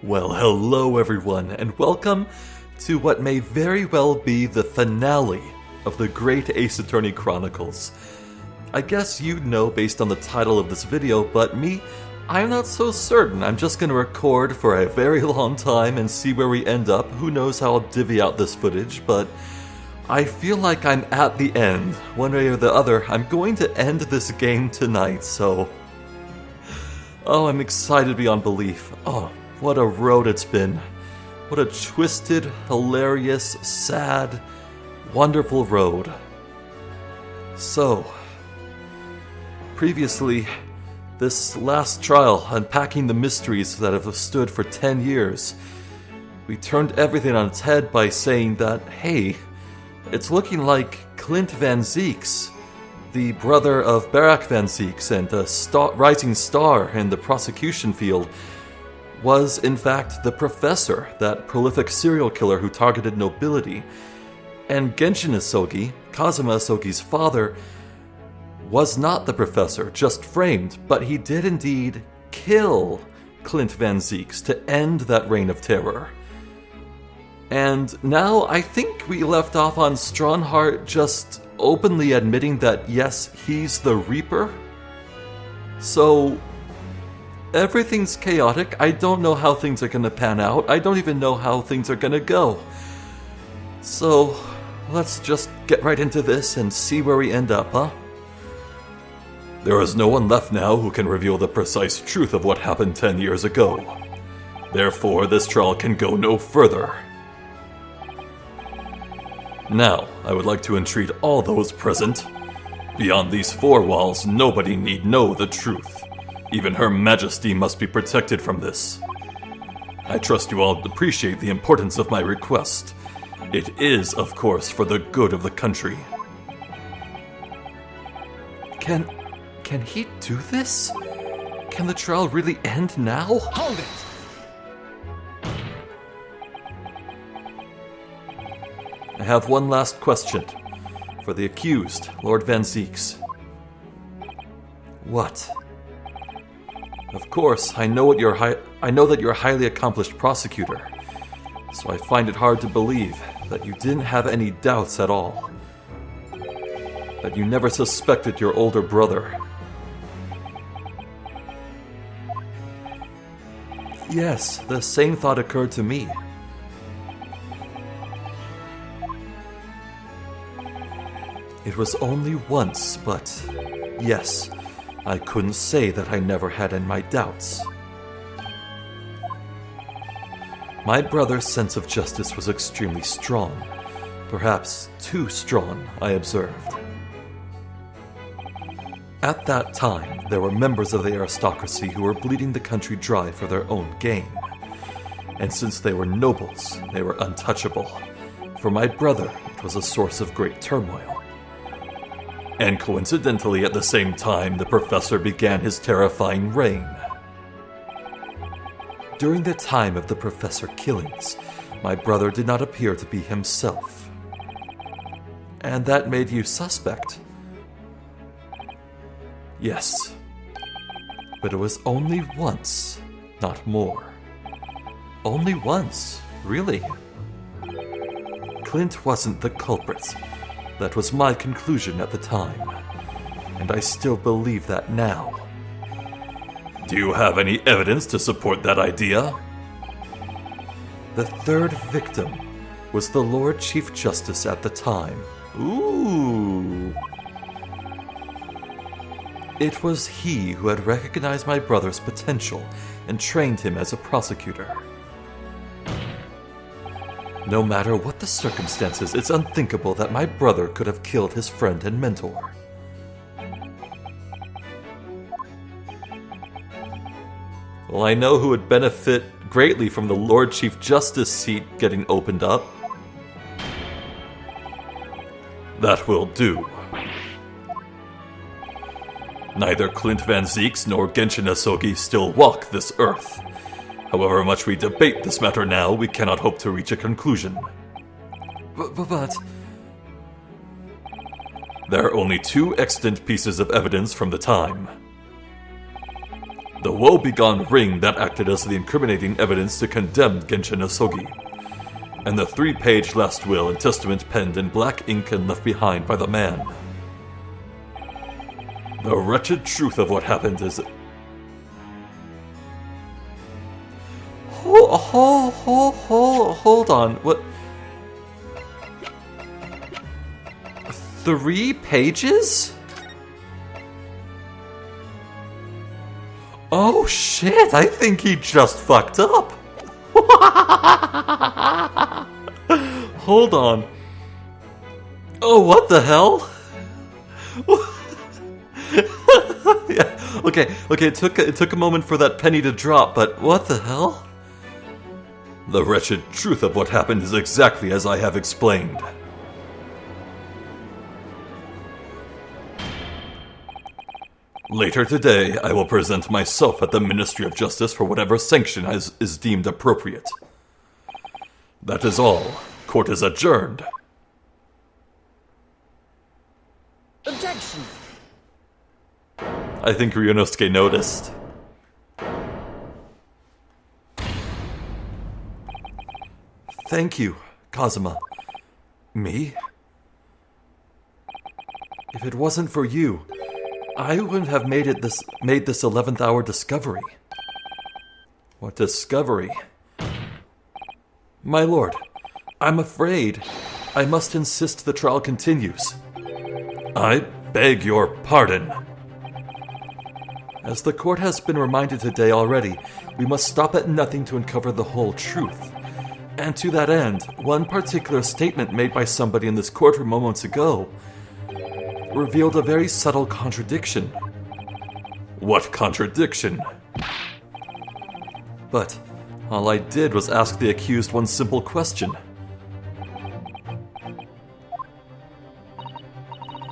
Well, hello everyone, and welcome to what may very well be the finale of the great Ace Attorney Chronicles. I guess you'd know based on the title of this video, but me, I'm not so certain. I'm just gonna record for a very long time and see where we end up. Who knows how I'll divvy out this footage, but I feel like I'm at the end. One way or the other, I'm going to end this game tonight, so... Oh, I'm excited beyond belief. Oh, what a road it's been. What a twisted, hilarious, sad, wonderful road. So, previously, this last trial, unpacking the mysteries that have stood for 10 years, we turned everything on its head by saying that, hey, it's looking like Clint Van Zieks, the brother of Barack Van Zieks and a rising star in the prosecution field, was in fact the professor, that prolific serial killer who targeted nobility. And Genshin Asogi, Kazuma Asogi's father, was not the professor, just framed, but he did indeed kill Clint Van Zieks to end that reign of terror. And now I think we left off on Strongheart just openly admitting that yes, he's the Reaper. So everything's chaotic. I don't know how things are gonna pan out. I don't even know how things are gonna go. So let's just get right into this and see where we end up, huh? There is no one left now who can reveal the precise truth of what happened 10 years ago. Therefore, this trial can go no further. Now, I would like to entreat all those present. Beyond these four walls, nobody need know the truth. Even Her Majesty must be protected from this. I trust you all appreciate the importance of my request. It is, of course, for the good of the country. Can he do this? Can the trial really end now? Hold it! I have one last question for the accused, Lord Van Zieks. What? Of course, I know that you're a highly accomplished prosecutor, so I find it hard to believe that you didn't have any doubts at all. That you never suspected your older brother. Yes, the same thought occurred to me. It was only once, but yes, I couldn't say that I never had my doubts. My brother's sense of justice was extremely strong, perhaps too strong, I observed. At that time, there were members of the aristocracy who were bleeding the country dry for their own gain. And since they were nobles, they were untouchable. For my brother, it was a source of great turmoil. And coincidentally, at the same time, the professor began his terrifying reign. During the time of the professor killings, my brother did not appear to be himself. And that made you suspect. Yes. But it was only once, not more. Only once, really. Clint wasn't the culprit. That was my conclusion at the time, and I still believe that now. Do you have any evidence to support that idea? The third victim was the Lord Chief Justice at the time. Ooh. It was he who had recognized my brother's potential and trained him as a prosecutor. No matter what the circumstances, it's unthinkable that my brother could have killed his friend and mentor. Well, I know who would benefit greatly from the Lord Chief Justice seat getting opened up. That will do. Neither Clint Van Zieks nor Genshin Asogi still walk this earth. However much we debate this matter now, we cannot hope to reach a conclusion. But... There are only two extant pieces of evidence from the time. The woe-begone ring that acted as the incriminating evidence to condemn Genshin Asogi, and the 3-page last will and testament penned in black ink and left behind by the man. The wretched truth of what happened is... Hold on, what... 3 pages? Oh shit, I think he just fucked up. Hold on. Oh, what the hell? Yeah, okay, it took a moment for that penny to drop, but what the hell? The wretched truth of what happened is exactly as I have explained. Later today, I will present myself at the Ministry of Justice for whatever sanction is deemed appropriate. That is all. Court is adjourned. Objection! I think Ryunosuke noticed. Thank you, Kazuma. Me? If it wasn't for you, I wouldn't have made this 11th hour discovery. What discovery? My lord, I'm afraid I must insist the trial continues. I beg your pardon. As the court has been reminded today already, we must stop at nothing to uncover the whole truth. And to that end, one particular statement made by somebody in this courtroom moments ago revealed a very subtle contradiction. What contradiction? But all I did was ask the accused one simple question.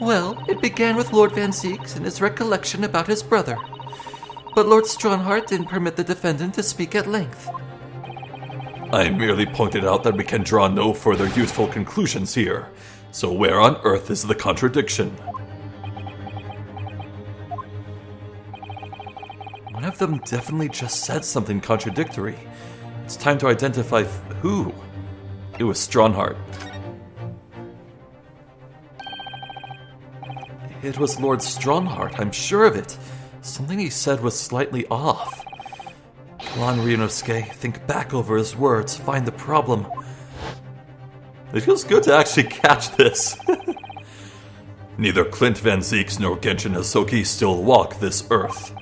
Well, it began with Lord Van Zieks and his recollection about his brother. But Lord Stronhart didn't permit the defendant to speak at length. I merely pointed out that we can draw no further useful conclusions here. So where on earth is the contradiction? One of them definitely just said something contradictory. It's time to identify who. It was Stronhart. It was Lord Stronhart, I'm sure of it. Something he said was slightly off. Come on, Ryunosuke, think back over his words, find the problem. It feels good to actually catch this. Neither Clint Van Zieks nor Genshin Asogi still walk this earth.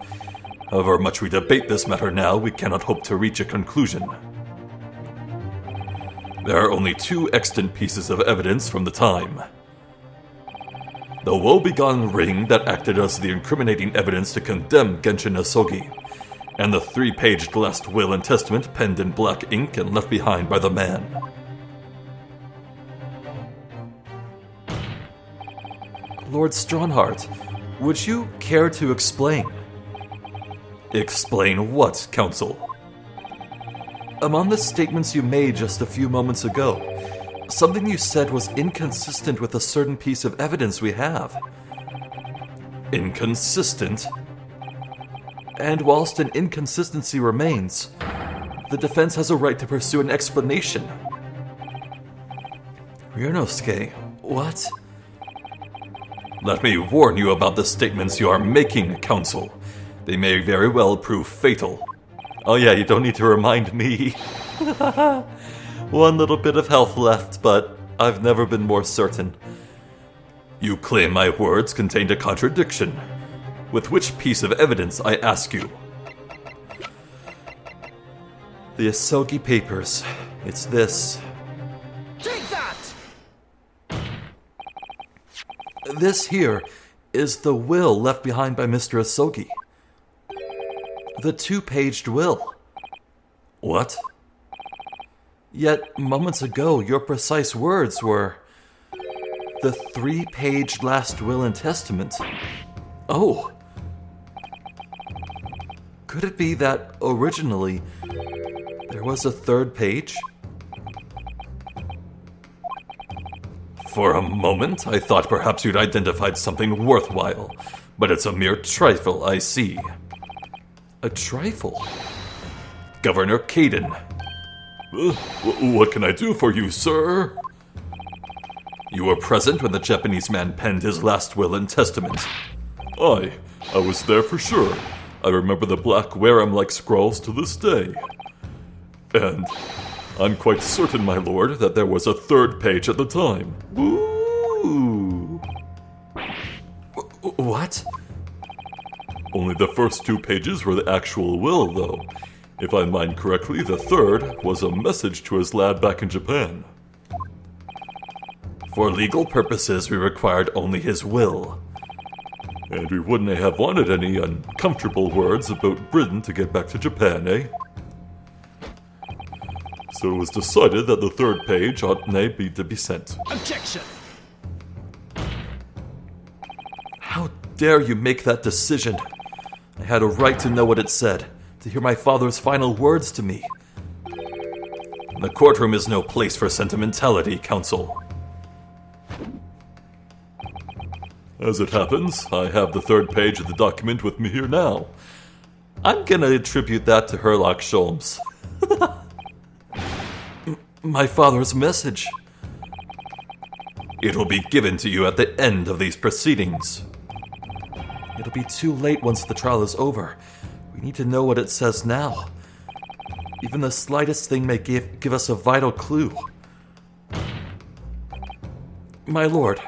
However much we debate this matter now, we cannot hope to reach a conclusion. There are only 2 extant pieces of evidence from the time. The woe-begone ring that acted as the incriminating evidence to condemn Genshin Asogi, and the 3-page last will and testament penned in black ink and left behind by the man. Lord Stronhart, would you care to explain? Explain what, Counsel? Among the statements you made just a few moments ago, something you said was inconsistent with a certain piece of evidence we have. Inconsistent? And whilst an inconsistency remains, the defense has a right to pursue an explanation. Ryunosuke, what? Let me warn you about the statements you are making, Counsel. They may very well prove fatal. Oh yeah, you don't need to remind me. One little bit of health left, but I've never been more certain. You claim my words contained a contradiction. With which piece of evidence, I ask you? The Asogi papers. It's this. Take that! This here is the will left behind by Mr. Asogi. The 2-paged will. What? Yet, moments ago, your precise words were... the 3-paged last will and testament. Oh. Could it be that, originally, there was a 3rd page? For a moment, I thought perhaps you'd identified something worthwhile, but it's a mere trifle, I see. A trifle. Governor Caden. What can I do for you, sir? You were present when the Japanese man penned his last will and testament. I was there for sure. I remember the black Wareham-like scrawls to this day. And I'm quite certain, my lord, that there was a third page at the time. Ooh. What? Only the first 2 pages were the actual will, though. If I mind correctly, the third was a message to his lad back in Japan. For legal purposes, we required only his will. And we wouldn't have wanted any uncomfortable words about Britain to get back to Japan, eh? So it was decided that the third page ought nae be to be sent. Objection! How dare you make that decision? I had a right to know what it said, to hear my father's final words to me. The courtroom is no place for sentimentality, counsel. As it happens, I have the third page of the document with me here now. I'm gonna attribute that to Herlock Sholmes. My father's message. It will be given to you at the end of these proceedings. It'll be too late once the trial is over. We need to know what it says now. Even the slightest thing may give us a vital clue. My lord,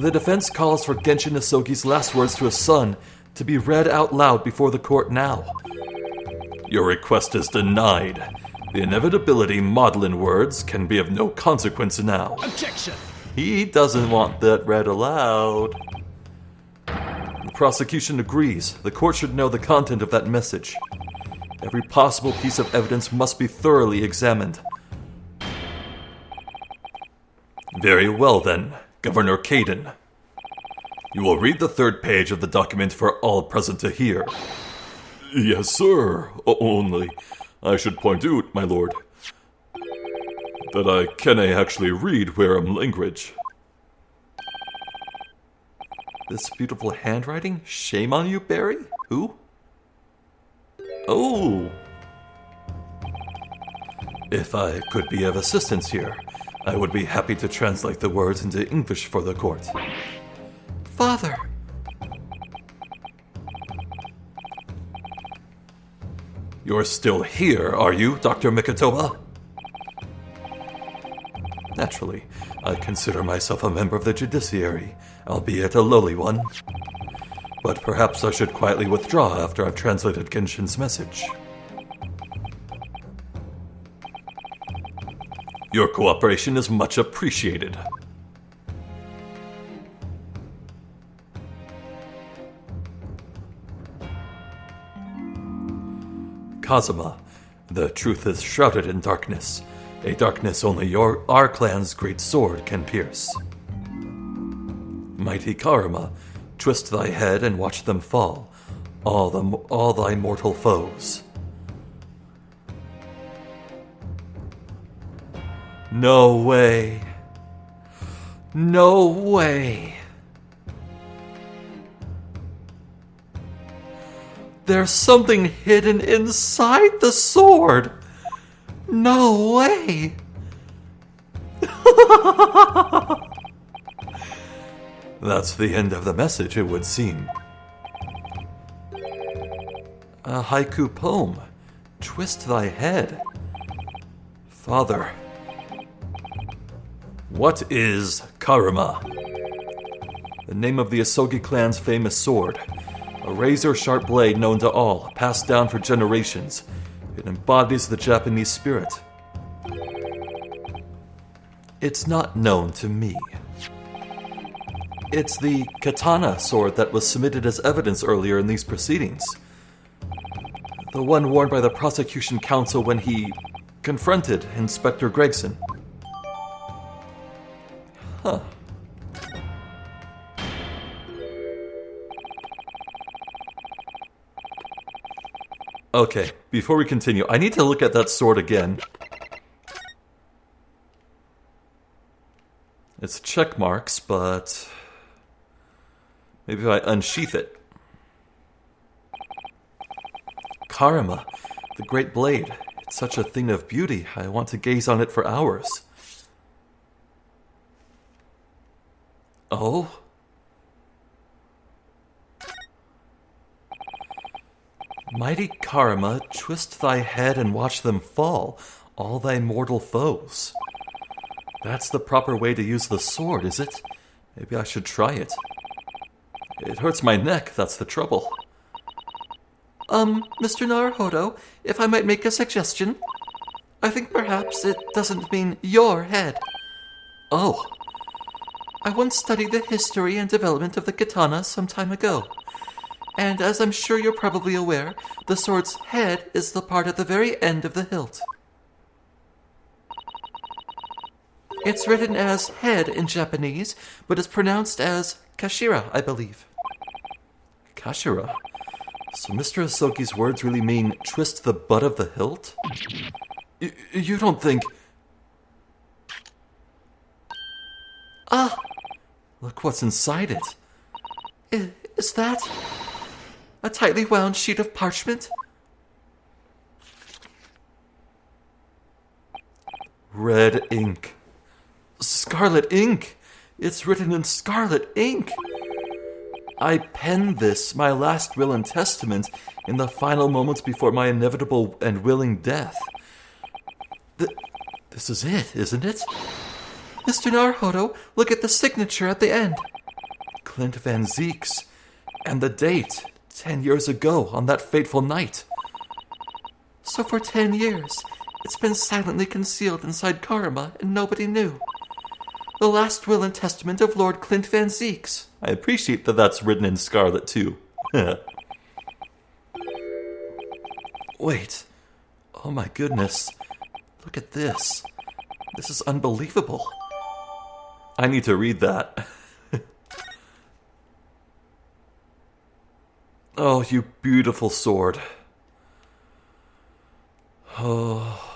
the defense calls for Genshin Isogi's last words to his son to be read out loud before the court now. Your request is denied. The inevitability maudlin words can be of no consequence now. Objection! He doesn't want that read aloud. The prosecution agrees. The court should know the content of that message. Every possible piece of evidence must be thoroughly examined. Very well then, Governor Caden. You will read the third page of the document for all present to hear. Yes, sir. Only, I should point out, my lord, that I cannae actually read Wareham language. This beautiful handwriting? Shame on you, Barry? Who? Oh! If I could be of assistance here, I would be happy to translate the words into English for the court. Father! You're still here, are you, Dr. Mikotoba? Naturally, I consider myself a member of the judiciary, albeit a lowly one. But perhaps I should quietly withdraw after I've translated Genshin's message. Your cooperation is much appreciated. Kazuma, the truth is shrouded in darkness, a darkness only our clan's great sword can pierce. Mighty Karuma, twist thy head and watch them fall, all thy mortal foes. No way. No way. There's something hidden inside the sword. No way. That's the end of the message, it would seem. A haiku poem. Twist thy head. Father. What is Karuma? The name of the Isogi clan's famous sword. A razor-sharp blade known to all, passed down for generations. It embodies the Japanese spirit. It's not known to me. It's the katana sword that was submitted as evidence earlier in these proceedings. The one worn by the prosecution counsel when he confronted Inspector Gregson. Huh. Okay, before we continue, I need to look at that sword again. It's check marks, but maybe if I unsheath it. Karama, the great blade. It's such a thing of beauty. I want to gaze on it for hours. Oh? Mighty Karama, twist thy head and watch them fall, all thy mortal foes. That's the proper way to use the sword, is it? Maybe I should try it. It hurts my neck, that's the trouble. Mr. Naruhodo, if I might make a suggestion, I think perhaps it doesn't mean your head. Oh. I once studied the history and development of the katana some time ago. And as I'm sure you're probably aware, the sword's head is the part at the very end of the hilt. It's written as head in Japanese, but is pronounced as kashira, I believe. Kashira? So Mr. Asoki's words really mean twist the butt of the hilt? You don't think... Ah! Look what's inside it. Is that a tightly wound sheet of parchment? Red ink. Scarlet ink! It's written in scarlet ink! I penned this, my last will and testament, in the final moments before my inevitable and willing death. This is it, isn't it? Mr. Naruhodo, look at the signature at the end. Clint Van Ziek's. And the date, 10 years ago, on that fateful night. So for 10 years, it's been silently concealed inside Karama and nobody knew. The last will and testament of Lord Clint Van Ziek's. I appreciate that that's written in scarlet, too. Wait. Oh my goodness. Look at this. This is unbelievable. I need to read that. Oh, you beautiful sword. Oh.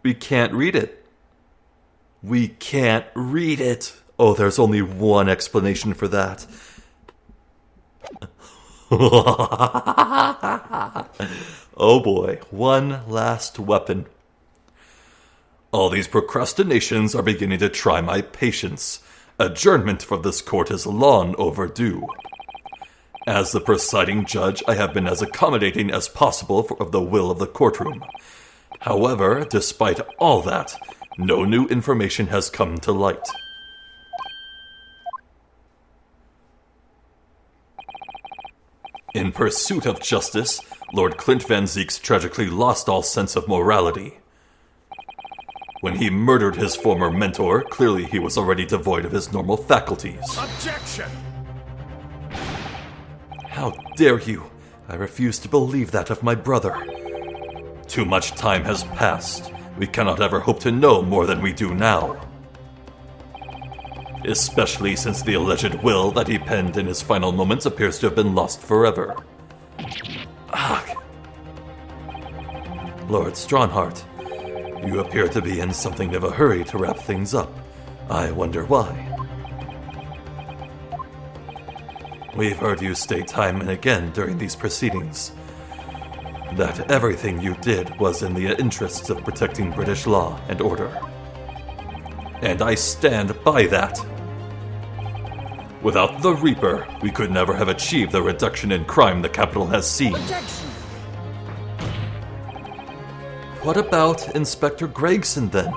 We can't read it. We can't read it. Oh, there's only one explanation for that. Oh boy, one last weapon. All these procrastinations are beginning to try my patience. Adjournment for this court is long overdue. As the presiding judge, I have been as accommodating as possible of the will of the courtroom. However, despite all that, no new information has come to light. In pursuit of justice, Lord Clint Van Zieks tragically lost all sense of morality. When he murdered his former mentor, clearly he was already devoid of his normal faculties. Objection! How dare you! I refuse to believe that of my brother. Too much time has passed. We cannot ever hope to know more than we do now. Especially since the alleged will that he penned in his final moments appears to have been lost forever. Lord Strongheart, you appear to be in something of a hurry to wrap things up. I wonder why. We've heard you state time and again during these proceedings that everything you did was in the interests of protecting British law and order. And I stand by that. Without the Reaper, we could never have achieved the reduction in crime the capital has seen. Objection! What about Inspector Gregson, then?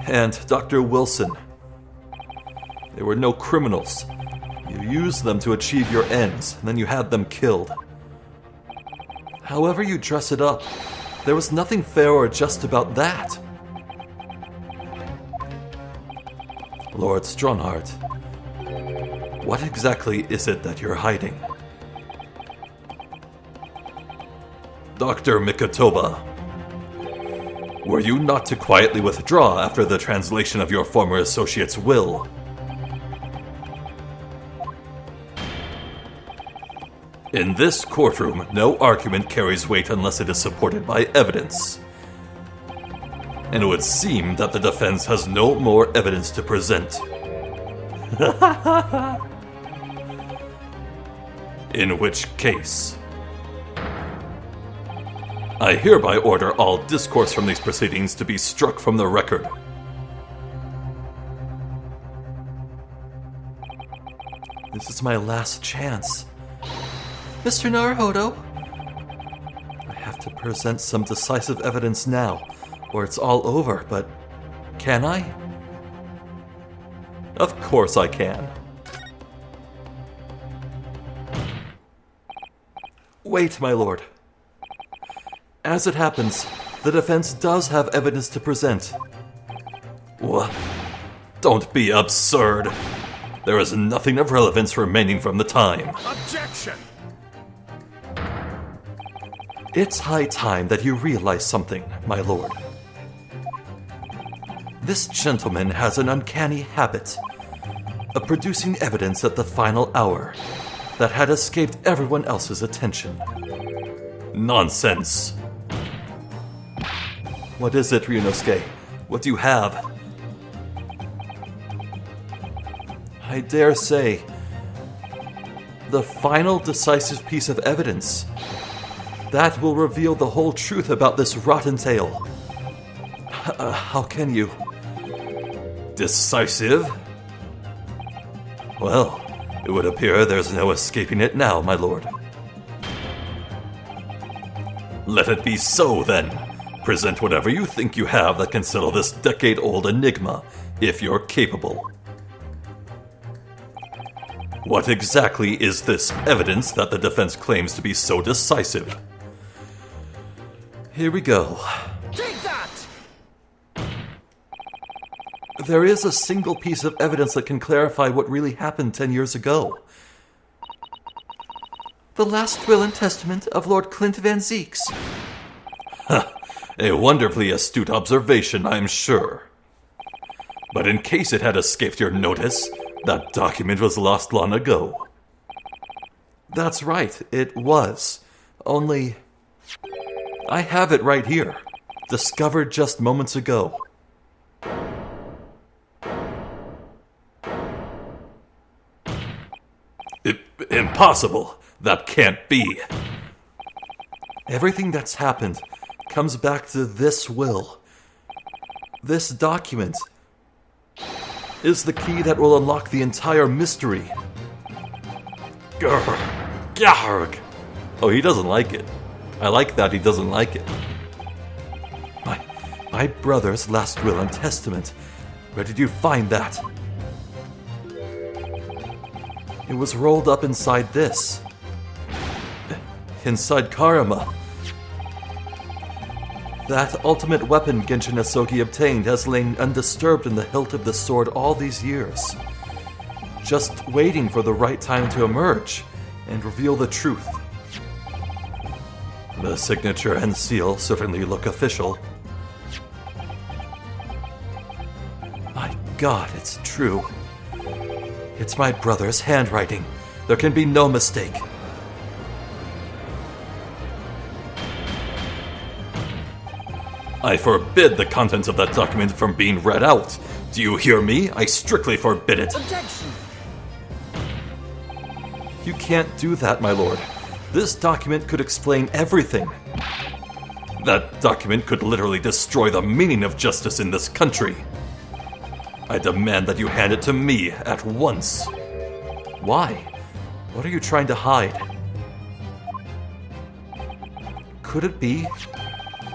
And Dr. Wilson? They were no criminals. You used them to achieve your ends, and then you had them killed. However you dress it up, there was nothing fair or just about that. Lord Strongheart, what exactly is it that you're hiding? Dr. Mikotoba, were you not to quietly withdraw after the translation of your former associate's will? In this courtroom, no argument carries weight unless it is supported by evidence. and it would seem that the defense has no more evidence to present. In which case, I hereby order all discourse from these proceedings to be struck from the record. This is my last chance. Mr. Naruhodo, I have to present some decisive evidence now, or it's all over, but can I? Of course I can. Wait, my lord. As it happens, the defense does have evidence to present. What? Don't be absurd. There is nothing of relevance remaining from the time. Objection! It's high time that you realize something, my lord. This gentleman has an uncanny habit of producing evidence at the final hour that had escaped everyone else's attention. Nonsense. What is it, Ryunosuke? What do you have? I dare say, the final decisive piece of evidence that will reveal the whole truth about this rotten tale. How can you? Decisive? Well, it would appear there's no escaping it now, my lord. Let it be so, then. Present whatever you think you have that can settle this decade-old enigma, if you're capable. What exactly is this evidence that the defense claims to be so decisive? Here we go. Take that! There is a single piece of evidence that can clarify what really happened 10 years ago. The last will and testament of Lord Clint Van Zeeks. A wonderfully astute observation, I'm sure. But in case it had escaped your notice, that document was lost long ago. That's right, it was. Only, I have it right here. Discovered just moments ago. Impossible! That can't be! Everything that's happened comes back to this will. This document is the key that will unlock the entire mystery. Grr. Garg. Oh, he doesn't like it. I like that he doesn't like it. My brother's last will and testament. Where did you find that? It was rolled up inside this. Inside Karama. That ultimate weapon Genshin Asogi obtained has lain undisturbed in the hilt of the sword all these years. Just waiting for the right time to emerge and reveal the truth. The signature and seal certainly look official. My God, it's true. It's my brother's handwriting. There can be no mistake. I forbid the contents of that document from being read out. Do you hear me? I strictly forbid it. Objection! You can't do that, my lord. This document could explain everything. That document could literally destroy the meaning of justice in this country. I demand that you hand it to me at once. Why? What are you trying to hide? Could it be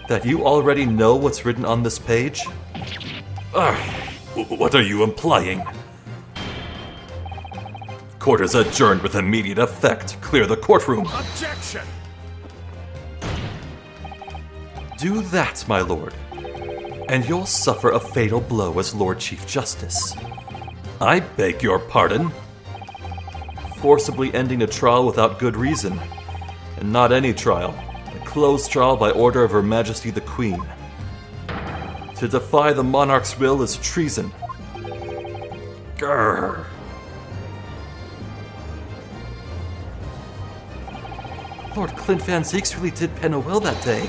that you already know what's written on this page? What are you implying? Court is adjourned with immediate effect. Clear the courtroom. Objection! Do that, my lord, and you'll suffer a fatal blow as Lord Chief Justice. I beg your pardon? Forcibly ending a trial without good reason. And not any trial. A closed trial by order of Her Majesty the Queen. To defy the monarch's will is treason. Grr. Lord Clint Van Zeeks really did pen a will that day.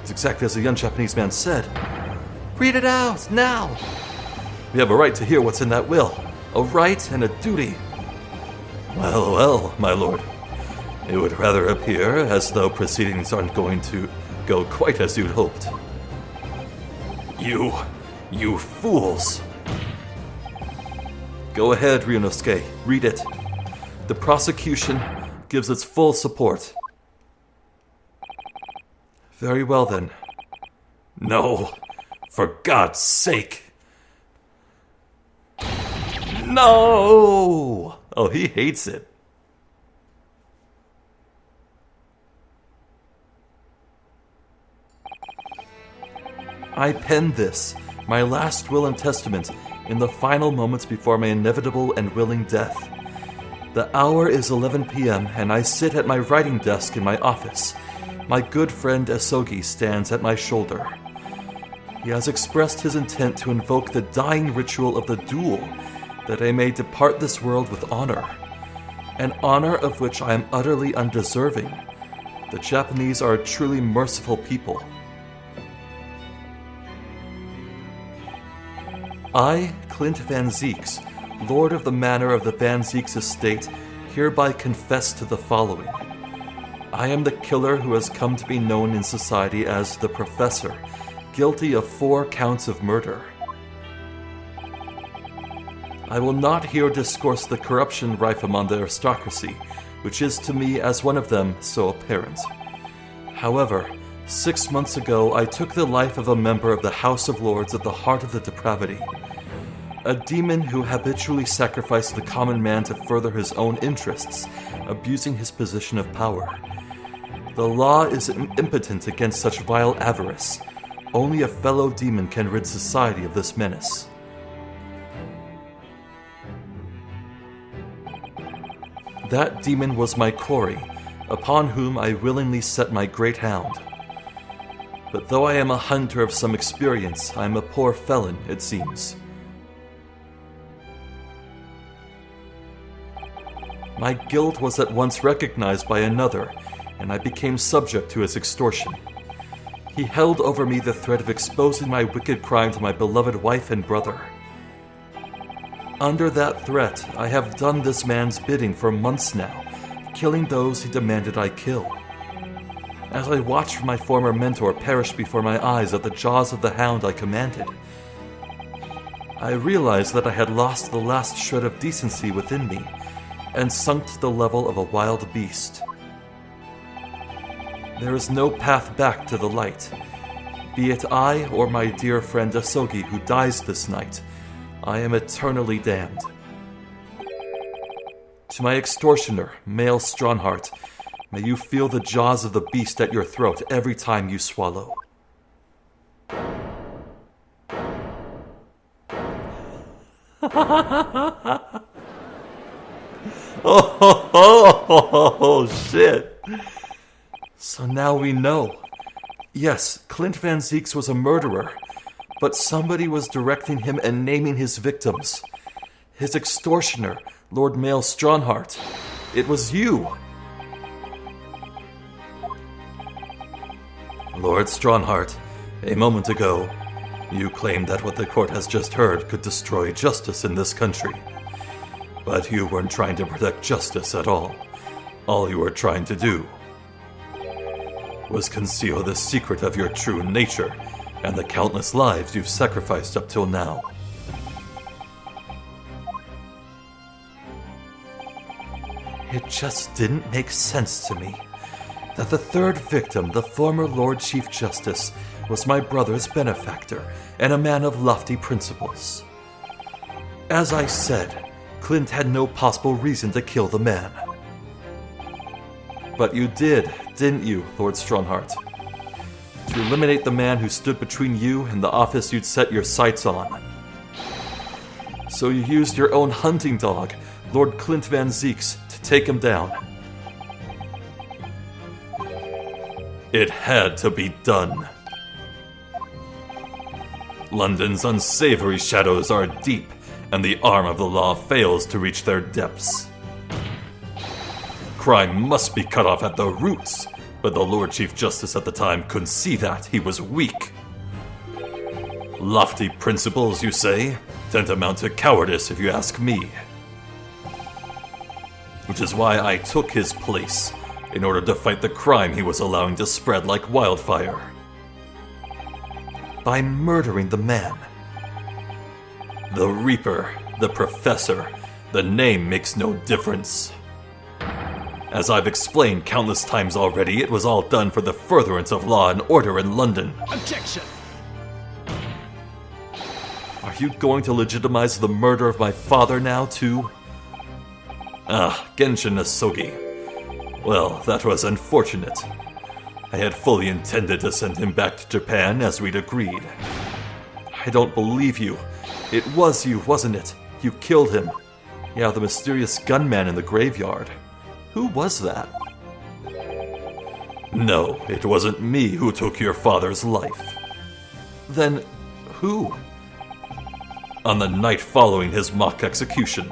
It's exactly as the young Japanese man said. Read it out, now! We have a right to hear what's in that will. A right and a duty. Well, well, my lord. It would rather appear as though proceedings aren't going to go quite as you'd hoped. You fools! Go ahead, Ryunosuke. Read it. The prosecution gives its full support. Very well then. No! For God's sake! No! Oh, he hates it. I penned this, my last will and testament, in the final moments before my inevitable and willing death. The hour is 11 p.m., and I sit at my writing desk in my office. My good friend Asogi stands at my shoulder. He has expressed his intent to invoke the dying ritual of the duel, that I may depart this world with honor, an honor of which I am utterly undeserving. The Japanese are a truly merciful people. I, Clint Van Zieks, Lord of the Manor of the Van Zieks Estate, hereby confess to the following. I am the killer who has come to be known in society as the Professor, guilty of 4 counts of murder. I will not here discourse the corruption rife among the aristocracy, which is to me as one of them so apparent. However, 6 months ago I took the life of a member of the House of Lords at the heart of the depravity. A demon who habitually sacrificed the common man to further his own interests, abusing his position of power. The law is impotent against such vile avarice. Only a fellow demon can rid society of this menace. That demon was my quarry, upon whom I willingly set my great hound. But though I am a hunter of some experience, I am a poor felon, it seems. My guilt was at once recognized by another, and I became subject to his extortion. He held over me the threat of exposing my wicked crime to my beloved wife and brother. Under that threat, I have done this man's bidding for months now, killing those he demanded I kill. As I watched my former mentor perish before my eyes at the jaws of the hound I commanded, I realized that I had lost the last shred of decency within me and sunk to the level of a wild beast. There is no path back to the light. Be it I or my dear friend Asogi who dies this night, I am eternally damned. To my extortioner, male Stronheart, may you feel the jaws of the beast at your throat every time you swallow. Oh, shit. So now we know. Yes, Clint Van Zieks was a murderer, but somebody was directing him and naming his victims. His extortioner, Lord Male Stronheart. It was you. Lord Stronheart, a moment ago, you claimed that what the court has just heard could destroy justice in this country. But you weren't trying to protect justice at all. All you were trying to do was conceal the secret of your true nature and the countless lives you've sacrificed up till now. It just didn't make sense to me that the third victim, the former Lord Chief Justice, was my brother's benefactor and a man of lofty principles. As I said, Clint had no possible reason to kill the man. But you did, didn't you, Lord Stronheart? To eliminate the man who stood between you and the office you'd set your sights on. So you used your own hunting dog, Lord Clint Van Zieks, to take him down. It had to be done. London's unsavory shadows are deep, and the arm of the law fails to reach their depths. Crime must be cut off at the roots, but the Lord Chief Justice at the time couldn't see that. He was weak. Lofty principles, you say? Tantamount to cowardice, if you ask me. Which is why I took his place, in order to fight the crime he was allowing to spread like wildfire. By murdering the man. The Reaper, the Professor, the name makes no difference. As I've explained countless times already, it was all done for the furtherance of law and order in London. Objection! Are you going to legitimize the murder of my father now, too? Genshin Nasogi. Well, that was unfortunate. I had fully intended to send him back to Japan as we'd agreed. I don't believe you. It was you, wasn't it? You killed him. Yeah, the mysterious gunman in the graveyard. Who was that? No, it wasn't me who took your father's life. Then, who? On the night following his mock execution,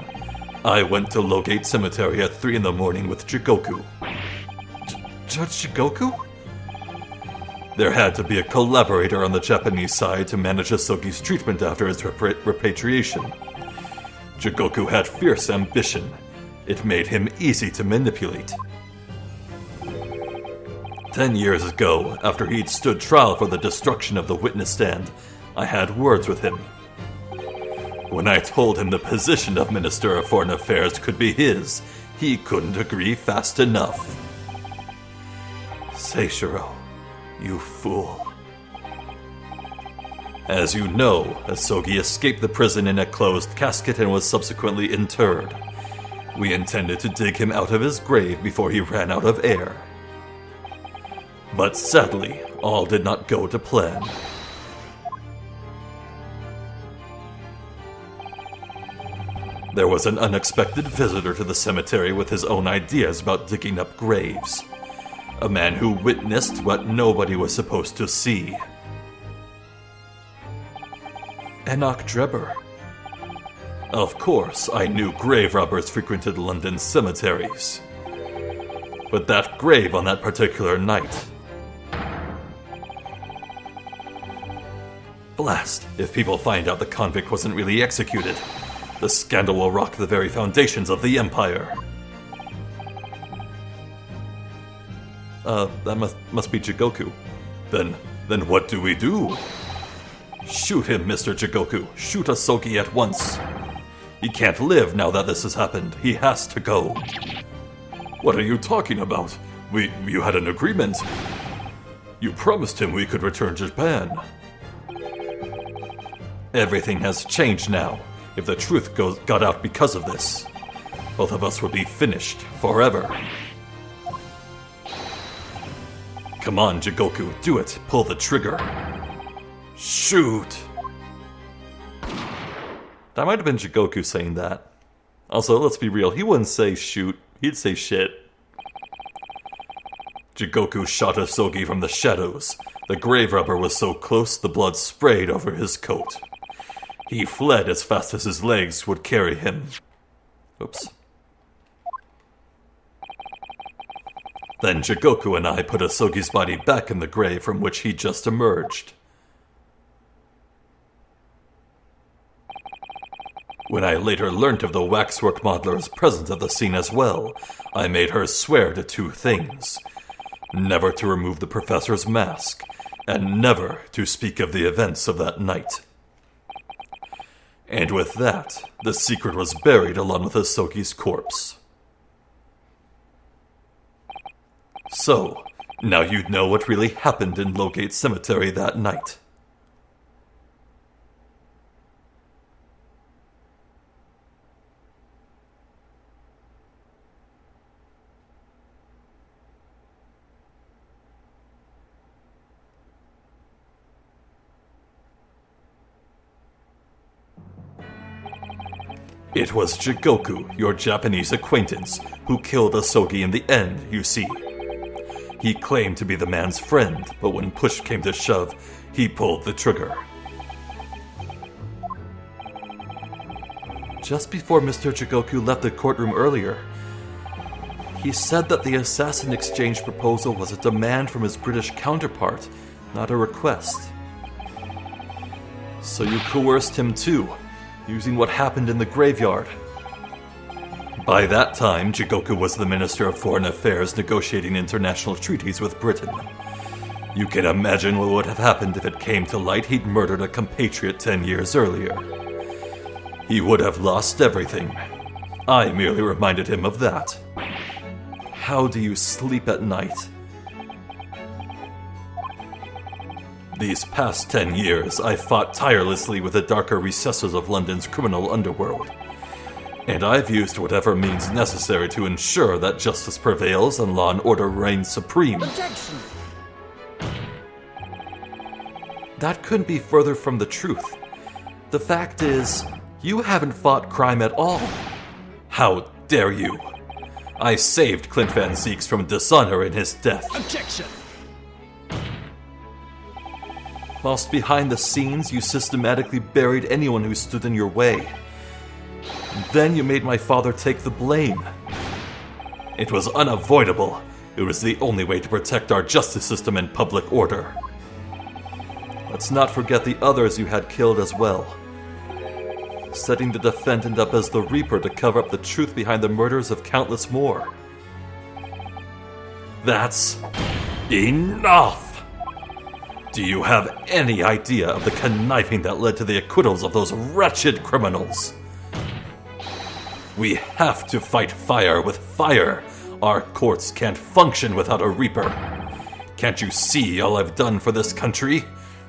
I went to Logate Cemetery at 3 in the morning with Jigoku. Judge Jigoku? There had to be a collaborator on the Japanese side to manage Asogi's treatment after his repatriation. Jigoku had fierce ambition. It made him easy to manipulate. 10 years ago, after he'd stood trial for the destruction of the witness stand, I had words with him. When I told him the position of Minister of Foreign Affairs could be his, he couldn't agree fast enough. Seishiro, you fool. As you know, Asogi escaped the prison in a closed casket and was subsequently interred. We intended to dig him out of his grave before he ran out of air. But sadly, all did not go to plan. There was an unexpected visitor to the cemetery with his own ideas about digging up graves. A man who witnessed what nobody was supposed to see. Enoch Drebber. Of course, I knew grave robbers frequented London cemeteries. But that grave on that particular night... Blast, if people find out the convict wasn't really executed. The scandal will rock the very foundations of the Empire. That must be Jigoku. Then what do we do? Shoot him, Mr. Jigoku. Shoot Asogi at once. He can't live now that this has happened. He has to go. What are you talking about? You had an agreement. You promised him we could return to Japan. Everything has changed now. If the truth got out because of this, both of us would be finished forever. Come on, Jigoku, do it. Pull the trigger. Shoot! That might have been Jigoku saying that. Also, let's be real, he wouldn't say shoot, he'd say shit. Jigoku shot Asogi from the shadows. The grave robber was so close the blood sprayed over his coat. He fled as fast as his legs would carry him. Oops. Then Jigoku and I put Asogi's body back in the grave from which he just emerged. When I later learnt of the waxwork modeler's presence at the scene as well, I made her swear to 2 things. Never to remove the professor's mask, and never to speak of the events of that night. And with that, the secret was buried along with Asogi's corpse. So, now you know what really happened in Logate Cemetery that night. It was Jigoku, your Japanese acquaintance, who killed Asogi in the end, you see. He claimed to be the man's friend, but when push came to shove, he pulled the trigger. Just before Mr. Jigoku left the courtroom earlier, he said that the assassin exchange proposal was a demand from his British counterpart, not a request. So you coerced him too, using what happened in the graveyard. By that time, Jigoku was the Minister of Foreign Affairs negotiating international treaties with Britain. You can imagine what would have happened if it came to light he'd murdered a compatriot 10 years earlier. He would have lost everything. I merely reminded him of that. How do you sleep at night? These past 10 years, I fought tirelessly with the darker recesses of London's criminal underworld. And I've used whatever means necessary to ensure that justice prevails and law and order reigns supreme. Objection! That couldn't be further from the truth. The fact is, you haven't fought crime at all. How dare you? I saved Clint Van Zieks from dishonor in his death. Objection! Whilst behind the scenes, you systematically buried anyone who stood in your way. Then you made my father take the blame. It was unavoidable. It was the only way to protect our justice system and public order. Let's not forget the others you had killed as well. Setting the defendant up as the Reaper to cover up the truth behind the murders of countless more. That's enough! Do you have any idea of the conniving that led to the acquittals of those wretched criminals? We have to fight fire with fire. Our courts can't function without a Reaper. Can't you see all I've done for this country?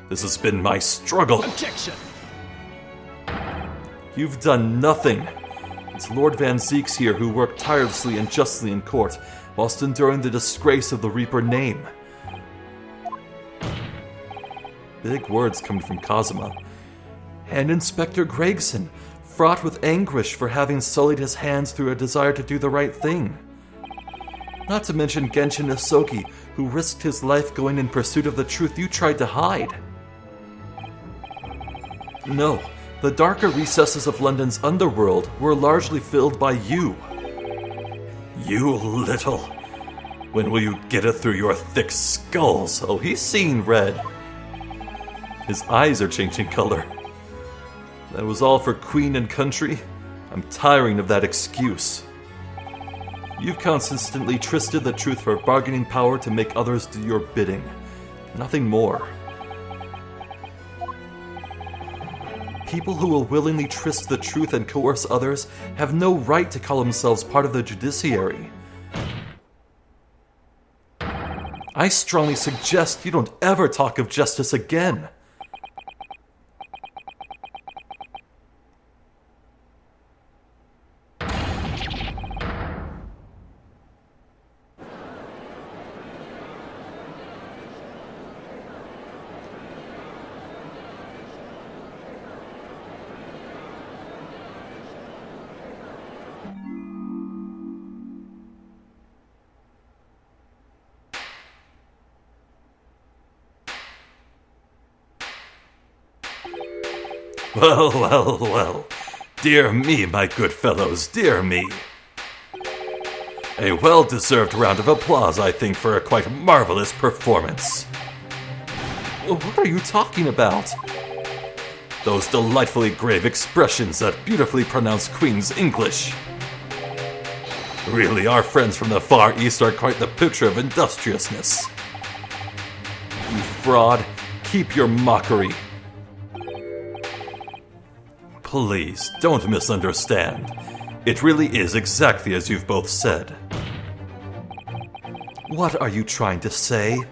This has been my struggle. Objection! You've done nothing. It's Lord Van Zieks here who worked tirelessly and justly in court, whilst enduring the disgrace of the Reaper name. Big words coming from Kazuma. And Inspector Gregson, fraught with anguish for having sullied his hands through a desire to do the right thing. Not to mention Genshin Isoki, who risked his life going in pursuit of the truth you tried to hide. No, the darker recesses of London's underworld were largely filled by you. You little... When will you get it through your thick skulls? Oh, he's seeing red. His eyes are changing color. That was all for Queen and country? I'm tiring of that excuse. You've consistently twisted the truth for bargaining power to make others do your bidding. Nothing more. People who will willingly twist the truth and coerce others have no right to call themselves part of the judiciary. I strongly suggest you don't ever talk of justice again. Well, well, well. Dear me, my good fellows, dear me. A well-deserved round of applause, I think, for a quite marvelous performance. What are you talking about? Those delightfully grave expressions that beautifully pronounce Queen's English. Really, our friends from the Far East are quite the picture of industriousness. You fraud, keep your mockery. Please, don't misunderstand. It really is exactly as you've both said. What are you trying to say?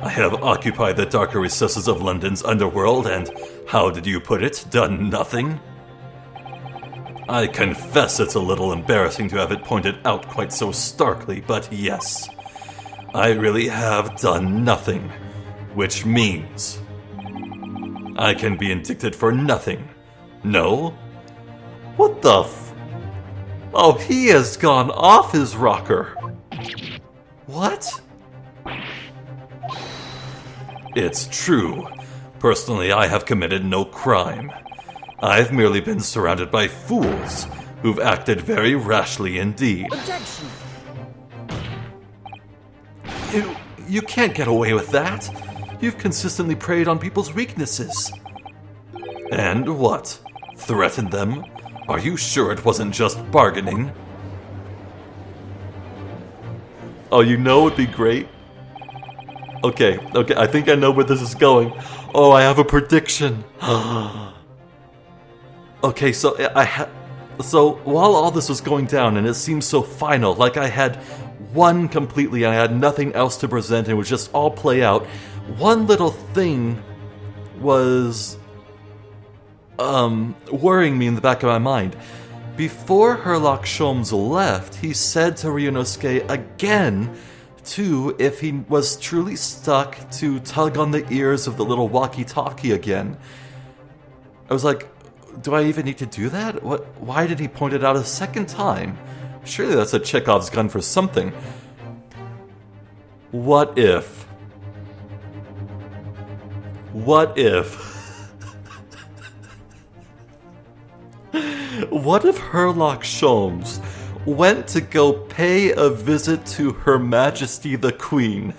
I have occupied the darker recesses of London's underworld and, how did you put it, done nothing? I confess it's a little embarrassing to have it pointed out quite so starkly, but yes, I really have done nothing, which means I can be indicted for nothing. No? What the Oh, he has gone off his rocker. What? It's true. Personally, I have committed no crime. I've merely been surrounded by fools who've acted very rashly indeed. Objection! You can't get away with that. You've consistently preyed on people's weaknesses. And what? Threatened them? Are you sure it wasn't just bargaining? Oh, you know it'd be great? Okay, I think I know where this is going. Oh, I have a prediction. Okay, so So while all this was going down and it seemed so final, like I had won completely and I had nothing else to present and it would just all play out, one little thing was worrying me in the back of my mind. Before Herlock Sholmes left, he said to Ryunosuke again if he was truly stuck, to tug on the ears of the little walkie-talkie again. I was like, do I even need to do that? Why did he point it out a second time? Surely that's a Chekhov's gun for something. What if? What if Herlock Sholmes went to go pay a visit to Her Majesty the Queen?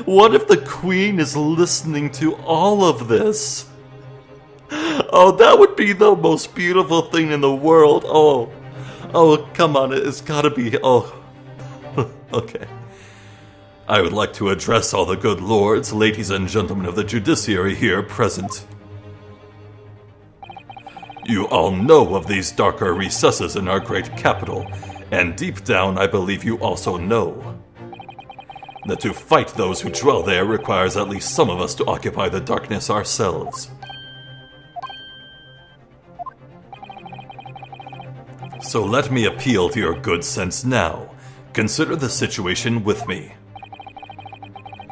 What if the Queen is listening to all of this? Oh, that would be the most beautiful thing in the world. Oh, come on, it's gotta be, okay. I would like to address all the good lords, ladies and gentlemen of the judiciary here present. You all know of these darker recesses in our great capital, and deep down I believe you also know that to fight those who dwell there requires at least some of us to occupy the darkness ourselves. So let me appeal to your good sense now. Consider the situation with me.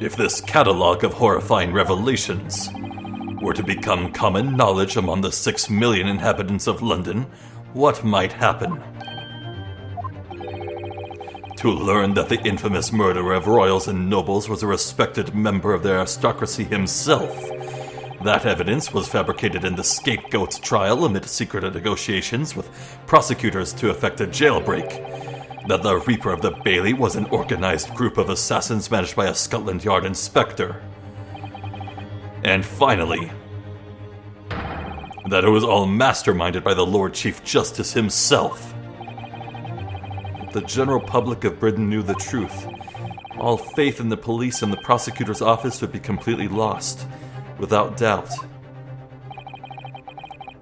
If this catalogue of horrifying revelations were to become common knowledge among the 6 million inhabitants of London, what might happen? To learn that the infamous murderer of royals and nobles was a respected member of the aristocracy himself. That evidence was fabricated in the scapegoat's trial amid secret negotiations with prosecutors to effect a jailbreak. That the Reaper of the Bailey was an organized group of assassins managed by a Scotland Yard inspector. And finally, that it was all masterminded by the Lord Chief Justice himself. If the general public of Britain knew the truth, all faith in the police and the prosecutor's office would be completely lost. Without doubt.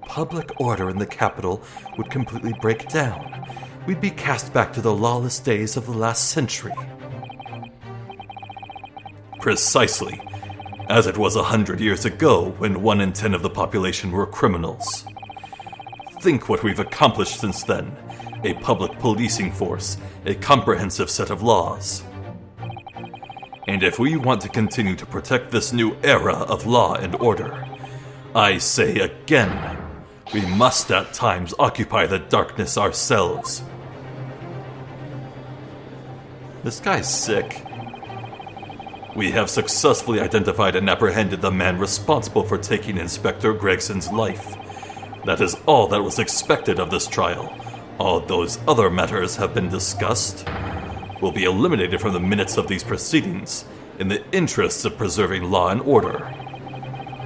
Public order in the capital would completely break down. We'd be cast back to the lawless days of the last century. Precisely, as it was 100 years ago when 1 in 10 of the population were criminals. Think what we've accomplished since then. A public policing force, a comprehensive set of laws. And if we want to continue to protect this new era of law and order, I say again, we must at times occupy the darkness ourselves. This guy's sick. We have successfully identified and apprehended the man responsible for taking Inspector Gregson's life. That is all that was expected of this trial. All those other matters have been discussed. Will be eliminated from the minutes of these proceedings in the interests of preserving law and order,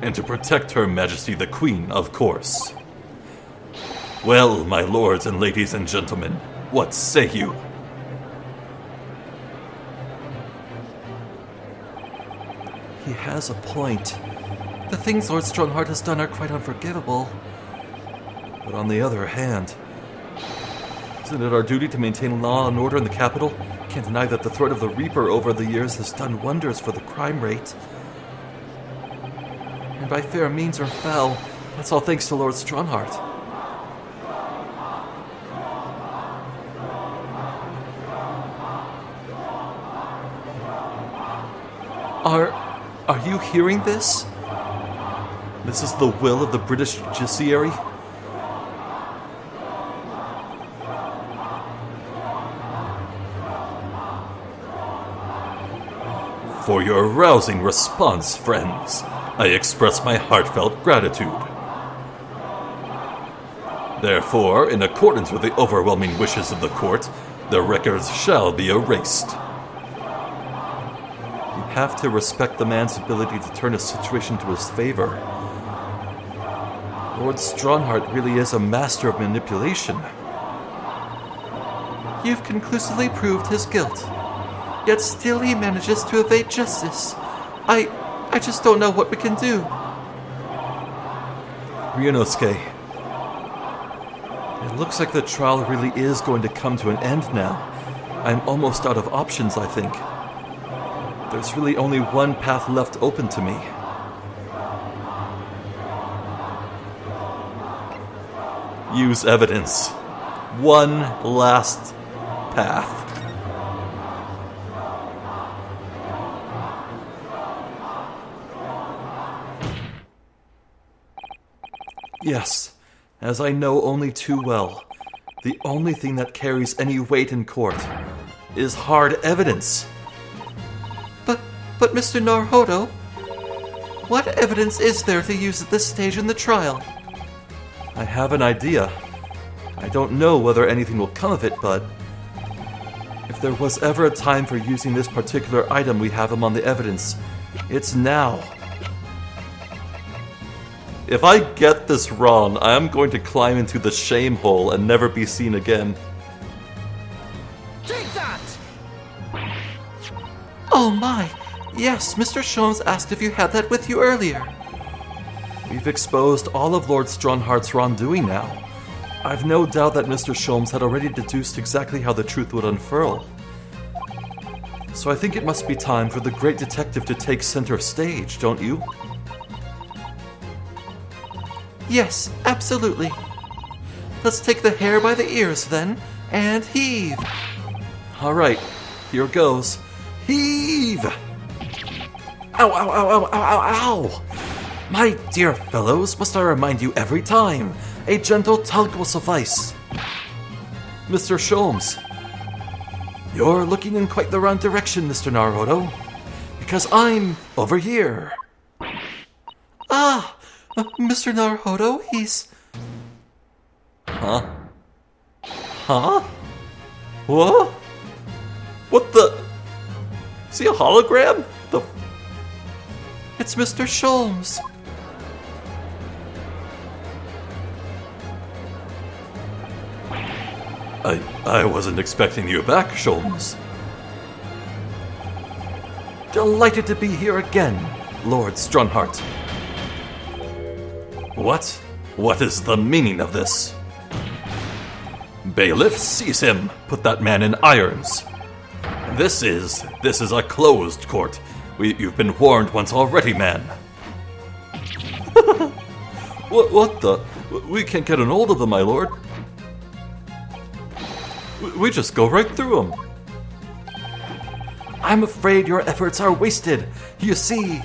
and to protect Her Majesty the Queen, of course. Well, my lords and ladies and gentlemen, what say you? He has a point. The things Lord Strongheart has done are quite unforgivable. But on the other hand, isn't it our duty to maintain law and order in the capital? Can't deny that the threat of the Reaper over the years has done wonders for the crime rate. And by fair means or foul, that's all thanks to Lord Strongheart. Are you hearing this? This is the will of the British judiciary? For your rousing response, friends, I express my heartfelt gratitude. Therefore, in accordance with the overwhelming wishes of the court, the records shall be erased. You have to respect the man's ability to turn a situation to his favor. Lord Strongheart really is a master of manipulation. You've conclusively proved his guilt, yet still he manages to evade justice. I just don't know what we can do. Ryunosuke, it looks like the trial really is going to come to an end now. I'm almost out of options, I think. There's really only one path left open to me. Use evidence. One last path. Yes, as I know only too well, the only thing that carries any weight in court is hard evidence. But Mr. Naruhodo, what evidence is there to use at this stage in the trial? I have an idea. I don't know whether anything will come of it, but if there was ever a time for using this particular item we have among the evidence, it's now. If I get this wrong, I am going to climb into the shame hole and never be seen again. Take that! Oh my! Yes, Mr. Sholmes asked if you had that with you earlier. We've exposed all of Lord Strongheart's wrongdoing now. I've no doubt that Mr. Sholmes had already deduced exactly how the truth would unfurl. So I think it must be time for the great detective to take center stage, don't you? Yes, absolutely. Let's take the hair by the ears then, and heave. All right, here goes. Heave! Ow, ow, ow, ow, ow, ow, ow! My dear fellows, must I remind you every time, a gentle tug will suffice. Mr. Sholmes, you're looking in quite the wrong direction, Mr. Naruhodo, because I'm over here. Ah! Mr. Naruhodo, he's... Huh? Huh? What? What the... Is he a hologram? It's Mr. Sholmes. I wasn't expecting you back, Sholmes. Delighted to be here again, Lord Strongheart. What is the meaning of this? Bailiff, seize him! Put that man in irons! This is a closed court. You've been warned once already, man. What the? We can't get an hold of them, my lord. We just go right through them. I'm afraid your efforts are wasted. You see,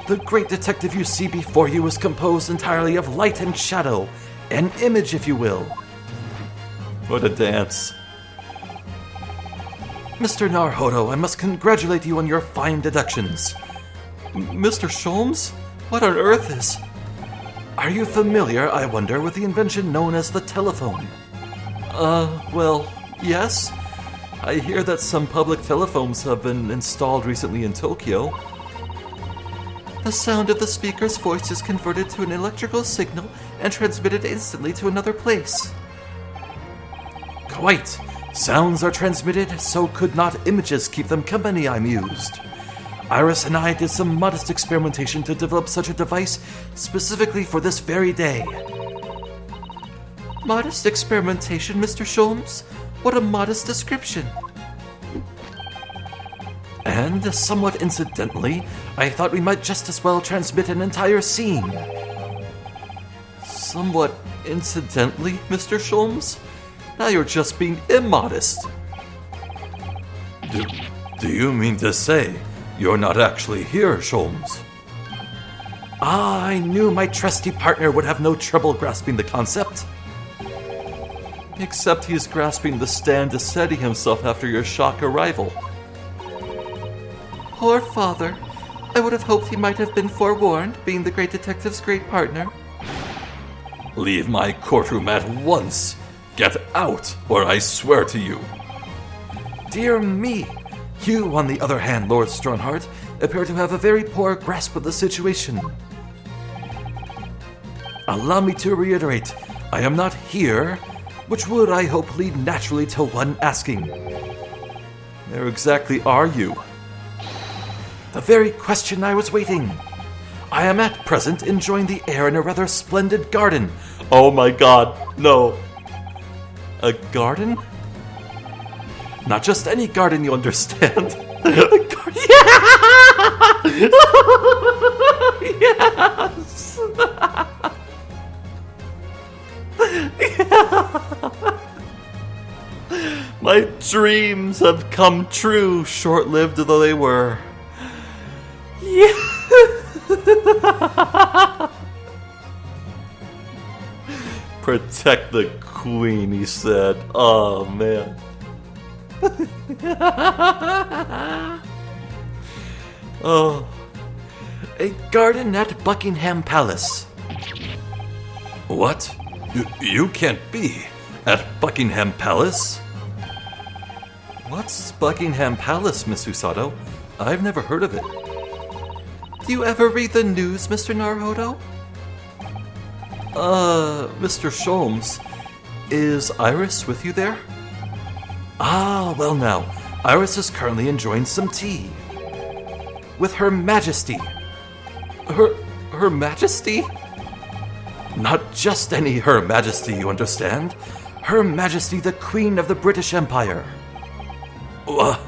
the great detective you see before you is composed entirely of light and shadow, an image, if you will. What a dance. Mr. Naruhodo, I must congratulate you on your fine deductions. Mr. Sholmes? What on earth is... Are you familiar, I wonder, with the invention known as the telephone? Well, yes. I hear that some public telephones have been installed recently in Tokyo. The sound of the speaker's voice is converted to an electrical signal and transmitted instantly to another place. Quite. Sounds are transmitted, so could not images keep them company, I mused. Iris and I did some modest experimentation to develop such a device specifically for this very day. Modest experimentation, Mr. Sholmes? What a modest description. And, somewhat incidentally, I thought we might just as well transmit an entire scene. Somewhat incidentally, Mr. Sholmes? Now you're just being immodest. Do you mean to say you're not actually here, Sholmes? Ah, I knew my trusty partner would have no trouble grasping the concept. Except he's grasping the stand to steady himself after your shock arrival. Poor father. I would have hoped he might have been forewarned, being the great detective's great partner. Leave my courtroom at once. Get out, or I swear to you. Dear me. You, on the other hand, Lord Strongheart, appear to have a very poor grasp of the situation. Allow me to reiterate, I am not here, which would, I hope, lead naturally to one asking, where exactly are you? The very question I was waiting. I am at present enjoying the air in a rather splendid garden. Oh my god, no. A garden? Not just any garden, you understand. Yes! My dreams have come true, short-lived though they were. Yeah. Protect the queen, he said. Oh, man. Oh. A garden at Buckingham Palace. What? You can't be at Buckingham Palace? What's Buckingham Palace, Miss Usato? I've never heard of it. Do you ever read the news, Mr. Naruhodo? Mr. Sholmes, is Iris with you there? Ah, well now, Iris is currently enjoying some tea. With Her Majesty. Her Majesty? Not just any Her Majesty, you understand. Her Majesty the Queen of the British Empire. What?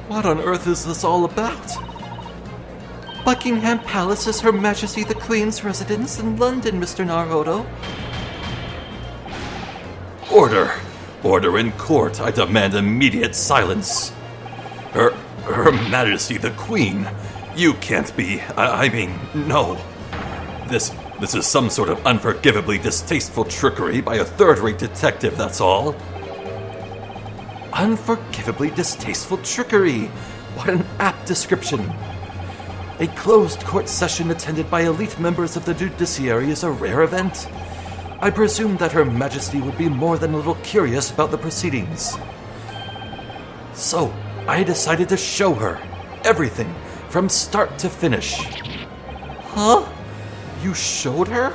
What on earth is this all about? Buckingham Palace is Her Majesty the Queen's residence in London, Mr. Naruhodo. Order! Order in court. I demand immediate silence. Her Majesty the Queen? You can't be. I mean, no. This is some sort of unforgivably distasteful trickery by a third-rate detective, that's all. Unforgivably distasteful trickery. What an apt description. A closed court session attended by elite members of the judiciary is a rare event. I presume that Her Majesty would be more than a little curious about the proceedings. So, I decided to show her everything from start to finish. Huh? You showed her?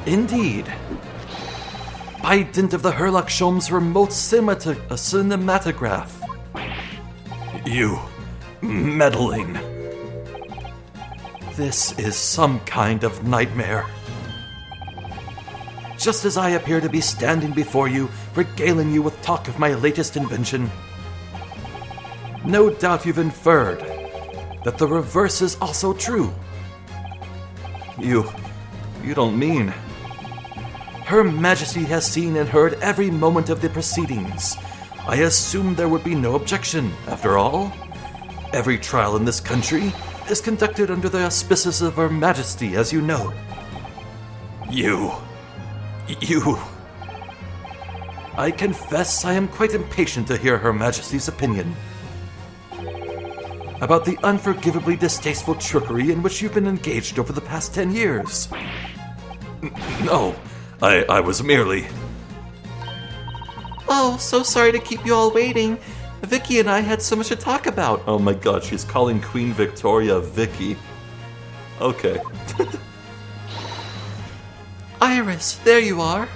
Indeed. By dint of the Herlock Sholmes remote cinematograph. You meddling. This is some kind of nightmare. Just as I appear to be standing before you, regaling you with talk of my latest invention, no doubt you've inferred that the reverse is also true. You don't mean... Her Majesty has seen and heard every moment of the proceedings. I assumed there would be no objection, after all. Every trial in this country is conducted under the auspices of Her Majesty, as you know. You... I confess I am quite impatient to hear Her Majesty's opinion about the unforgivably distasteful trickery in which you've been engaged over the past 10 years. No, I was merely... Oh, so sorry to keep you all waiting. Vicky and I had so much to talk about. Oh my god, she's calling Queen Victoria Vicky. Okay. Iris, there you are.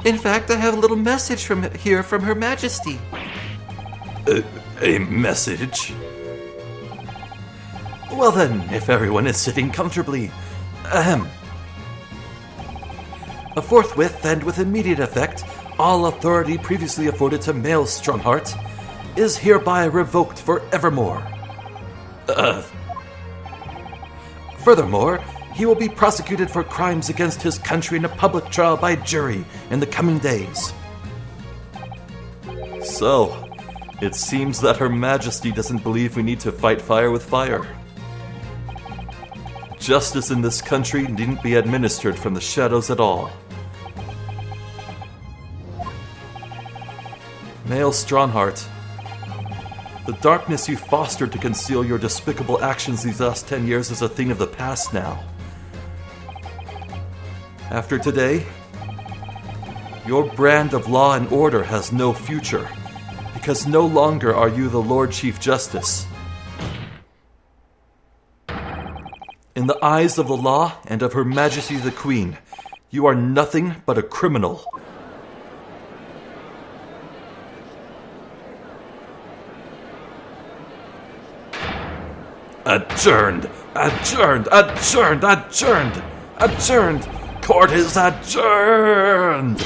In fact, I have a little message from Her Majesty. A message? Well then, if everyone is sitting comfortably, Forthwith and with immediate effect, all authority previously afforded to male Strongheart is hereby revoked forevermore. Furthermore, he will be prosecuted for crimes against his country in a public trial by jury in the coming days. So, it seems that Her Majesty doesn't believe we need to fight fire with fire. Justice in this country needn't be administered from the shadows at all. Male Strongheart, the darkness you fostered to conceal your despicable actions these last 10 years is a thing of the past now. After today, your brand of law and order has no future, because no longer are you the Lord Chief Justice. In the eyes of the law and of Her Majesty the Queen, you are nothing but a criminal. Adjourned! Adjourned! Adjourned! Adjourned! Adjourned! Court is adjourned!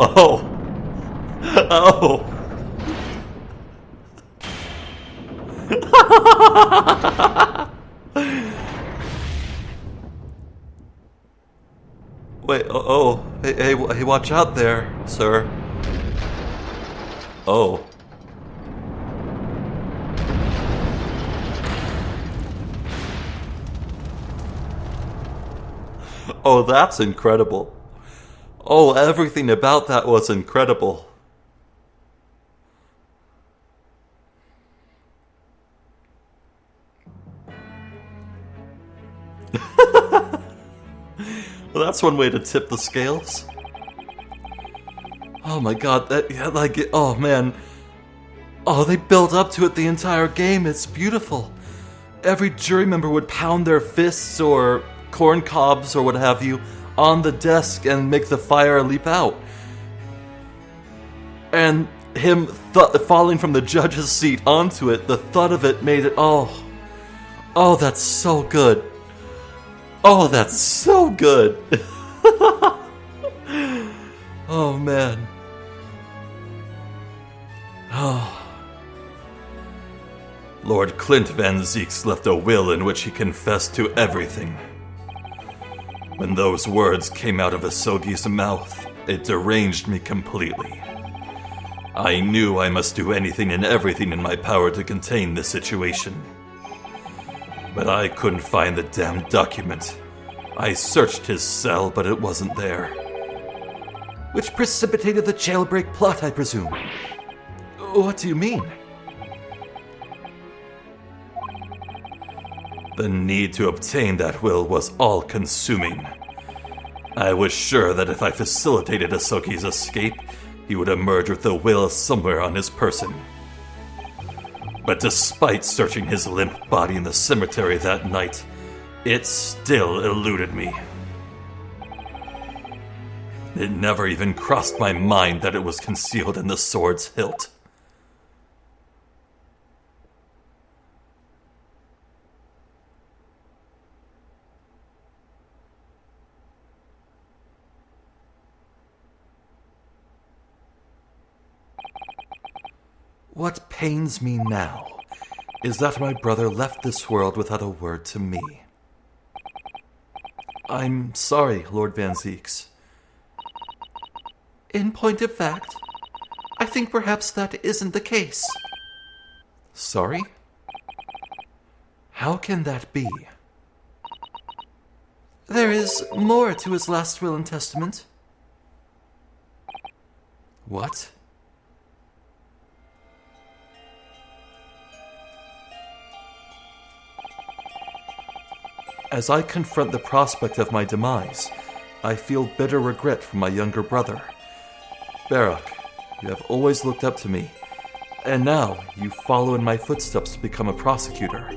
Oh! Wait, hey, watch out there, sir. Oh. Oh, that's incredible. Oh, everything about that was incredible. Well, that's one way to tip the scales. Oh my god, oh man. Oh, they built up to it the entire game. It's beautiful. Every jury member would pound their fists or corn cobs or what have you on the desk and make the fire leap out. And him falling from the judge's seat onto it, the thud of it made it, oh, that's so good. Oh, that's so good. Oh, man. Oh. Lord Clint Van Zieks left a will in which he confessed to everything. When those words came out of Asogi's mouth, it deranged me completely. I knew I must do anything and everything in my power to contain this situation. But I couldn't find the damned document. I searched his cell, but it wasn't there. Which precipitated the jailbreak plot, I presume. What do you mean? The need to obtain that will was all-consuming. I was sure that if I facilitated Asogi's escape, he would emerge with the will somewhere on his person. But despite searching his limp body in the cemetery that night, it still eluded me. It never even crossed my mind that it was concealed in the sword's hilt. What pains me now is that my brother left this world without a word to me. I'm sorry, Lord Van Zieks. In point of fact, I think perhaps that isn't the case. Sorry? How can that be? There is more to his last will and testament. What? As I confront the prospect of my demise, I feel bitter regret for my younger brother. Barak, you have always looked up to me, and now you follow in my footsteps to become a prosecutor.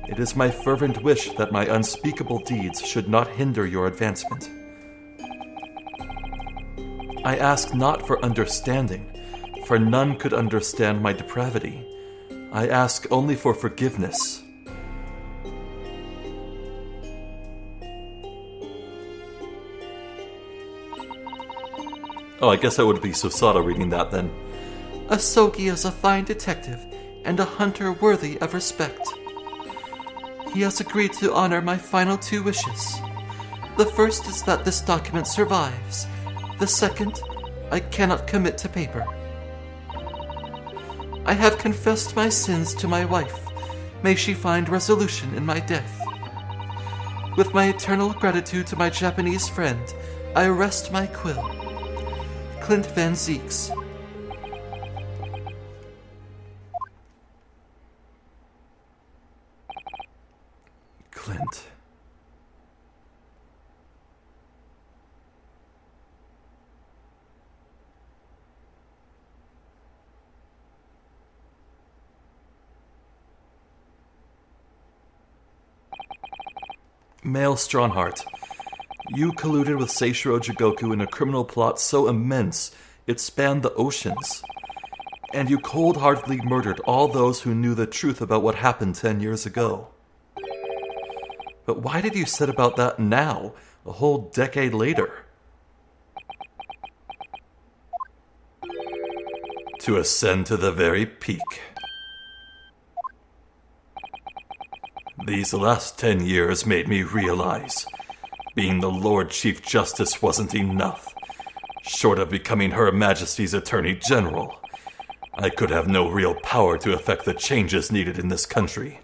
It is my fervent wish that my unspeakable deeds should not hinder your advancement. I ask not for understanding, for none could understand my depravity. I ask only for forgiveness. Oh, I guess that would be Susato reading that then. Asogi is a fine detective and a hunter worthy of respect. He has agreed to honor my final two wishes. The first is that this document survives. The second, I cannot commit to paper. I have confessed my sins to my wife. May she find resolution in my death. With my eternal gratitude to my Japanese friend, I rest my quill. Clint Van Zieks, Male Strongheart, you colluded with Seishiro Jigoku in a criminal plot so immense it spanned the oceans. And you cold-heartedly murdered all those who knew the truth about what happened 10 years ago. But why did you set about that now, a whole decade later? To ascend to the very peak. These last 10 years made me realize being the Lord Chief Justice wasn't enough. Short of becoming Her Majesty's Attorney General, I could have no real power to effect the changes needed in this country.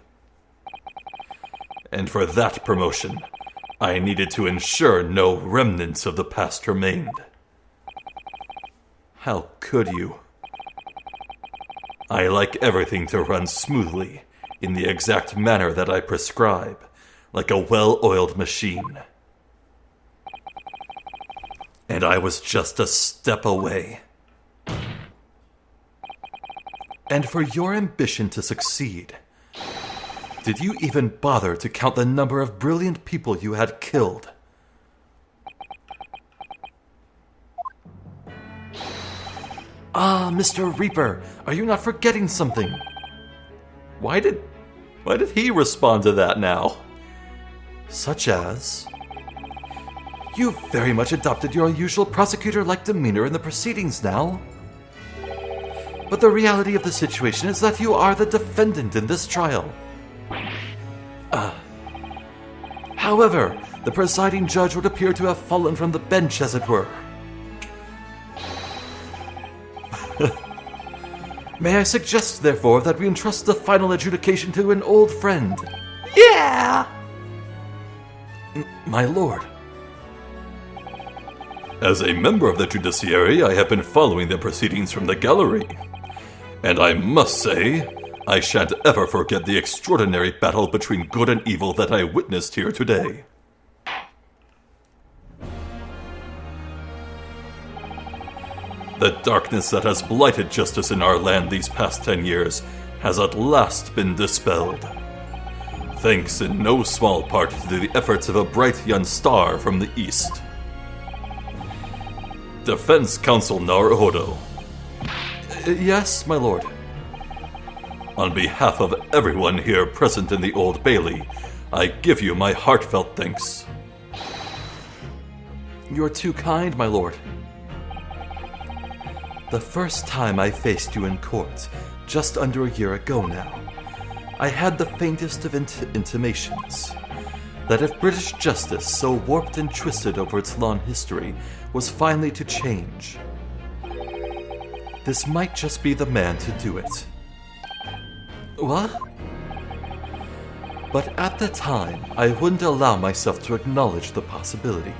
And for that promotion, I needed to ensure no remnants of the past remained. How could you? I like everything to run smoothly, in the exact manner that I prescribe, like a well-oiled machine. And I was just a step away. And for your ambition to succeed, did you even bother to count the number of brilliant people you had killed? Ah, Mr. Reaper, are you not forgetting something? Why did he respond to that now? Such as... You've very much adopted your usual prosecutor-like demeanor in the proceedings now. But the reality of the situation is that you are the defendant in this trial. However, the presiding judge would appear to have fallen from the bench, as it were. May I suggest, therefore, that we entrust the final adjudication to an old friend? Yeah! My lord. As a member of the judiciary, I have been following the proceedings from the gallery. And I must say, I shan't ever forget the extraordinary battle between good and evil that I witnessed here today. The darkness that has blighted justice in our land these past 10 years has at last been dispelled. Thanks in no small part to the efforts of a bright young star from the east. Defense Counsel Naruhodo. Yes, my lord. On behalf of everyone here present in the Old Bailey, I give you my heartfelt thanks. You're too kind, my lord. The first time I faced you in court, just under a year ago now, I had the faintest of intimations that if British justice, so warped and twisted over its long history, was finally to change, this might just be the man to do it. What? But at the time, I wouldn't allow myself to acknowledge the possibility.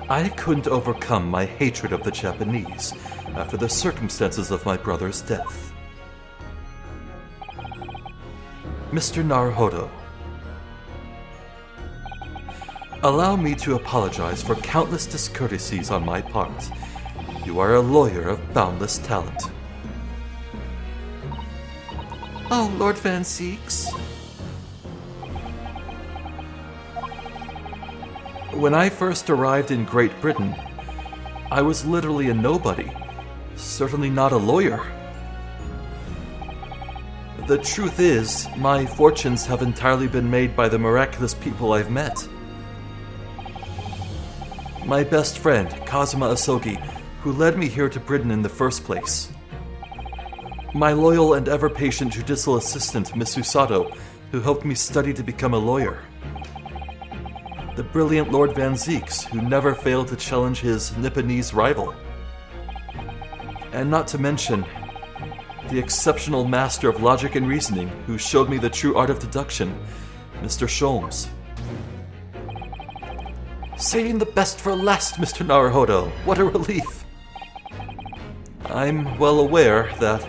I couldn't overcome my hatred of the Japanese after the circumstances of my brother's death. Mr. Naruhodo, allow me to apologize for countless discourtesies on my part. You are a lawyer of boundless talent. Oh, Lord Van Seeks. When I first arrived in Great Britain, I was literally a nobody. Certainly not a lawyer. The truth is, my fortunes have entirely been made by the miraculous people I've met. My best friend, Kazuma Asogi, who led me here to Britain in the first place. My loyal and ever-patient judicial assistant, Miss Usato, who helped me study to become a lawyer. The brilliant Lord Van Zeeks, who never failed to challenge his Nipponese rival. And not to mention, the exceptional master of logic and reasoning, who showed me the true art of deduction, Mr. Sholmes. Saving the best for last, Mr. Naruhodo. What a relief. I'm well aware that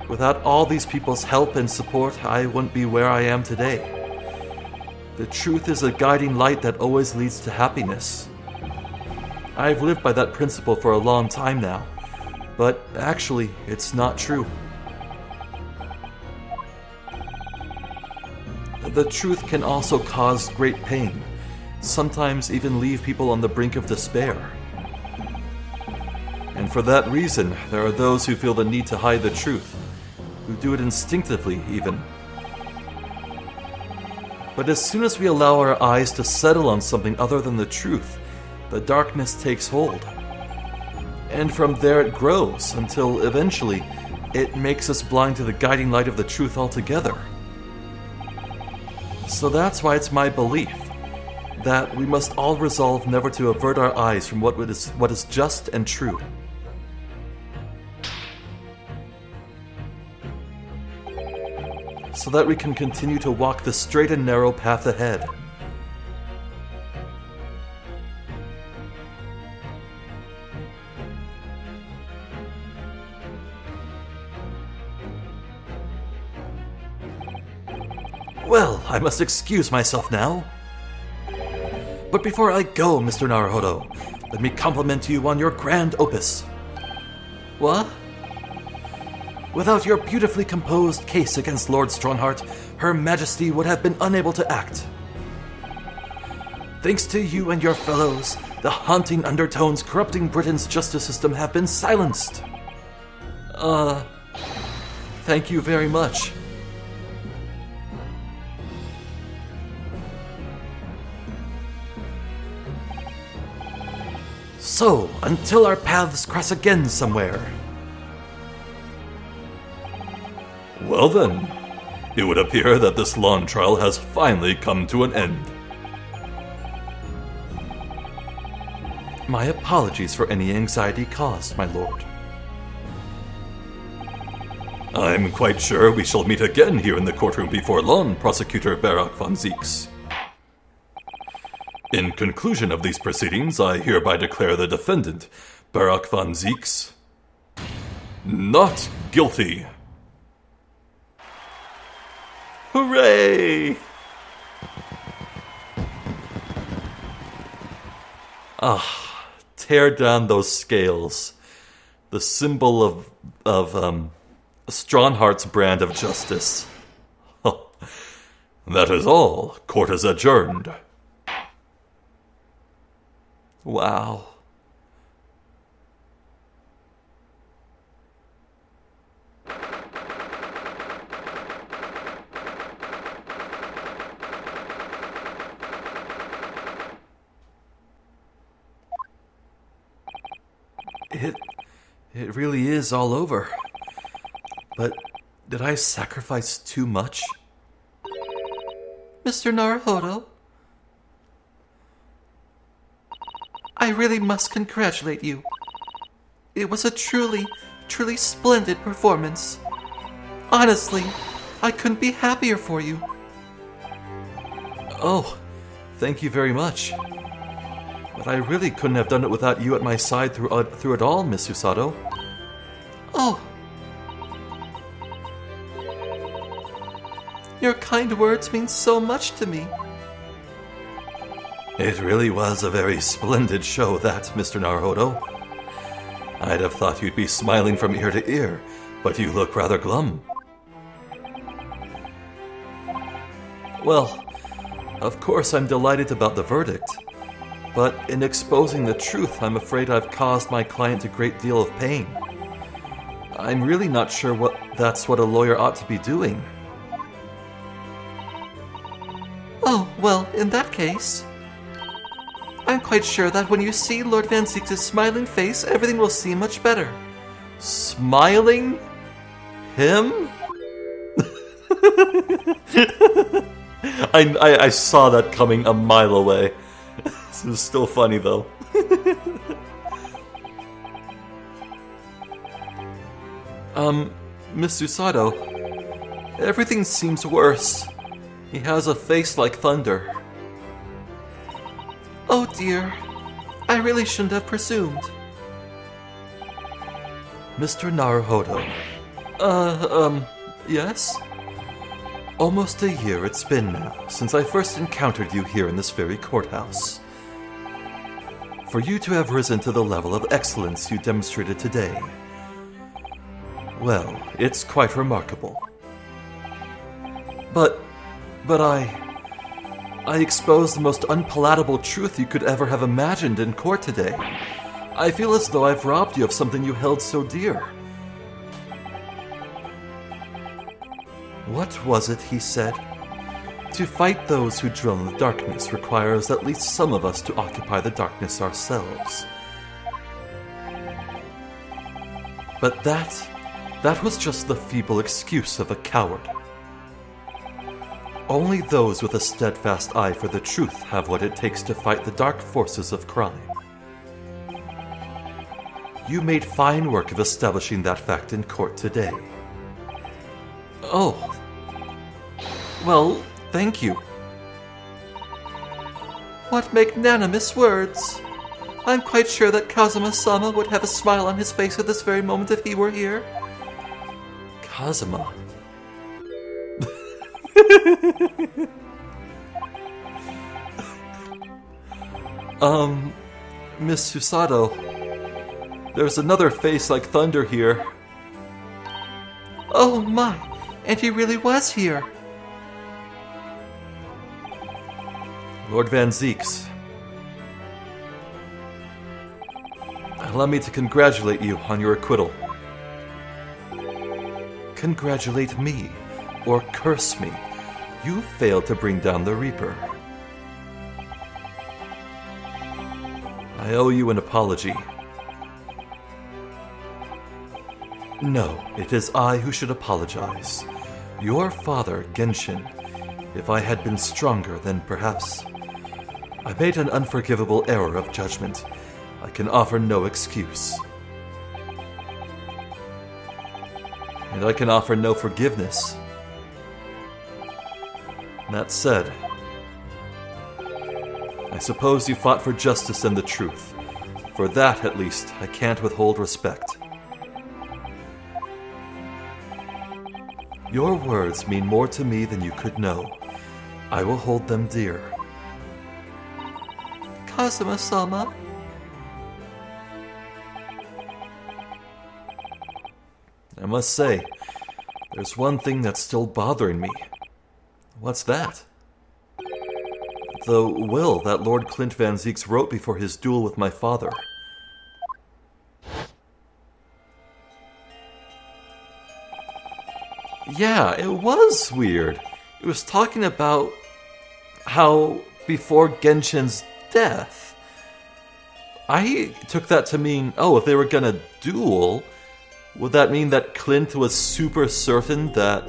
without all these people's help and support, I wouldn't be where I am today. The truth is a guiding light that always leads to happiness. I've lived by that principle for a long time now, but actually, it's not true. the truth can also cause great pain, sometimes even leave people on the brink of despair. And for that reason, there are those who feel the need to hide the truth, who do it instinctively even. But as soon as we allow our eyes to settle on something other than the truth, the darkness takes hold. And from there it grows, until eventually it makes us blind to the guiding light of the truth altogether. So that's why it's my belief that we must all resolve never to avert our eyes from what is just and true. So that we can continue to walk the straight and narrow path ahead. Well, I must excuse myself now. But before I go, Mr. Naruhodo, let me compliment you on your grand opus. What? Without your beautifully composed case against Lord Strongheart, Her Majesty would have been unable to act. Thanks to you and your fellows, the haunting undertones corrupting Britain's justice system have been silenced. Thank you very much. So, until our paths cross again somewhere. Well then, it would appear that this long trial has finally come to an end. My apologies for any anxiety caused, my lord. I'm quite sure we shall meet again here in the courtroom before long, Prosecutor Barak von Zieks. In conclusion of these proceedings, I hereby declare the defendant, Barak von Zieks, not guilty. Hooray! Tear down those scales. The symbol of Strongheart's brand of justice. That is all. Court is adjourned. Wow. It really is all over. But did I sacrifice too much? Mr. Naruhodo? I really must congratulate you. It was a truly splendid performance. Honestly, I couldn't be happier for you. Oh, thank you very much. But I really couldn't have done it without you at my side through it all, Miss Usato. Oh. Your kind words mean so much to me. It really was a very splendid show, that, Mr. Naruhodo. I'd have thought you'd be smiling from ear to ear, but you look rather glum. Well, of course I'm delighted about the verdict, but in exposing the truth, I'm afraid I've caused my client a great deal of pain. I'm really not sure that's what a lawyer ought to be doing. Oh, well, in that case, I'm quite sure that when you see Lord Van Zieks' smiling face, everything will seem much better. Smiling? Him? I saw that coming a mile away. This is still funny, though. Miss Usato, everything seems worse. He has a face like thunder. Oh dear, I really shouldn't have presumed. Mr. Naruhodo. Yes? Almost a year it's been now since I first encountered you here in this very courthouse. For you to have risen to the level of excellence you demonstrated today, well, it's quite remarkable. But But I exposed the most unpalatable truth you could ever have imagined in court today. I feel as though I've robbed you of something you held so dear. What was it he said? To fight those who dwell in the darkness requires at least some of us to occupy the darkness ourselves. But that was just the feeble excuse of a coward. Only those with a steadfast eye for the truth have what it takes to fight the dark forces of crime. You made fine work of establishing that fact in court today. Oh. Well, thank you. What magnanimous words! I'm quite sure that Kazuma-sama would have a smile on his face at this very moment if he were here. Kazuma. Miss Susato, there's another face like thunder here. Oh my, and he really was here. Lord Van Zeeks, allow me to congratulate you on your acquittal. Congratulate me, or curse me. You failed to bring down the Reaper. I owe you an apology. No, it is I who should apologize. Your father, Genshin. If I had been stronger, then perhaps... I made an unforgivable error of judgment. I can offer no excuse. And I can offer no forgiveness. That said, I suppose you fought for justice and the truth. For that, at least, I can't withhold respect. Your words mean more to me than you could know. I will hold them dear. Kazuma-sama. I must say, there's one thing that's still bothering me. What's that? The will that Lord Clint Van Zeeks wrote before his duel with my father. Yeah, it was weird. It was talking about how before Genshin's death, I took that to mean, oh, if they were gonna duel, would that mean that Clint was super certain that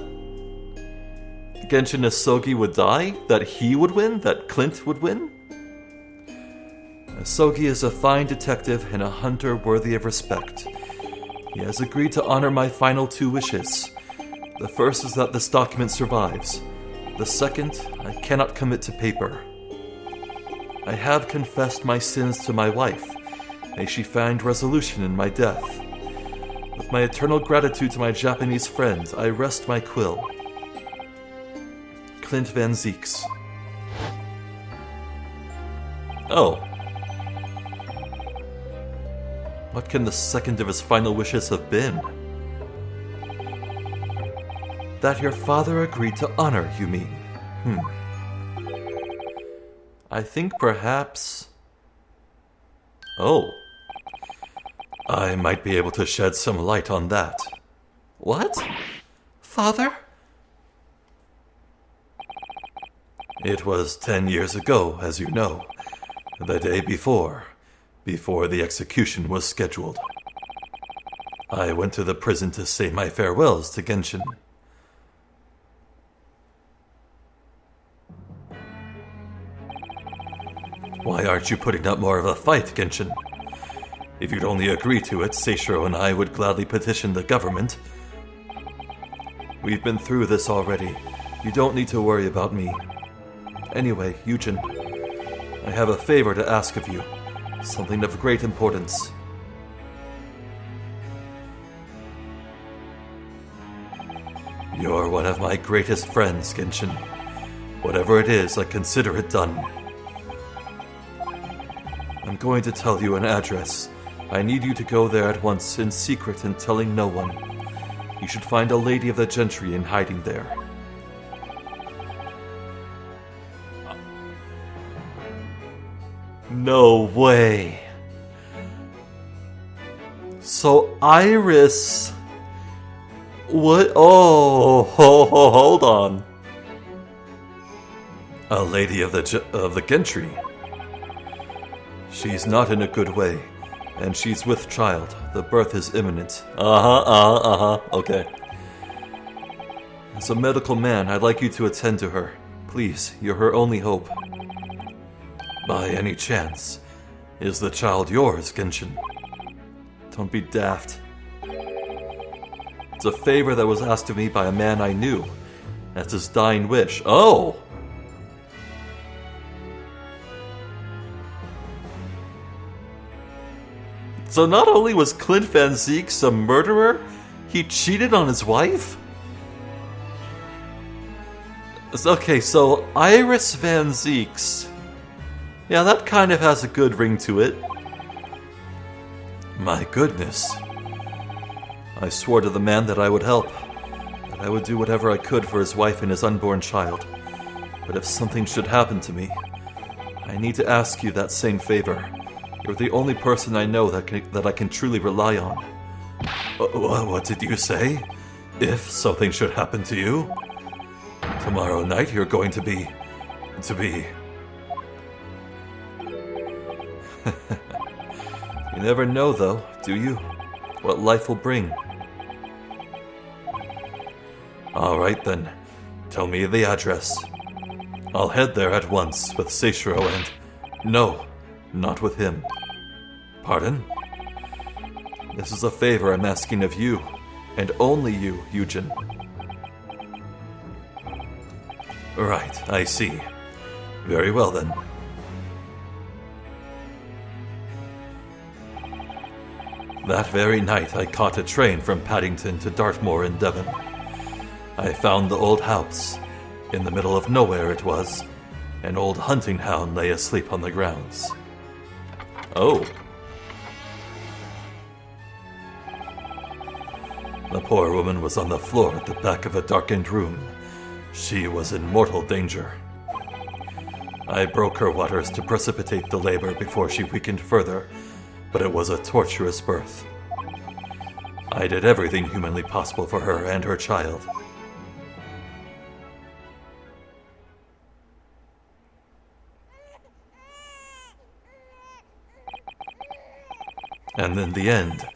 Genshin Asogi would die? That he would win? That Clint would win? Asogi is a fine detective and a hunter worthy of respect. He has agreed to honor my final 2 wishes. The first is that this document survives. The second, I cannot commit to paper. I have confessed my sins to my wife. May she find resolution in my death. With my eternal gratitude to my Japanese friends, I rest my quill. Clint Van Zeeks. Oh. What can the second of his final wishes have been? That your father agreed to honor, you mean? I think perhaps... Oh. I might be able to shed some light on that. What? Father? It was 10 years ago, as you know. The day before the execution was scheduled. I went to the prison to say my farewells to Genshin. Why aren't you putting up more of a fight, Genshin? If you'd only agree to it, Seishiro and I would gladly petition the government. We've been through this already. You don't need to worry about me. Anyway, Yujin, I have a favor to ask of you. Something of great importance. You're one of my greatest friends, Genshin. Whatever it is, I consider it done. I'm going to tell you an address. I need you to go there at once, in secret and telling no one. You should find a lady of the gentry in hiding there. No way. So Iris... What? Oh, hold on. A lady of the gentry. She's not in a good way, and she's with child. The birth is imminent. Okay. As a medical man, I'd like you to attend to her. Please, you're her only hope. By any chance, is the child yours, Genshin? Don't be daft. It's a favor that was asked of me by a man I knew. That's his dying wish. Oh! So not only was Clint Van Zieks a murderer, he cheated on his wife? Okay, so Iris Van Zieks. Yeah, that kind of has a good ring to it. My goodness. I swore to the man that I would help, that I would do whatever I could for his wife and his unborn child. But if something should happen to me, I need to ask you that same favor. You're the only person I know that I can truly rely on. What did you say? If something should happen to you? Tomorrow night you're going to be... You never know, though, do you? What life will bring. Alright then, tell me the address. I'll head there at once with Seishiro and... No, not with him. Pardon? This is a favor I'm asking of you, and only you, Eugen. Right, I see. Very well then. That very night I caught a train from Paddington to Dartmoor in Devon. I found the old house. In the middle of nowhere it was. An old hunting hound lay asleep on the grounds. Oh. The poor woman was on the floor at the back of a darkened room. She was in mortal danger. I broke her waters to precipitate the labor before she weakened further, but it was a torturous birth. I did everything humanly possible for her and her child. And in the end,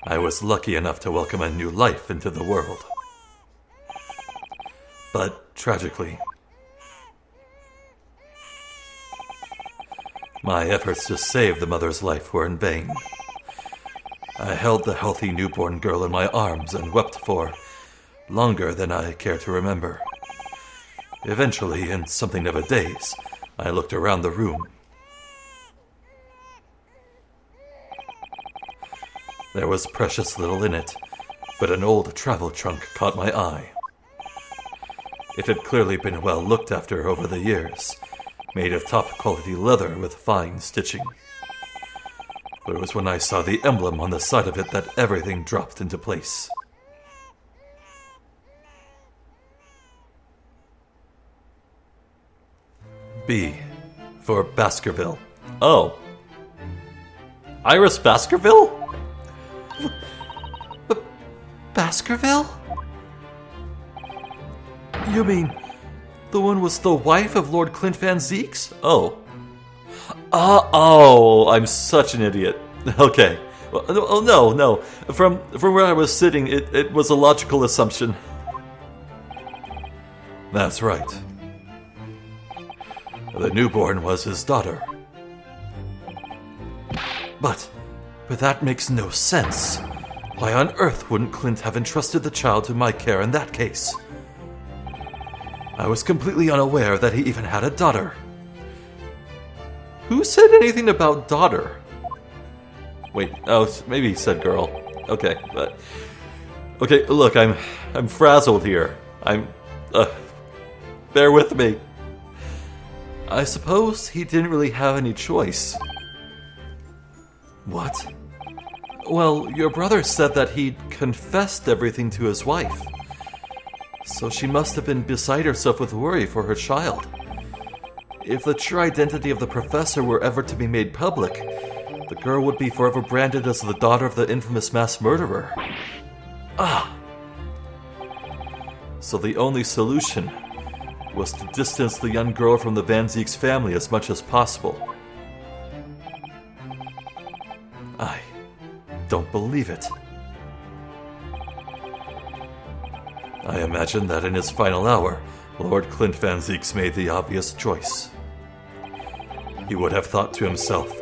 I was lucky enough to welcome a new life into the world. But tragically, my efforts to save the mother's life were in vain. I held the healthy newborn girl in my arms and wept for longer than I care to remember. Eventually, in something of a daze, I looked around the room. There was precious little in it, but an old travel trunk caught my eye. It had clearly been well looked after over the years, made of top-quality leather with fine stitching. But it was when I saw the emblem on the side of it that everything dropped into place. B for Baskerville. Oh. Iris Baskerville? Baskerville? You mean the one was the wife of Lord Clint Van Zieks? Oh. Oh, I'm such an idiot. Okay. Well, no. From where I was sitting, it was a logical assumption. That's right. The newborn was his daughter. But that makes no sense. Why on earth wouldn't Clint have entrusted the child to my care in that case? I was completely unaware that he even had a daughter. Who said anything about daughter? Wait, oh, maybe he said girl. Okay, but... Okay, look, I'm frazzled here. Bear with me. I suppose he didn't really have any choice. What? Well, your brother said that he'd confessed everything to his wife. So she must have been beside herself with worry for her child. If the true identity of the professor were ever to be made public, the girl would be forever branded as the daughter of the infamous mass murderer. So the only solution was to distance the young girl from the Van Zieks family as much as possible. I don't believe it. I imagine that in his final hour, Lord Clint Van Zieks made the obvious choice. He would have thought to himself,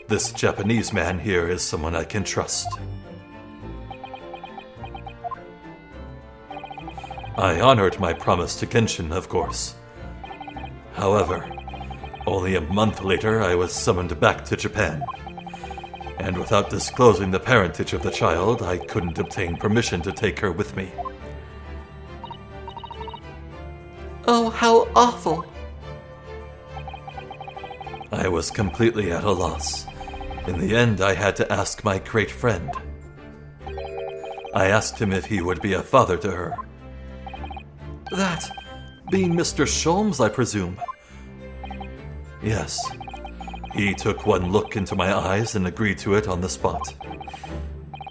this Japanese man here is someone I can trust. I honored my promise to Kenshin, of course. However, only a month later I was summoned back to Japan. And without disclosing the parentage of the child, I couldn't obtain permission to take her with me. Oh, how awful. I was completely at a loss. In the end, I had to ask my great friend. I asked him if he would be a father to her. That Being Mr. Sholmes, I presume. Yes. He took one look into my eyes and agreed to it on the spot.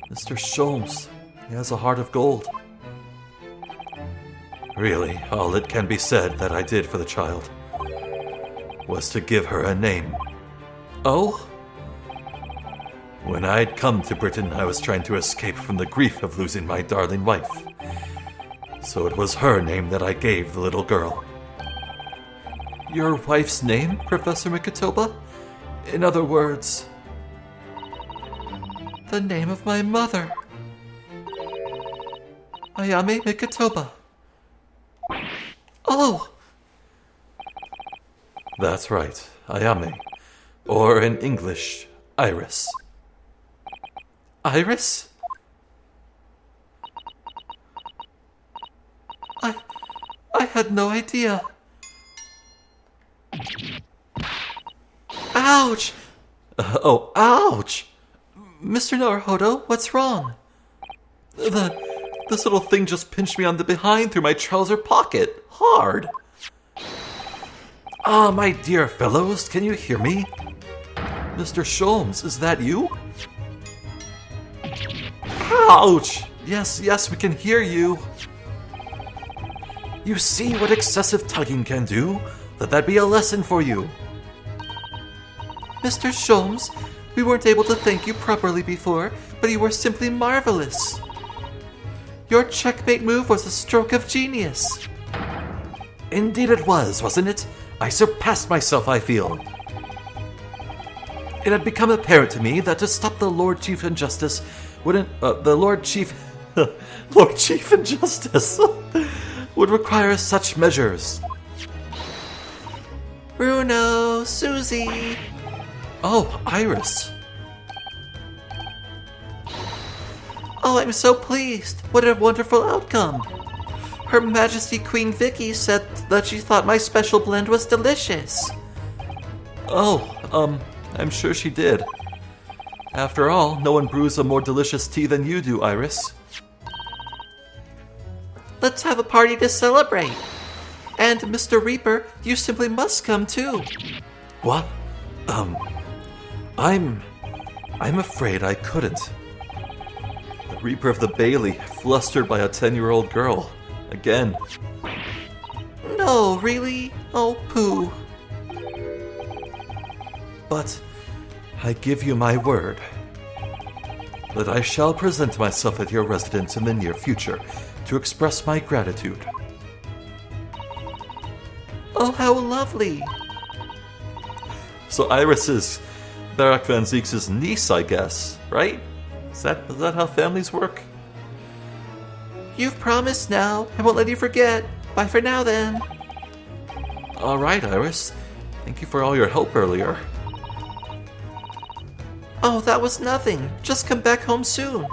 Mr. Sholmes, he has a heart of gold. Really, all it can be said that I did for the child was to give her a name. Oh? When I'd come to Britain, I was trying to escape from the grief of losing my darling wife. So it was her name that I gave the little girl. Your wife's name, Professor Mikotoba? In other words, the name of my mother. Ayame Mikotoba. Oh! That's right, Ayame. Or in English, Iris. Iris? I had no idea. Ouch! Oh, ouch! Mr. Naruhodo, what's wrong? This little thing just pinched me on the behind through my trouser pocket. Hard. Ah, my dear fellows, can you hear me? Mr. Sholmes, is that you? Ouch! Yes, we can hear you. You see what excessive tugging can do? Let that be a lesson for you. Mr. Sholmes, we weren't able to thank you properly before, but you were simply marvelous. Your checkmate move was a stroke of genius. Indeed it was, wasn't it? I surpassed myself, I feel. It had become apparent to me that to stop the Lord Chief Injustice Lord Chief Injustice would require such measures. Bruno, Susie. Oh, Iris. Oh, I'm so pleased. What a wonderful outcome. Her Majesty Queen Vicky said that she thought my special blend was delicious. Oh, I'm sure she did. After all, no one brews a more delicious tea than you do, Iris. Let's have a party to celebrate. And Mr. Reaper, you simply must come too. What? I'm afraid I couldn't. The Reaper of the Bailey, flustered by a 10-year-old girl. Again. No, really? Oh, pooh. But I give you my word that I shall present myself at your residence in the near future to express my gratitude. Oh, how lovely. So Iris is Barak Van Zieks' niece, I guess, right? Is that how families work? You've promised now. I won't let you forget. Bye for now, then. All right, Iris. Thank you for all your help earlier. Oh, that was nothing. Just come back home soon.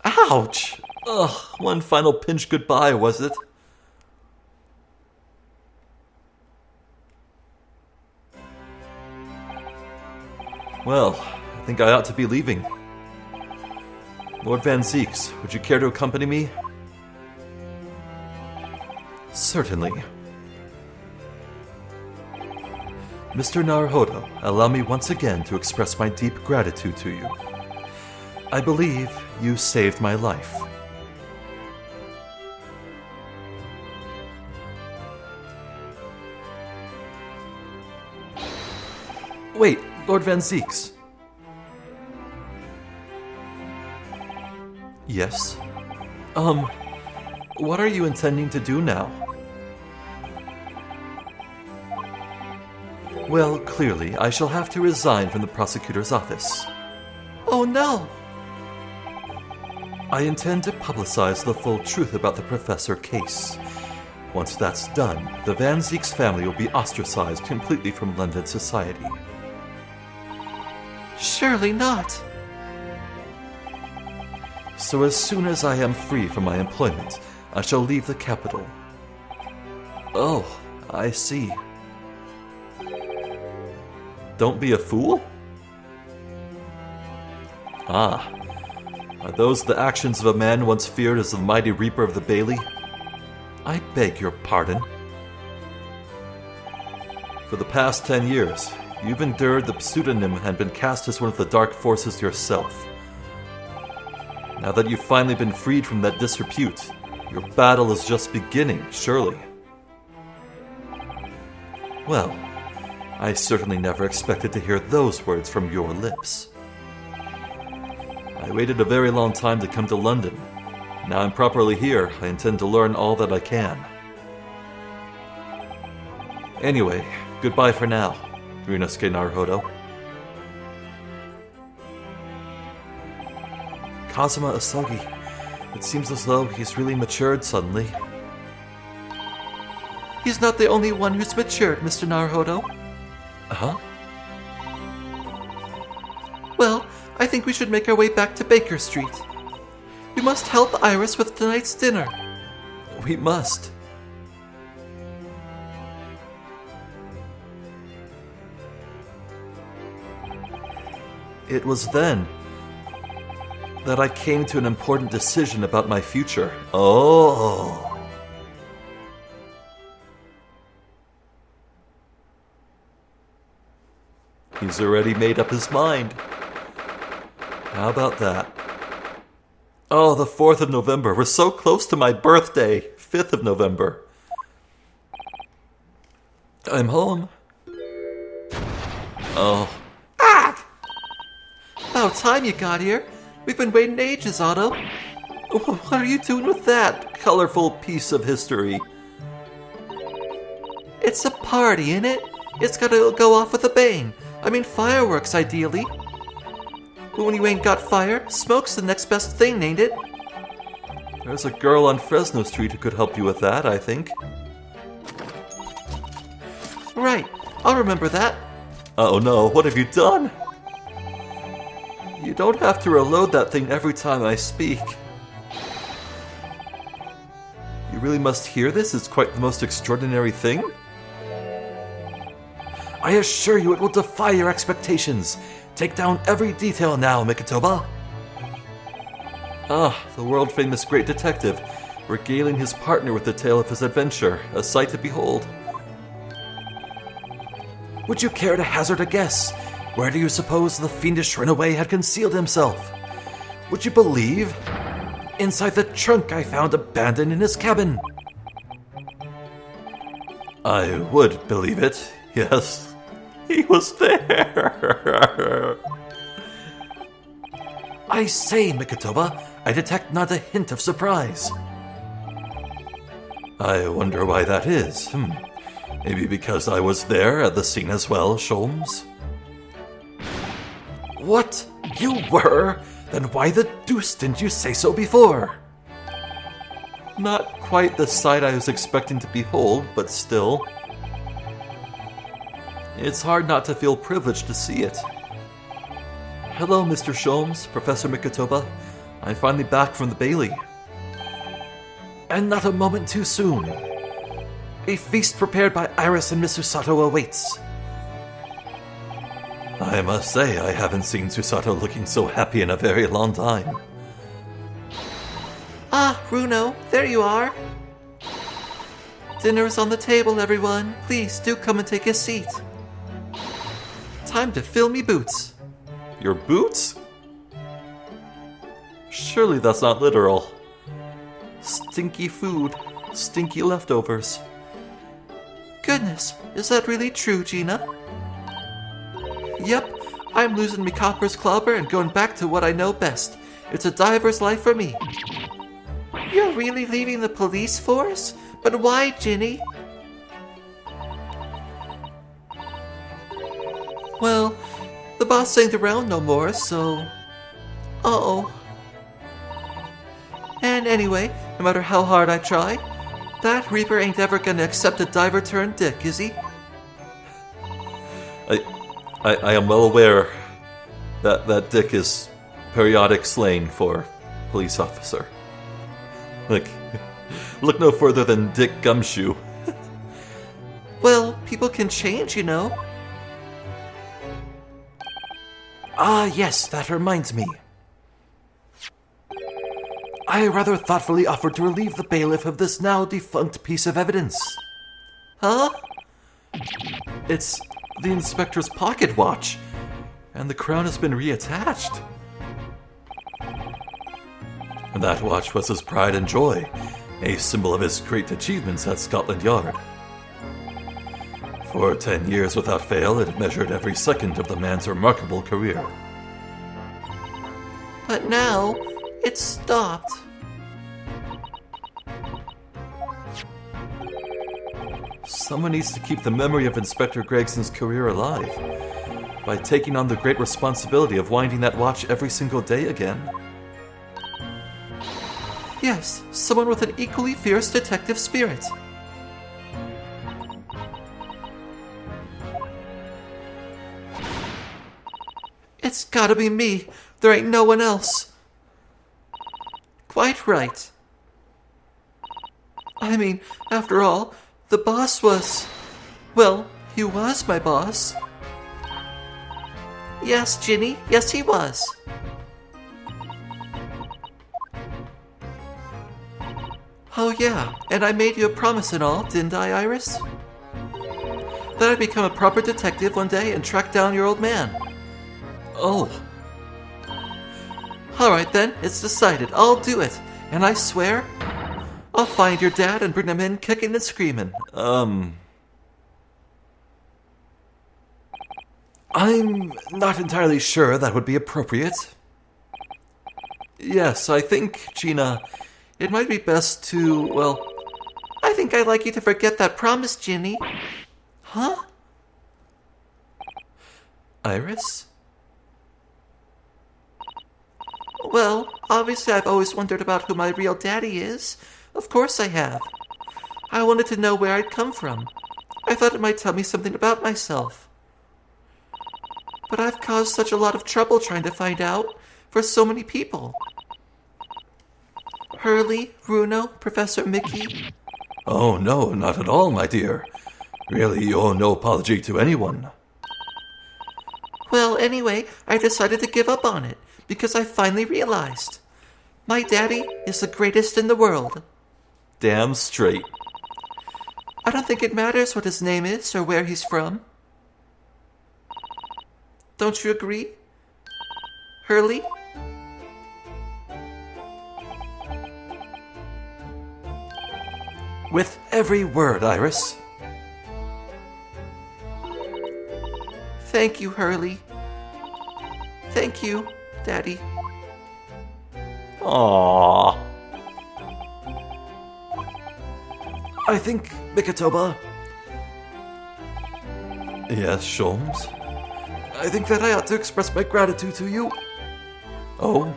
Ouch! Ugh, one final pinch goodbye, was it? Well, I think I ought to be leaving. Lord Van Zieks, would you care to accompany me? Certainly. Mr. Naruhodo, allow me once again to express my deep gratitude to you. I believe you saved my life. Wait, Lord Van Zieks. Yes? What are you intending to do now? Well, clearly, I shall have to resign from the prosecutor's office. Oh no! I intend to publicize the full truth about the Professor case. Once that's done, the Van Zieks family will be ostracized completely from London society. Surely not! So as soon as I am free from my employment, I shall leave the capital. Oh, I see. Don't be a fool? Ah, are those the actions of a man once feared as the mighty Reaper of the Bailey? I beg your pardon. For the past 10 years, you've endured the pseudonym and been cast as one of the dark forces yourself. Now that you've finally been freed from that disrepute, your battle is just beginning, surely. Well, I certainly never expected to hear those words from your lips. I waited a very long time to come to London. Now I'm properly here, I intend to learn all that I can. Anyway, goodbye for now, Ryunosuke Naruhodo. Kazuma Asagi. It seems as though he's really matured suddenly. He's not the only one who's matured, Mr. Naruhodo. Huh? Well, I think we should make our way back to Baker Street. We must help Iris with tonight's dinner. We must. It was then that I came to an important decision about my future. Oh. He's already made up his mind. How about that? Oh, the 4th of November. We're so close to my birthday. 5th of November. I'm home. Oh. Ah! About time you got here. We've been waiting ages, Otto. What are you doing with that colorful piece of history? It's a party, ain't it? It's gotta go off with a bang. I mean fireworks, ideally. But when you ain't got fire, smoke's the next best thing, ain't it? There's a girl on Fresno Street who could help you with that, I think. Right, I'll remember that. Oh no, what have you done? You don't have to reload that thing every time I speak. You really must hear this? It's quite the most extraordinary thing. I assure you it will defy your expectations. Take down every detail now, Mikotoba. Ah, the world-famous great detective, regaling his partner with the tale of his adventure, a sight to behold. Would you care to hazard a guess? Where do you suppose the fiendish runaway had concealed himself? Would you believe? Inside the trunk I found abandoned in his cabin. I would believe it, yes. He was there. I say, Mikotoba, I detect not a hint of surprise. I wonder why that is. Maybe because I was there at the scene as well, Sholmes? What? You were? Then why the deuce didn't you say so before? Not quite the sight I was expecting to behold, but still. It's hard not to feel privileged to see it. Hello, Mr. Sholmes, Professor Mikotoba. I'm finally back from the Bailey. And not a moment too soon. A feast prepared by Iris and Miss Usato awaits. I must say, I haven't seen Susato looking so happy in a very long time. Ah, Runo, there you are. Dinner's on the table, everyone. Please do come and take a seat. Time to fill me boots. Your boots? Surely that's not literal. Stinky food. Stinky leftovers. Goodness, is that really true, Gina? Yep, I'm losing me copper's clobber and going back to what I know best. It's a diver's life for me. You're really leaving the police force? But why, Ginny? Well, the boss ain't around no more, so... Uh-oh. And anyway, no matter how hard I try, that Reaper ain't ever gonna accept a diver-turned-dick, is he? I am well aware that Dick is periodic slang for police officer. Look no further than Dick Gumshoe. Well, people can change, you know. Ah, yes, that reminds me. I rather thoughtfully offered to relieve the bailiff of this now defunct piece of evidence. Huh? It's the inspector's pocket watch, and the crown has been reattached. And that watch was his pride and joy, a symbol of his great achievements at Scotland Yard. For 10 years without fail, it measured every second of the man's remarkable career. But now, it's stopped. Someone needs to keep the memory of Inspector Gregson's career alive by taking on the great responsibility of winding that watch every single day again. Yes, someone with an equally fierce detective spirit. It's gotta be me. There ain't no one else. Quite right. I mean, after all, the boss was... Well, he was my boss. Yes, Ginny. Yes, he was. Oh yeah, and I made you a promise and all, didn't I, Iris? That I'd become a proper detective one day and track down your old man. Oh. Alright then, it's decided. I'll do it. And I swear, I'll find your dad and bring him in kicking and screaming. I'm not entirely sure that would be appropriate. Yes, I think, Gina, it might be best to, well... I think I'd like you to forget that promise, Ginny. Huh? Iris? Well, obviously I've always wondered about who my real daddy is. Of course I have. I wanted to know where I'd come from. I thought it might tell me something about myself. But I've caused such a lot of trouble trying to find out for so many people. Hurley, Runo, Professor Mickey. Oh, no, not at all, my dear. Really, you owe no apology to anyone. Well, anyway, I decided to give up on it because I finally realized my daddy is the greatest in the world. Damn straight. I don't think it matters what his name is or where he's from. Don't you agree, Hurley? With every word, Iris. Thank you, Hurley. Thank you, Daddy. Aww. I think, Mikatoba... Yes, Sholmes? I think that I ought to express my gratitude to you. Oh?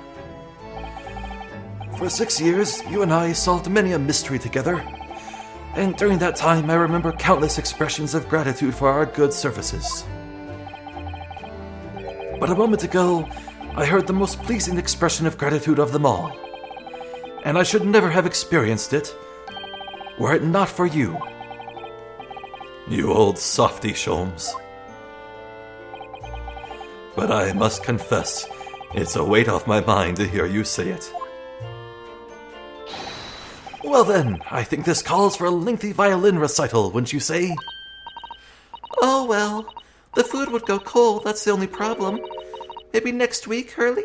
For 6 years, you and I solved many a mystery together. And during that time, I remember countless expressions of gratitude for our good services. But a moment ago, I heard the most pleasing expression of gratitude of them all. And I should never have experienced it, were it not for you. You old softy, Sholmes. But I must confess, it's a weight off my mind to hear you say it. Well then, I think this calls for a lengthy violin recital, wouldn't you say? Oh well, the food would go cold, that's the only problem. Maybe next week, Hurley?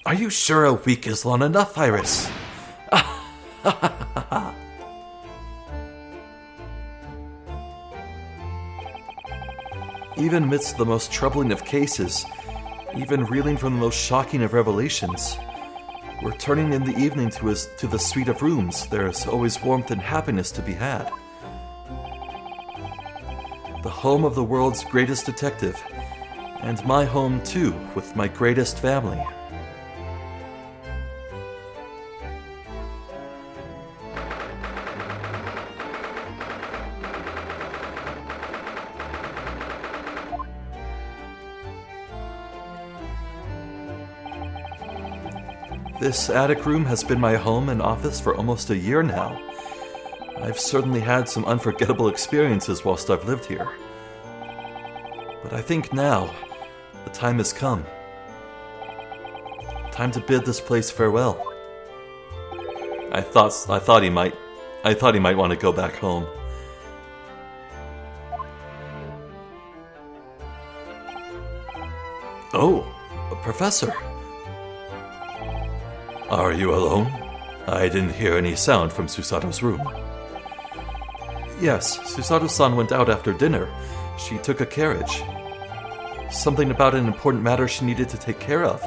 Are you sure a week is long enough, Iris? Even amidst the most troubling of cases, even reeling from the most shocking of revelations, returning in the evening to the suite of rooms, there's always warmth and happiness to be had. The home of the world's greatest detective, and my home too, with my greatest family. This attic room has been my home and office for almost a year now. I've certainly had some unforgettable experiences whilst I've lived here. But I think now, the time has come. Time to bid this place farewell. I thought he might want to go back home. Oh, Professor. Are you alone? I didn't hear any sound from Susato's room. Yes, Susato-san went out after dinner. She took a carriage. Something about an important matter she needed to take care of.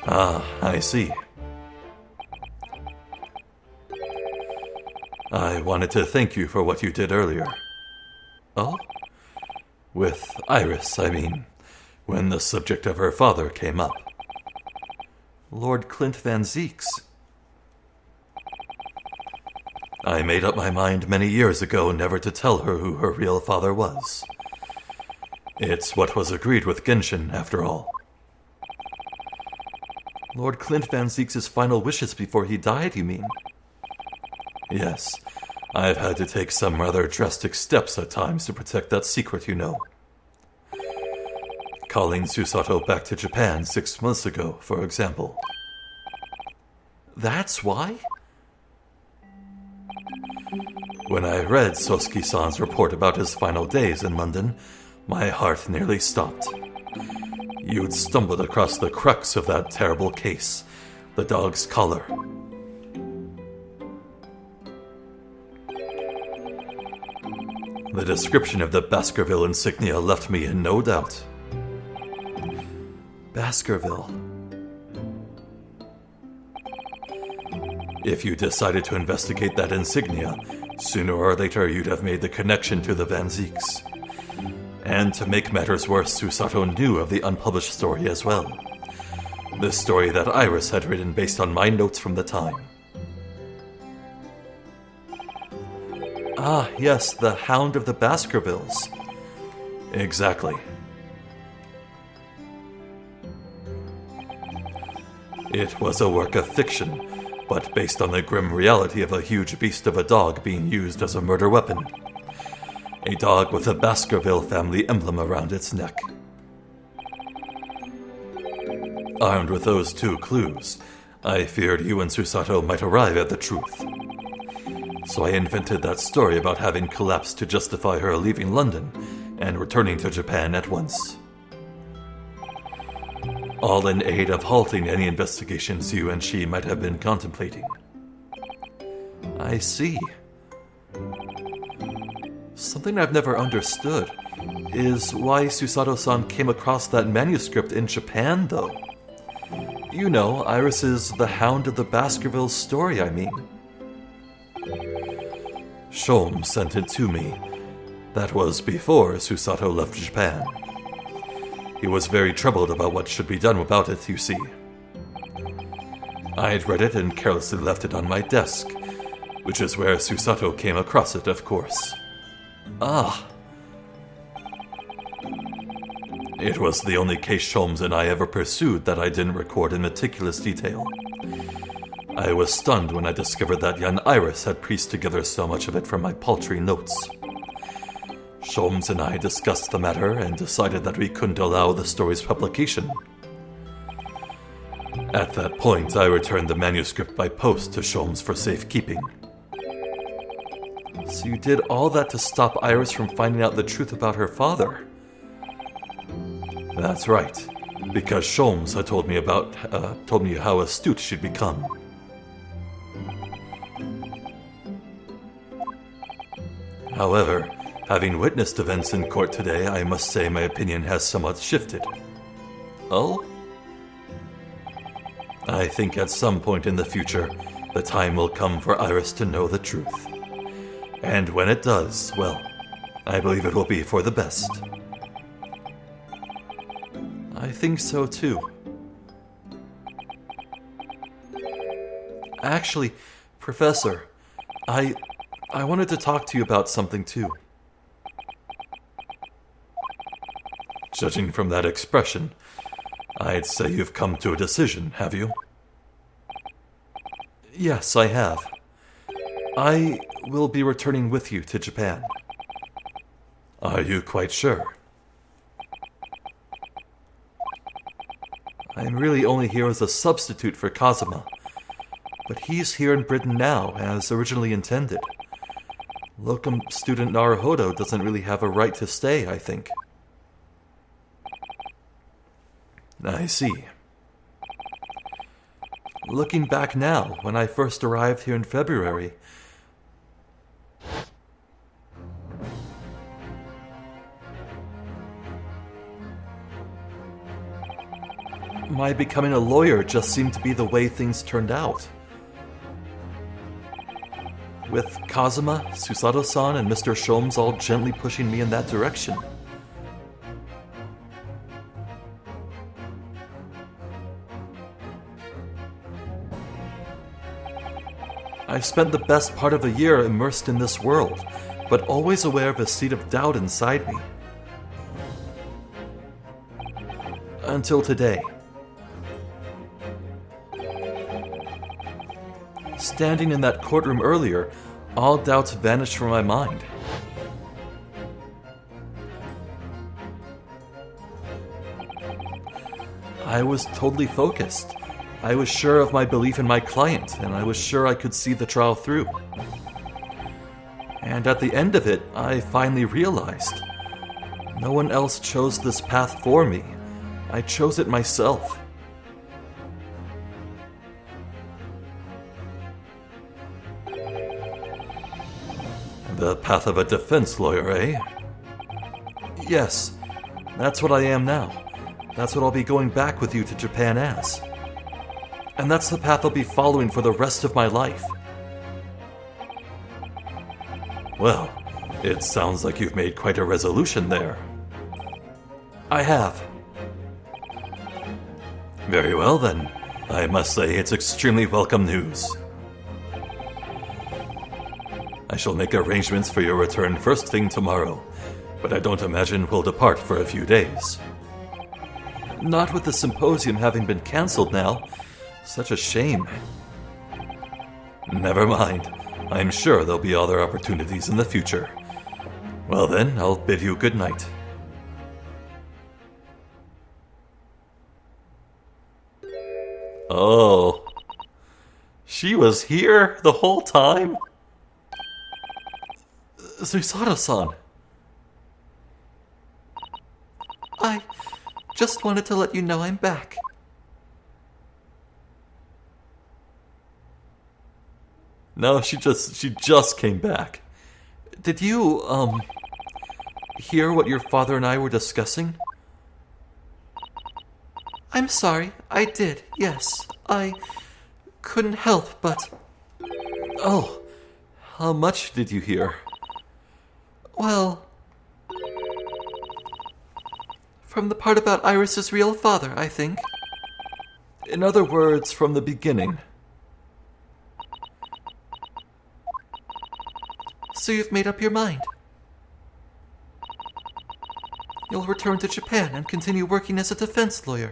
Ah, I see. I wanted to thank you for what you did earlier. Oh? With Iris, I mean, when the subject of her father came up. Lord Clint Van Zeeks. I made up my mind many years ago never to tell her who her real father was. It's what was agreed with Genshin, after all. Lord Clint Van Zeeks' final wishes before he died, you mean? Yes, I've had to take some rather drastic steps at times to protect that secret, you know. Calling Susato back to Japan 6 months ago, for example. That's why? When I read Sosuke-san's report about his final days in London, my heart nearly stopped. You'd stumbled across the crux of that terrible case, the dog's collar. The description of the Baskerville insignia left me in no doubt. Baskerville. If you decided to investigate that insignia, sooner or later you'd have made the connection to the Van Zeeks. And to make matters worse, Susato knew of the unpublished story as well. The story that Iris had written based on my notes from the time. Ah, yes, the Hound of the Baskervilles. Exactly. It was a work of fiction, but based on the grim reality of a huge beast of a dog being used as a murder weapon. A dog with a Baskerville family emblem around its neck. Armed with those two clues, I feared you and Susato might arrive at the truth. So I invented that story about having collapsed to justify her leaving London and returning to Japan at once. All in aid of halting any investigations you and she might have been contemplating. I see. Something I've never understood is why Susato-san came across that manuscript in Japan, though. You know, Iris's The Hound of the Baskervilles story, I mean. Shom sent it to me. That was before Susato left Japan. He was very troubled about what should be done about it, you see. I'd read it and carelessly left it on my desk, which is where Susato came across it, of course. Ah. It was the only case Sholmes and I ever pursued that I didn't record in meticulous detail. I was stunned when I discovered that young Iris had pieced together so much of it from my paltry notes. Sholmes and I discussed the matter and decided that we couldn't allow the story's publication. At that point, I returned the manuscript by post to Sholmes for safekeeping. So you did all that to stop Iris from finding out the truth about her father? That's right, because Sholmes had told me how astute she'd become. However, having witnessed events in court today, I must say my opinion has somewhat shifted. Oh? I think at some point in the future, the time will come for Iris to know the truth. And when it does, well, I believe it will be for the best. I think so too. Actually, Professor, I wanted to talk to you about something too. Judging from that expression, I'd say you've come to a decision, have you? Yes, I have. I will be returning with you to Japan. Are you quite sure? I'm really only here as a substitute for Kazuma, but he's here in Britain now, as originally intended. Locum student Naruhodo doesn't really have a right to stay, I think. I see. Looking back now, when I first arrived here in February, my becoming a lawyer just seemed to be the way things turned out. With Kazuma, Susato-san, and Mr. Sholmes all gently pushing me in that direction. I spent the best part of a year immersed in this world, but always aware of a seed of doubt inside me. Until today. Standing in that courtroom earlier, all doubts vanished from my mind. I was totally focused. I was sure of my belief in my client, and I was sure I could see the trial through. And at the end of it, I finally realized no one else chose this path for me. I chose it myself. The path of a defense lawyer, eh? Yes, that's what I am now. That's what I'll be going back with you to Japan as. And that's the path I'll be following for the rest of my life. Well, it sounds like you've made quite a resolution there. I have. Very well then. I must say it's extremely welcome news. I shall make arrangements for your return first thing tomorrow, but I don't imagine we'll depart for a few days. Not with the symposium having been cancelled now. Such a shame. Never mind. I'm sure there'll be other opportunities in the future. Well then, I'll bid you good night. Oh. She was here the whole time? Susato-san. I just wanted to let you know I'm back. No, she just came back. Did you, hear what your father and I were discussing? I'm sorry, I did, yes. I couldn't help but... Oh, how much did you hear? Well... From the part about Iris's real father, I think. In other words, from the beginning. So you've made up your mind? You'll return to Japan and continue working as a defense lawyer?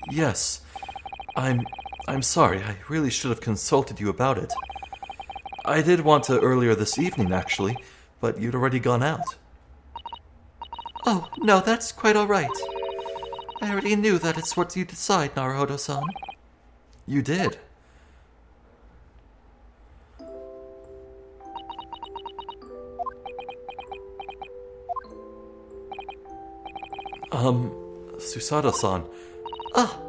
Yes. I'm sorry, I really should have consulted you about it. I did want to earlier this evening, actually, but you'd already gone out. Oh, no, that's quite all right. I already knew that it's what you decide, Naruhodo-san. You did. Susato-san, Ah,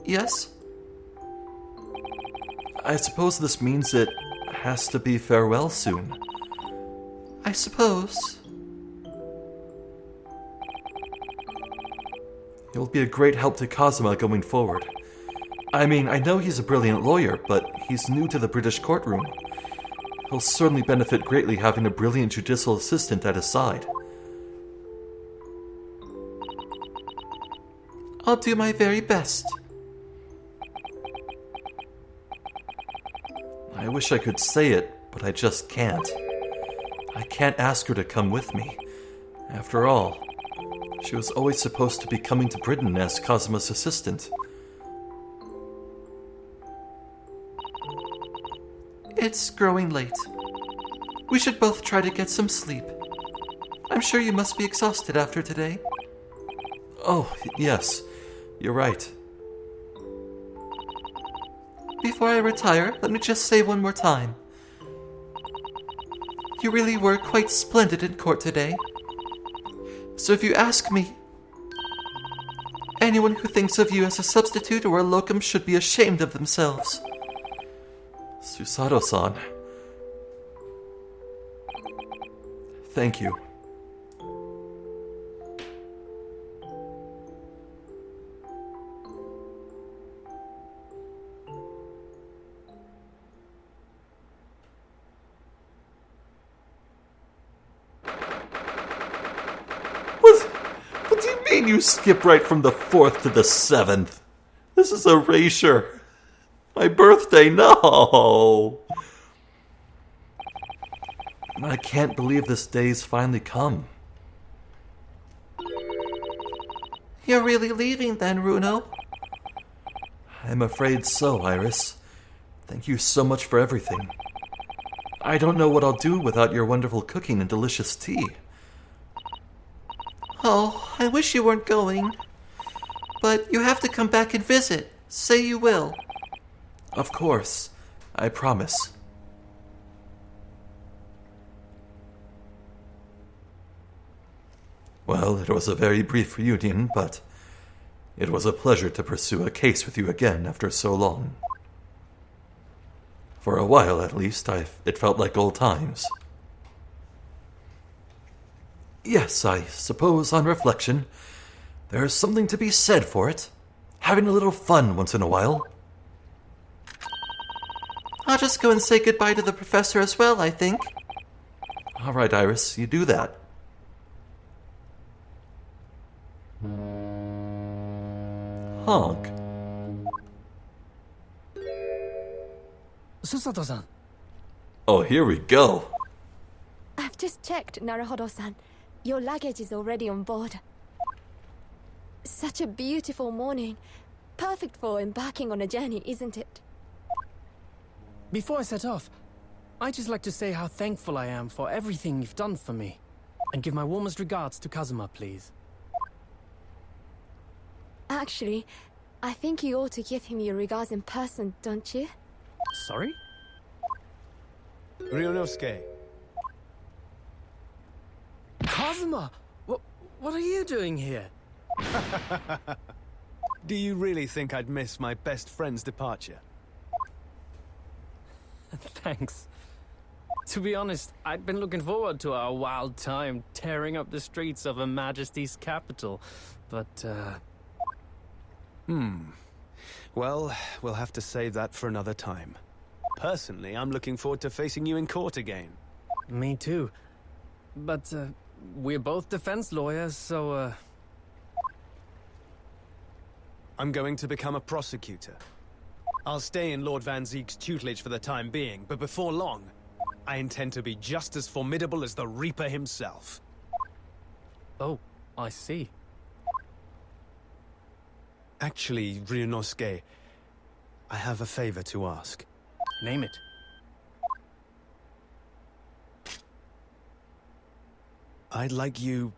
yes? I suppose this means it has to be farewell soon. I suppose. You'll be a great help to Kazuma going forward. I mean, I know he's a brilliant lawyer, but he's new to the British courtroom. He'll certainly benefit greatly having a brilliant judicial assistant at his side. I'll do my very best. I wish I could say it, but I just can't. I can't ask her to come with me. After all, she was always supposed to be coming to Britain as Kazuma's assistant. It's growing late. We should both try to get some sleep. I'm sure you must be exhausted after today. Oh, yes, you're right. Before I retire, let me just say one more time. You really were quite splendid in court today. So if you ask me, anyone who thinks of you as a substitute or a locum should be ashamed of themselves. Susato-san. Thank you. What do you mean you skip right from the 4th to the 7th? This is erasure. My birthday, no! I can't believe this day's finally come. You're really leaving then, Runo? I'm afraid so, Iris. Thank you so much for everything. I don't know what I'll do without your wonderful cooking and delicious tea. Oh, I wish you weren't going. But you have to come back and visit. Say you will. Of course. I promise. Well, it was a very brief reunion, but it was a pleasure to pursue a case with you again after so long. For a while, at least, it felt like old times. Yes, I suppose, on reflection, there's something to be said for it. Having a little fun once in a while. I'll just go and say goodbye to the professor as well, I think. All right, Iris, you do that. Honk. Susato-san. Oh, here we go. I've just checked, Naruhodo-san. Your luggage is already on board. Such a beautiful morning. Perfect for embarking on a journey, isn't it? Before I set off, I'd just like to say how thankful I am for everything you've done for me. And give my warmest regards to Kazuma, please. Actually, I think you ought to give him your regards in person, don't you? Sorry? Ryunosuke, Kazuma! What are you doing here? do you really think I'd miss my best friend's departure? Thanks. To be honest, I'd been looking forward to our wild time tearing up the streets of Her Majesty's capital, but, Well, we'll have to save that for another time. Personally, I'm looking forward to facing you in court again. Me too. But, we're both defense lawyers, so, I'm going to become a prosecutor. I'll stay in Lord Van Zeek's tutelage for the time being, but before long, I intend to be just as formidable as the Reaper himself. Oh, I see. Actually, Ryunosuke, I have a favor to ask. Name it. I'd like you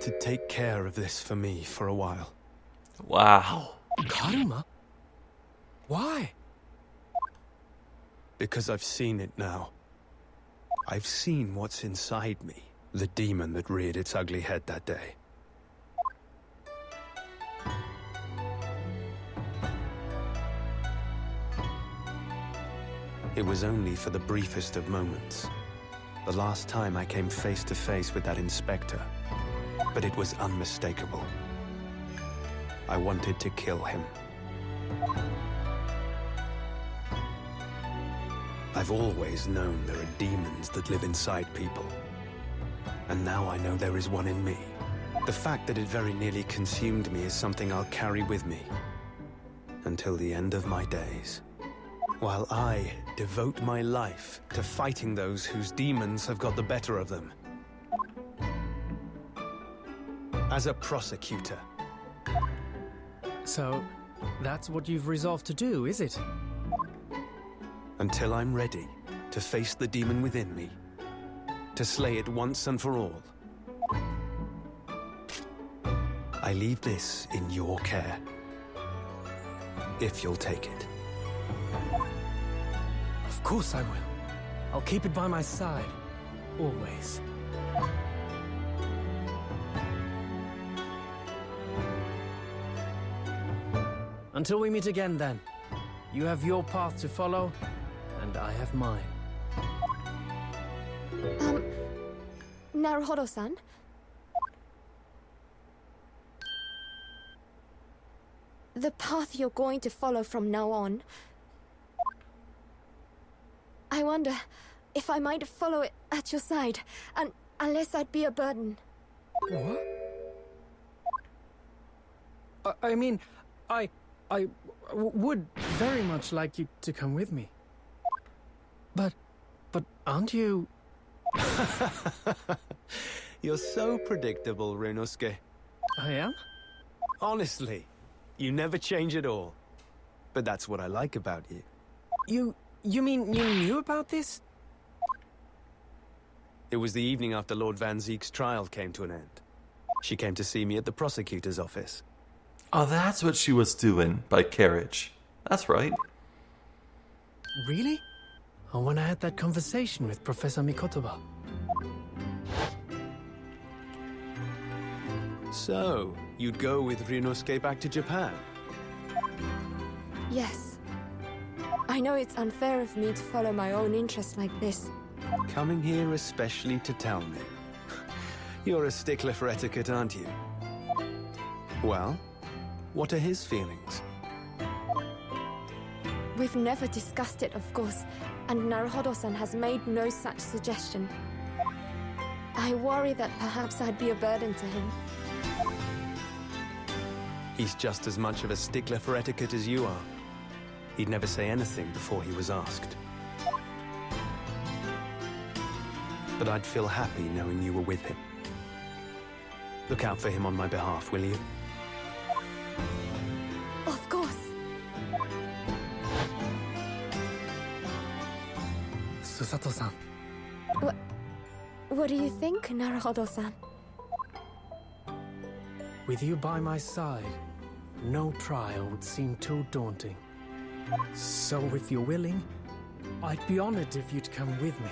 to take care of this for me for a while. Wow. Karuma? Why? Because I've seen it now. I've seen what's inside me. The demon that reared its ugly head that day. It was only for the briefest of moments. The last time I came face to face with that inspector. But it was unmistakable. I wanted to kill him. I've always known there are demons that live inside people. And now I know there is one in me. The fact that it very nearly consumed me is something I'll carry with me. Until the end of my days. While I devote my life to fighting those whose demons have got the better of them. As a prosecutor. So, that's what you've resolved to do, is it? Until I'm ready to face the demon within me. To slay it once and for all. I leave this in your care. If you'll take it. Of course I will. I'll keep it by my side. Always. Until we meet again, then. You have your path to follow, and I have mine. Naruhodo-san? The path you're going to follow from now on... I wonder if I might follow it at your side, and unless I'd be a burden. What? I mean, I would very much like you to come with me. But aren't you... You're so predictable, Ryunosuke. I am? Honestly, you never change at all. But that's what I like about you. You mean you knew about this? It was the evening after Lord Van Zeek's trial came to an end. She came to see me at the prosecutor's office. Oh, that's what she was doing by carriage. That's right. Really? Oh, when I had that conversation with Professor Mikotoba. So, you'd go with Ryunosuke back to Japan? Yes. I know it's unfair of me to follow my own interests like this. Coming here especially to tell me. You're a stickler for etiquette, aren't you? Well, what are his feelings? We've never discussed it, of course, and Naruhodo-san has made no such suggestion. I worry that perhaps I'd be a burden to him. He's just as much of a stickler for etiquette as you are. He'd never say anything before he was asked. But I'd feel happy knowing you were with him. Look out for him on my behalf, will you? Of course. Susato-san. What do you think, Naruhodo-san? With you by my side, no trial would seem too daunting. So if you're willing, I'd be honored if you'd come with me.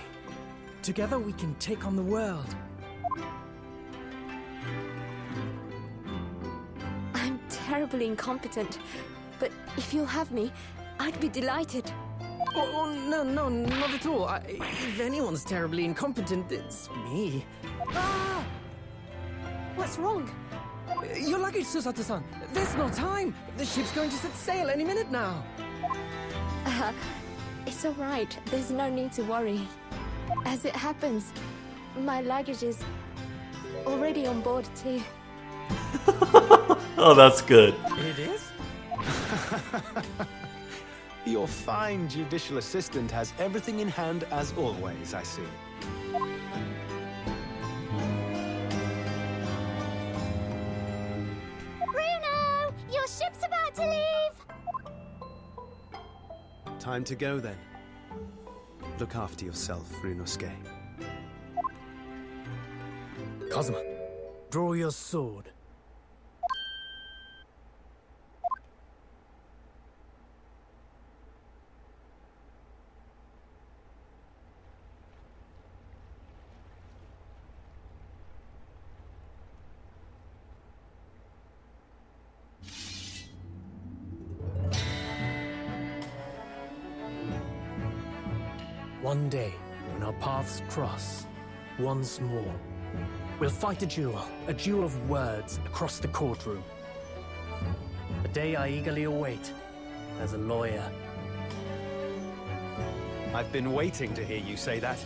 Together we can take on the world. I'm terribly incompetent, but if you'll have me, I'd be delighted. Oh, no, not at all. If anyone's terribly incompetent, it's me. Ah! What's wrong? Your luggage, Susato-san. There's no time. The ship's going to set sail any minute now. It's all right. There's no need to worry. As it happens, my luggage is already on board too. Oh, that's good. It is? Your fine judicial assistant has everything in hand as always, I see. Bruno! Your ship's about to leave! Time to go then. Look after yourself, Ryunosuke. Kazuma, draw your sword. One day, when our paths cross, once more, we'll fight a duel of words across the courtroom. A day I eagerly await, as a lawyer. I've been waiting to hear you say that,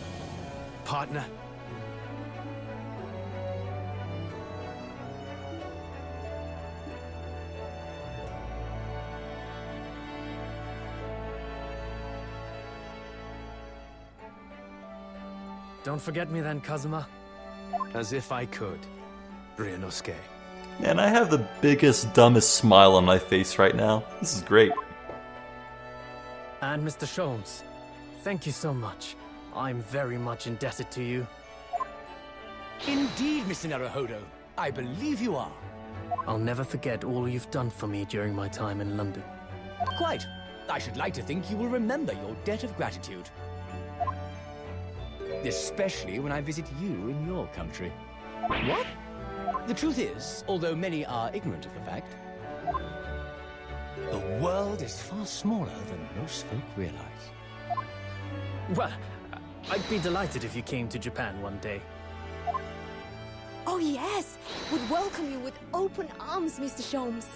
partner. Don't forget me then, Kazuma. As if I could, Ryunosuke. Man, I have the biggest, dumbest smile on my face right now. This is great. And Mr. Sholmes, thank you so much. I'm very much indebted to you. Indeed, Mr. Naruhodo. I believe you are. I'll never forget all you've done for me during my time in London. Quite. I should like to think you will remember your debt of gratitude. Especially when I visit you in your country. What? The truth is, although many are ignorant of the fact, the world is far smaller than most folk realize. Well, I'd be delighted if you came to Japan one day. Oh yes, would welcome you with open arms, Mr. Sholmes.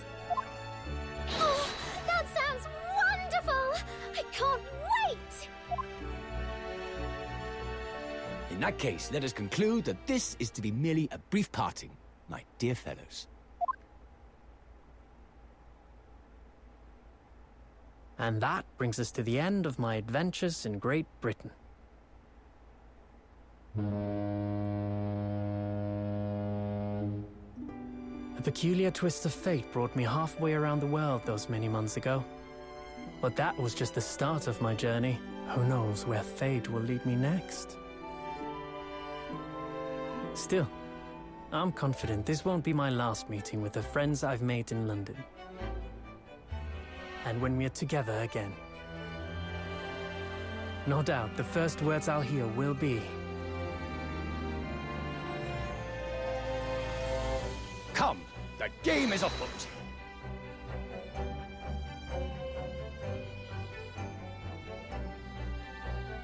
Oh, that sounds wonderful! I can't wait! In that case, let us conclude that this is to be merely a brief parting, my dear fellows. And that brings us to the end of my adventures in Great Britain. A peculiar twist of fate brought me halfway around the world those many months ago. But that was just the start of my journey. Who knows where fate will lead me next? Still, I'm confident this won't be my last meeting with the friends I've made in London. And when we're together again, no doubt the first words I'll hear will be, Come, the game is afoot.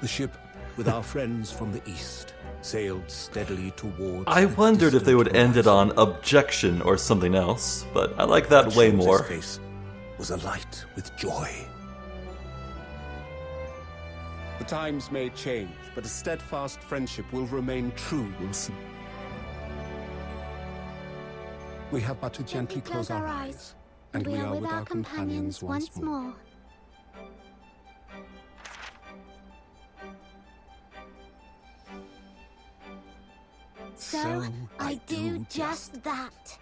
The ship, with our friends from the east, sailed steadily towards... I the wondered if they would distant end it on objection or something else, but I like that way Sholmes' more. face was alight with joy. The times may change, but a steadfast friendship will remain true, Wilson. We have but to gently close our eyes, and we are with our companions once more. So, I do just that.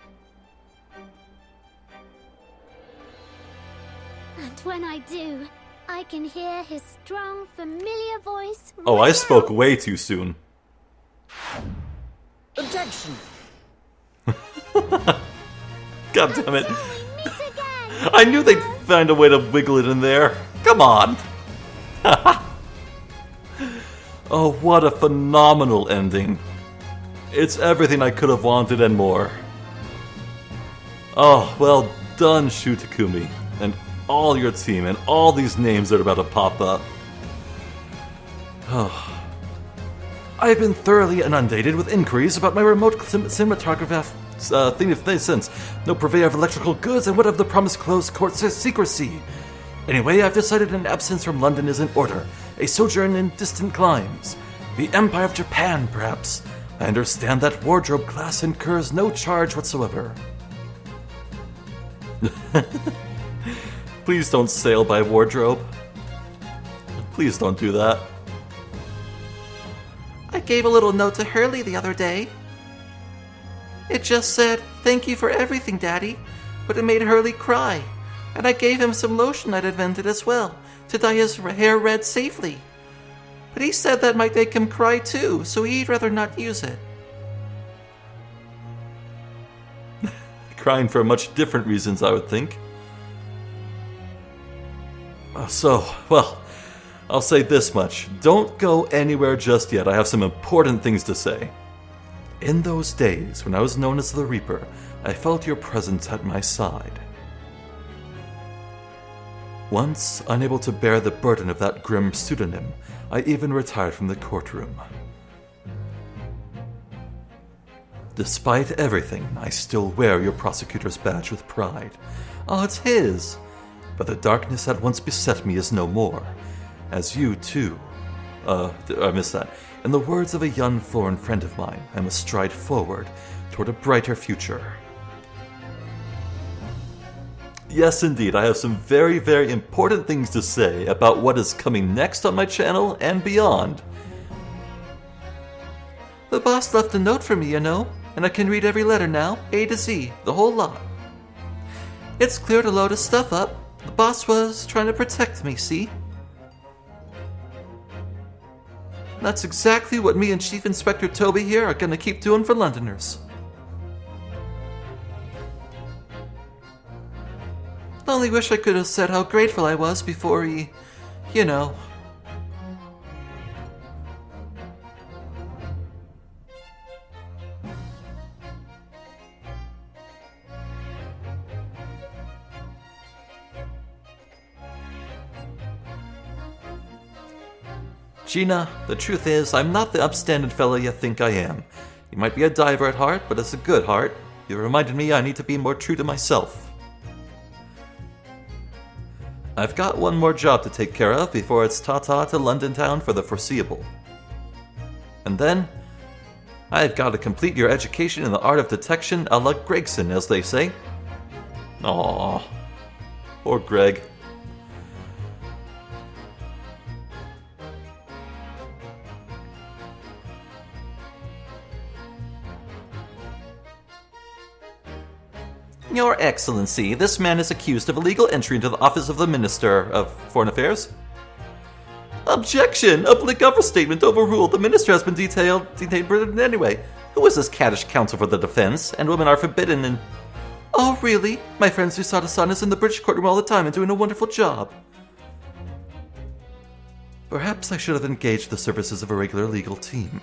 And when I do, I can hear his strong, familiar voice. Oh, I ring spoke out. way too soon. Objection! God damn it. Until we meet again. I knew they'd find a way to wiggle it in there. Come on. Oh, what a phenomenal ending. It's everything I could have wanted and more. Oh, well done, Shu Takumi, and all your team, and all these names that are about to pop up. Oh. I have been thoroughly inundated with inquiries about my remote cinematograph thing of this since. No purveyor of electrical goods, and what of the promised closed court secrecy? Anyway, I've decided an absence from London is in order. A sojourn in distant climes. The Empire of Japan, perhaps. I understand that wardrobe class incurs no charge whatsoever. Please don't sail by wardrobe. Please don't do that. I gave a little note to Hurley the other day. It just said, "Thank you for everything, Daddy," but it made Hurley cry. And I gave him some lotion I'd invented as well, to dye his hair red safely. But he said that might make him cry too, so he'd rather not use it. Crying for much different reasons, I would think. Well, I'll say this much. Don't go anywhere just yet. I have some important things to say. In those days, when I was known as the Reaper, I felt your presence at my side. Once unable to bear the burden of that grim pseudonym, I even retired from the courtroom. Despite everything, I still wear your prosecutor's badge with pride. Oh, it's his! But the darkness that once beset me is no more, as you too. I missed that. In the words of a young foreign friend of mine, I must stride forward toward a brighter future. Yes, indeed, I have some very, very important things to say about what is coming next on my channel and beyond. The boss left a note for me, you know, and I can read every letter now, A to Z, the whole lot. It's clear to load of stuff up. The boss was trying to protect me, see? That's exactly what me and Chief Inspector Toby here are gonna keep doing for Londoners. Only wish I could have said how grateful I was before he, you know. Gina, the truth is, I'm not the upstanding fellow you think I am. You might be a diver at heart, but it's a good heart. You reminded me I need to be more true to myself. I've got one more job to take care of before it's ta-ta to London town for the foreseeable. And then, I've got to complete your education in the art of detection a la Gregson, as they say. Aww. Poor Greg. Your Excellency, this man is accused of illegal entry into the office of the Minister of Foreign Affairs. Objection! A public overstatement overruled. The Minister has been detained anyway. Who is this caddish counsel for the defense? And women are forbidden in... Oh, really? My friend Susada-san is in the British courtroom all the time and doing a wonderful job. Perhaps I should have engaged the services of a regular legal team.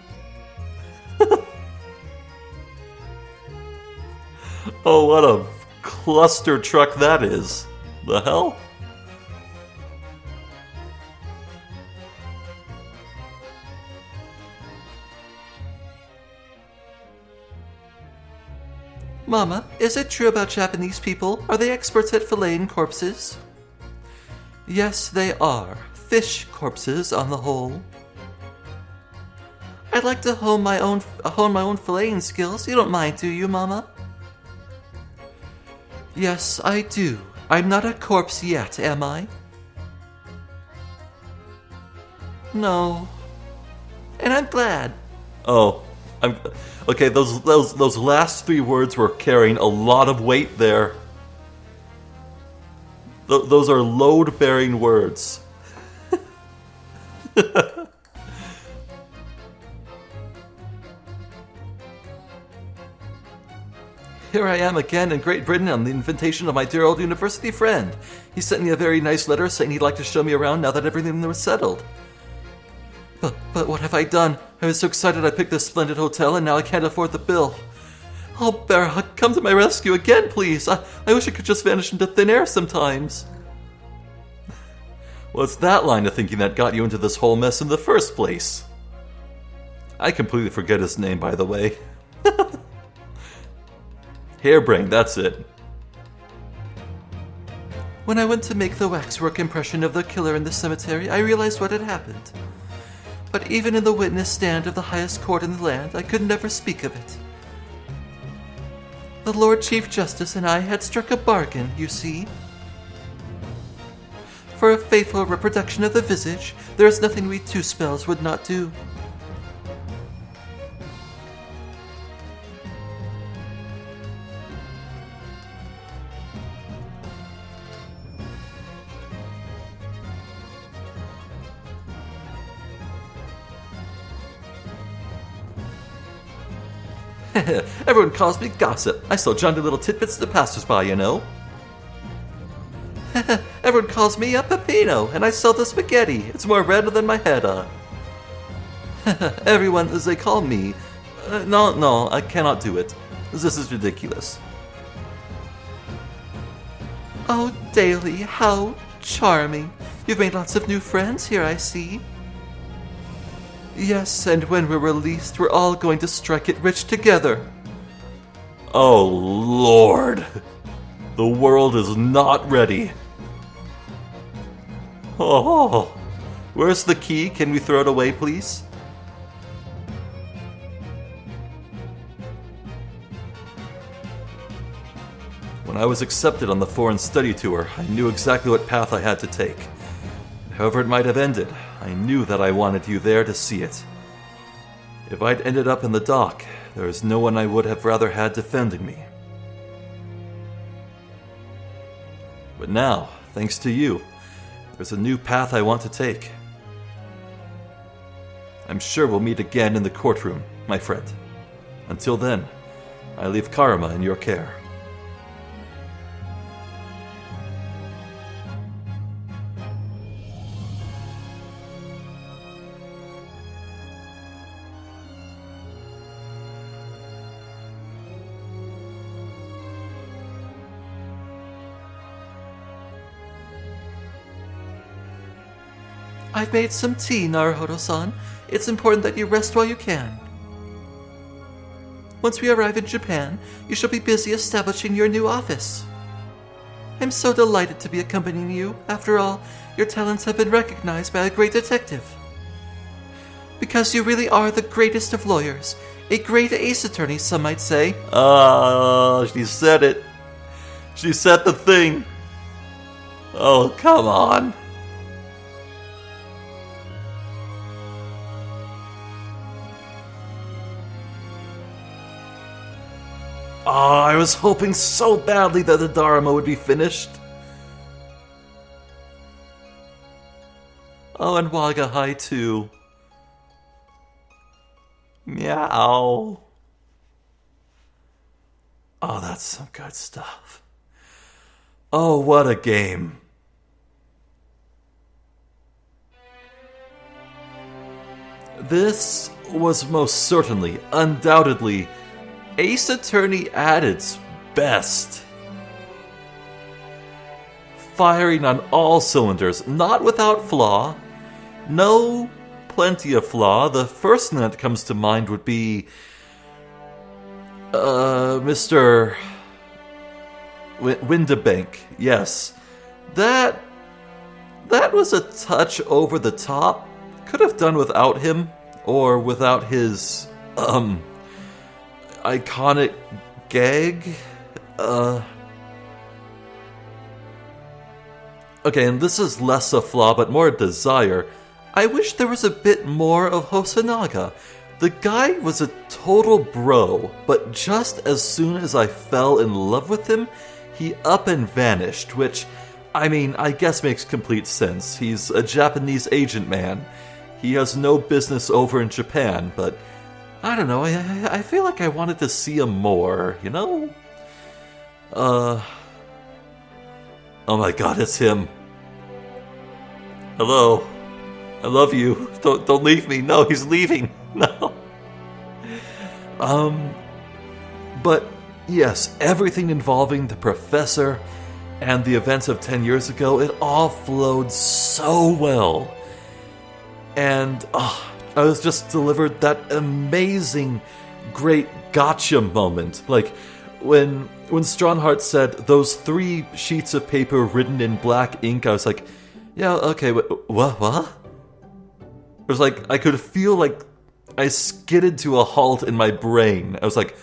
Oh, what a cluster truck that is. The hell? Mama, is it true about Japanese people? Are they experts at filleting corpses? Yes, they are. Fish corpses, on the whole. I'd like to hone my own filleting skills. You don't mind, do you, Mama? Yes, I do. I'm not a corpse yet, am I? No. And I'm glad. Oh, okay, those last three words were carrying a lot of weight there. Those are load-bearing words. Here I am again in Great Britain on the invitation of my dear old university friend. He sent me a very nice letter saying he'd like to show me around now that everything was settled. But what have I done? I was so excited I picked this splendid hotel and now I can't afford the bill. Oh, Bera, come to my rescue again, please. I wish I could just vanish into thin air sometimes. Well, it's that line of thinking that got you into this whole mess in the first place. I completely forget his name, by the way. Hairbrain, that's it. When I went to make the waxwork impression of the killer in the cemetery, I realized what had happened. But even in the witness stand of the highest court in the land, I could never speak of it. The Lord Chief Justice and I had struck a bargain, you see. For a faithful reproduction of the visage, there is nothing we two spells would not do. Everyone calls me gossip. I sell jaunty little tidbits to the passers-by, you know. Everyone calls me a Peppino, and I sell the spaghetti. It's more red than my head, Everyone, as they call me. No, I cannot do it. This is ridiculous. Oh, Daly, how Charming. You've made lots of new friends here, I see. Yes, and when we're released, we're all going to strike it rich together. Oh, Lord. The world is not ready. Oh, where's the key? Can we throw it away, please? When I was accepted on the foreign study tour, I knew exactly what path I had to take. However it might have ended, I knew that I wanted you there to see it. If I'd ended up in the dock, there is no one I would have rather had defending me. But now, thanks to you, there's a new path I want to take. I'm sure we'll meet again in the courtroom, my friend. Until then, I leave Karma in your care. I've made some tea, Naruhodo-san. It's important that you rest while you can. Once we arrive in Japan, you shall be busy establishing your new office. I'm so delighted to be accompanying you. After all, your talents have been recognized by a great detective. Because you really are the greatest of lawyers. A great ace attorney, some might say. She said it. She said the thing. Oh, come on. Oh, I was hoping so badly that the Dharma would be finished. Oh, and Wagahai too. Meow. Oh, that's some good stuff. Oh, what a game. This was most certainly, undoubtedly, Ace Attorney at its best. Firing on all cylinders, not without flaw. No, plenty of flaw. The first one that comes to mind would be Mr. Windabank. Yes. That was a touch over the top. Could have done without him, or without his iconic gag. Okay, and this is less a flaw but more a desire. I wish there was a bit more of Hosonaga. The guy was a total bro, but just as soon as I fell in love with him, he up and vanished, which, I mean, I guess makes complete sense. He's a Japanese agent man. He has no business over in Japan, but I don't know, I feel like I wanted to see him more, you know? Oh my god, it's him. Hello. I love you. Don't leave me. No, he's leaving. No. But yes, everything involving the professor and the events of 10 years ago, it all flowed so well. And I was just delivered that amazing, great gotcha moment. Like, when Strongheart said those 3 sheets of paper written in black ink, I was like, yeah, okay, what? It was like, I could feel like I skidded to a halt in my brain. I was like,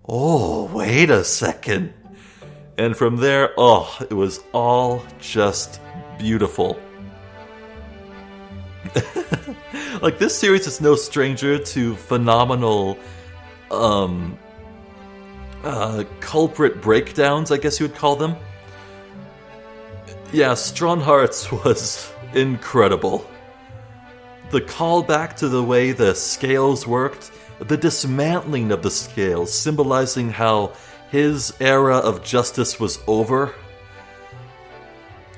oh, wait a second. And from there, it was all just beautiful. Like, this series is no stranger to phenomenal culprit breakdowns, I guess you would call them. Yeah, Strong Hearts was incredible. The callback to the way the scales worked, the dismantling of the scales, symbolizing how his era of justice was over.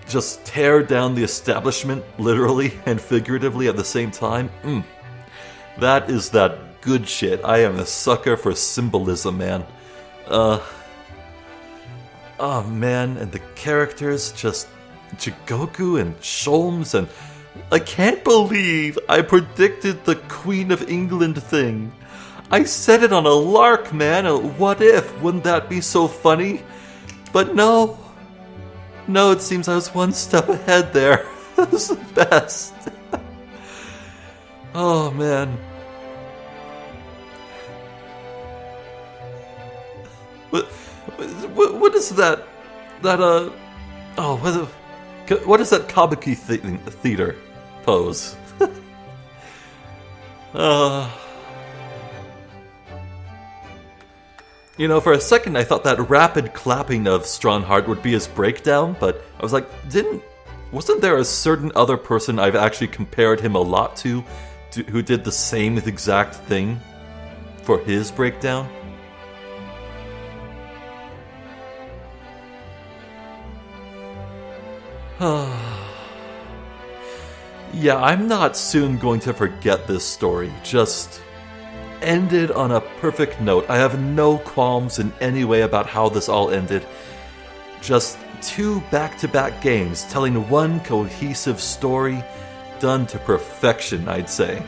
Just tear down the establishment, literally and figuratively at the same time. That is that good shit. I am a sucker for symbolism, man. Oh man, and the characters just Jigoku and Sholmes, and I can't believe I predicted the Queen of England thing. I said it on a lark, man. What if? Wouldn't that be so funny? But no. No, it seems I was one step ahead there. That was the best. Oh, man. What is that? What is that kabuki theater pose? You know, for a second I thought that rapid clapping of Strongheart would be his breakdown, but I was like, wasn't there a certain other person I've actually compared him a lot to who did the same exact thing for his breakdown? Yeah, I'm not soon going to forget this story. Just ended on a perfect note. I have no qualms in any way about how this all ended. Just 2 back-to-back games telling one cohesive story, done to perfection, I'd say.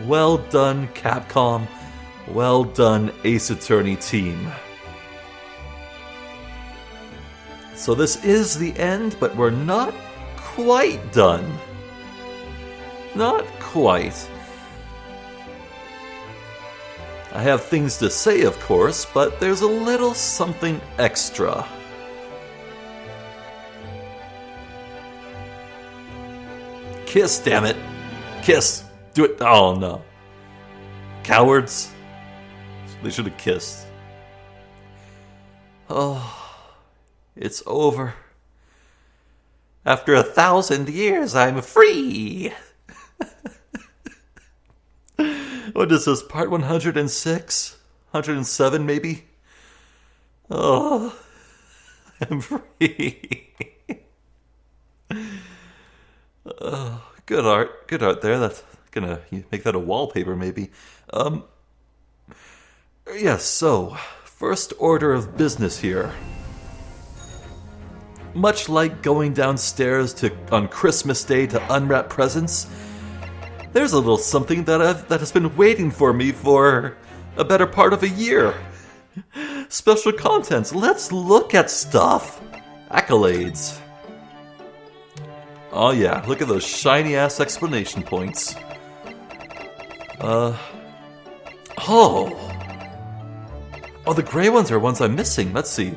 Well done, Capcom. Well done, Ace Attorney team. So this is the end, but we're not quite done. Not quite. I have things to say, of course, but there's a little something extra. Kiss, damn it. Kiss. Do it. Oh, no. Cowards. They should have kissed. Oh, it's over. After 1,000 years, I'm free. What is this, part 106? 107, maybe? Oh, I'm free. Good art there. That's gonna make that a wallpaper, maybe. Yes, so, first order of business here. Much like going downstairs on Christmas Day to unwrap presents, there's a little something that has been waiting for me for a better part of a year. Special contents. Let's look at stuff. Accolades. Oh yeah, look at those shiny-ass explanation points. Oh, the gray ones are ones I'm missing. Let's see.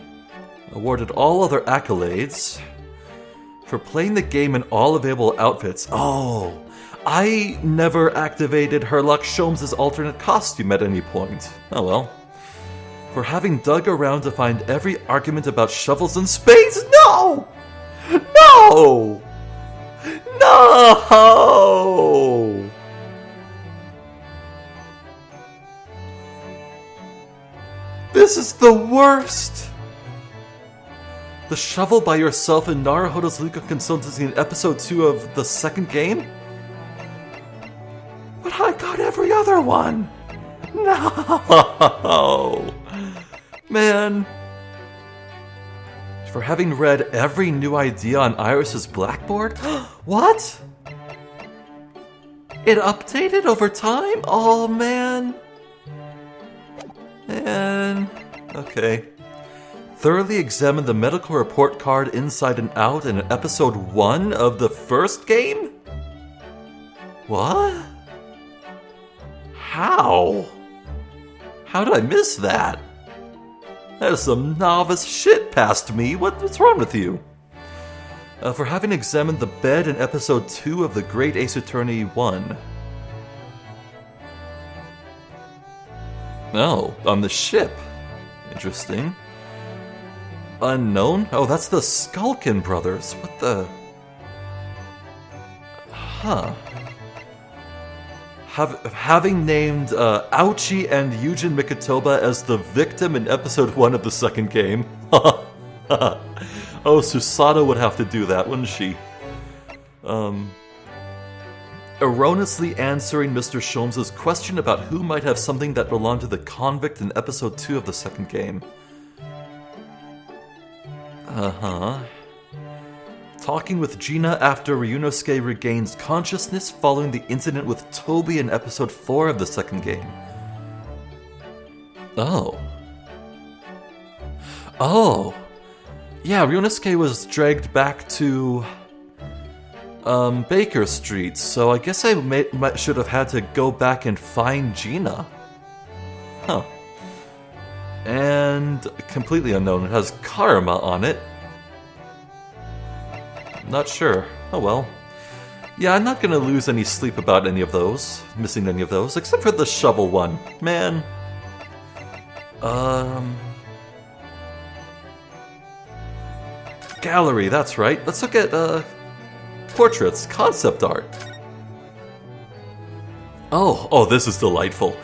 Awarded all other accolades for playing the game in all available outfits. Oh, I never activated Herlock Sholmes' alternate costume at any point. Oh well. For having dug around to find every argument about shovels and spades. No! No! No! This is the worst! The shovel by yourself in Naruhodo's legal consultancy in episode 2 of the second game? But I got every other one! No! Man. For having read every new idea on Iris's blackboard? What? It updated over time? Oh, man. Man. Okay. Thoroughly examined the medical report card inside and out in episode 1 of the first game? What? How? How did I miss that? That is some novice shit past me. What's wrong with you? For having examined the bed in episode 2 of the Great Ace Attorney 1. Oh, on the ship. Interesting. Unknown? Oh, that's the Skulkin brothers. What the... Huh. Having named Ouchie and Yujin Mikotoba as the victim in episode 1 of the second game. Oh, Susato would have to do that, wouldn't she? Erroneously answering Mr. Sholmes' question about who might have something that belonged to the convict in episode 2 of the second game. Talking with Gina after Ryunosuke regains consciousness following the incident with Toby in episode 4 of the second game. Oh. Oh. Yeah, Ryunosuke was dragged back to Baker Street, so I guess I should have had to go back and find Gina. Huh. And completely unknown, it has Karma on it. Not sure. Oh well. Yeah, I'm not gonna lose any sleep about any of those, missing any of those, except for the shovel one. Man. Gallery, that's right. Let's look at, portraits, concept art. Oh, this is delightful.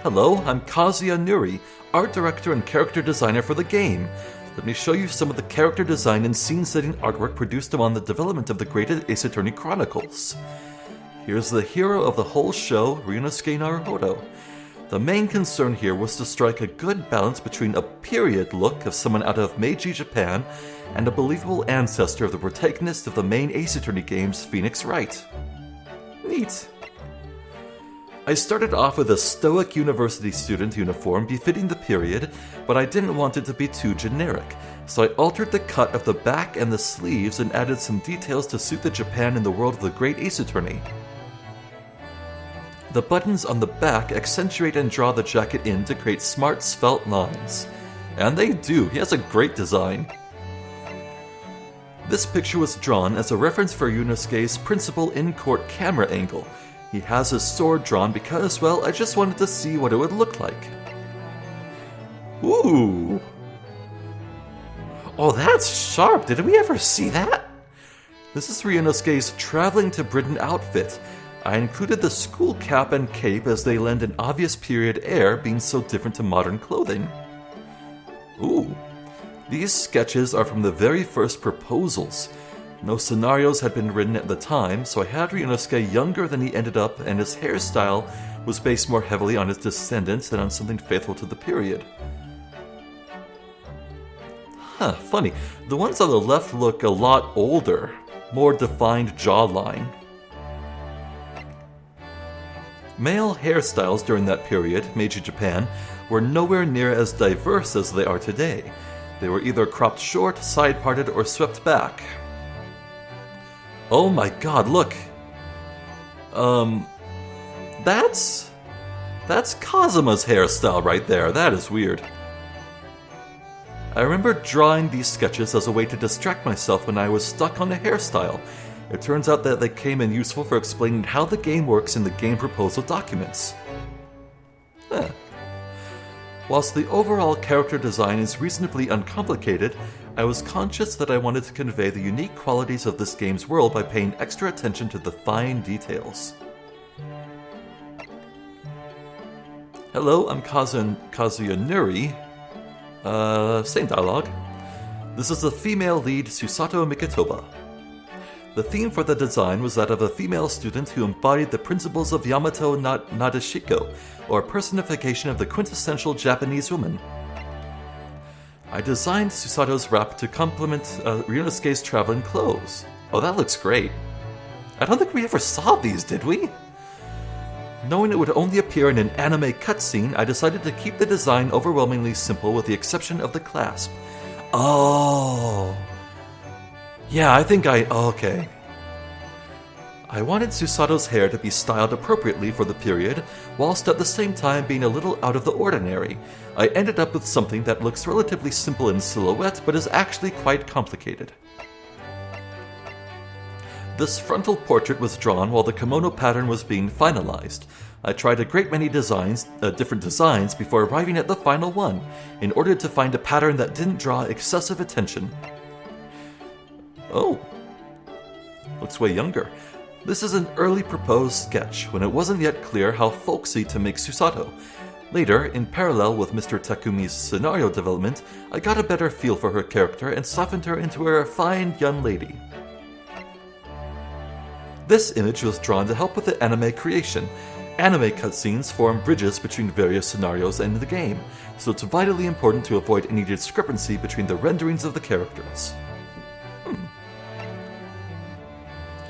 Hello, I'm Kazuya Nuri, art director and character designer for the game. Let me show you some of the character design and scene-setting artwork produced upon the development of the great Ace Attorney Chronicles. Here's the hero of the whole show, Ryunosuke Naruhodo. The main concern here was to strike a good balance between a period look of someone out of Meiji Japan and a believable ancestor of the protagonist of the main Ace Attorney games, Phoenix Wright. Neat. I started off with a stoic university student uniform befitting the period, but I didn't want it to be too generic, so I altered the cut of the back and the sleeves and added some details to suit the Japan in the world of the great Ace Attorney. The buttons on the back accentuate and draw the jacket in to create smart, svelte lines. And they do, he has a great design. This picture was drawn as a reference for Ryunosuke's principal in-court camera angle. He has his sword drawn because, well, I just wanted to see what it would look like. Ooh! Oh, that's sharp! Did we ever see that? This is Ryunosuke's traveling to Britain outfit. I included the school cap and cape as they lend an obvious period air, being so different to modern clothing. Ooh. These sketches are from the very first proposals. No scenarios had been written at the time, so I had Ryunosuke younger than he ended up, and his hairstyle was based more heavily on his descendants than on something faithful to the period. Huh, funny. The ones on the left look a lot older, more defined jawline. Male hairstyles during that period, Meiji Japan, were nowhere near as diverse as they are today. They were either cropped short, side-parted, or swept back. Oh my god, look! That's Kazuma's hairstyle right there. That is weird. I remember drawing these sketches as a way to distract myself when I was stuck on a hairstyle. It turns out that they came in useful for explaining how the game works in the game proposal documents. Huh. Whilst the overall character design is reasonably uncomplicated, I was conscious that I wanted to convey the unique qualities of this game's world by paying extra attention to the fine details. Hello, I'm Kazuya Nuri. Same dialogue. This is the female lead, Susato Mikitoba. The theme for the design was that of a female student who embodied the principles of Yamato Nadeshiko, or personification of the quintessential Japanese woman. I designed Susato's wrap to complement Ryunosuke's traveling clothes. Oh, that looks great. I don't think we ever saw these, did we? Knowing it would only appear in an anime cutscene, I decided to keep the design overwhelmingly simple with the exception of the clasp. Oh. Yeah, I think okay. I wanted Susato's hair to be styled appropriately for the period, whilst at the same time being a little out of the ordinary. I ended up with something that looks relatively simple in silhouette, but is actually quite complicated. This frontal portrait was drawn while the kimono pattern was being finalized. I tried a great many different designs before arriving at the final one, in order to find a pattern that didn't draw excessive attention. Oh. Looks way younger. This is an early proposed sketch, when it wasn't yet clear how folksy to make Susato. Later, in parallel with Mr. Takumi's scenario development, I got a better feel for her character and softened her into a fine young lady. This image was drawn to help with the anime creation. Anime cutscenes form bridges between various scenarios in the game, so it's vitally important to avoid any discrepancy between the renderings of the characters.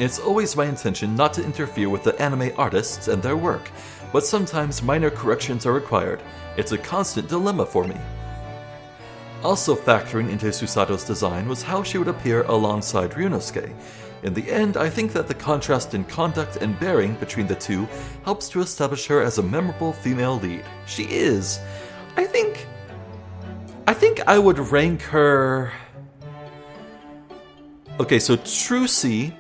It's always my intention not to interfere with the anime artists and their work, but sometimes minor corrections are required. It's a constant dilemma for me. Also factoring into Susato's design was how she would appear alongside Ryunosuke. In the end, I think that the contrast in conduct and bearing between the two helps to establish her as a memorable female lead. She is. I think I would rank her... Okay, so Trucy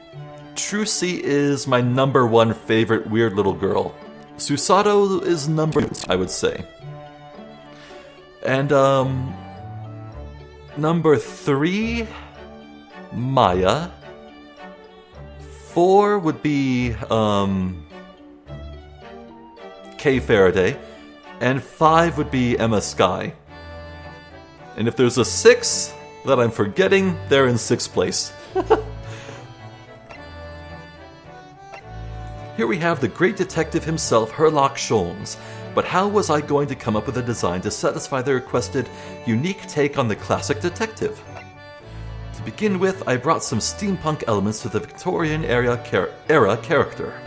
is my number one favorite weird little girl. Susato is number 2, I would say. And, number 3, Maya. 4 would be, Kay Faraday. And 5 would be Emma Skye. And if there's a 6 that I'm forgetting, they're in 6th place. Here we have the great detective himself, Herlock Sholmes. But how was I going to come up with a design to satisfy the requested unique take on the classic detective? To begin with, I brought some steampunk elements to the Victorian era character.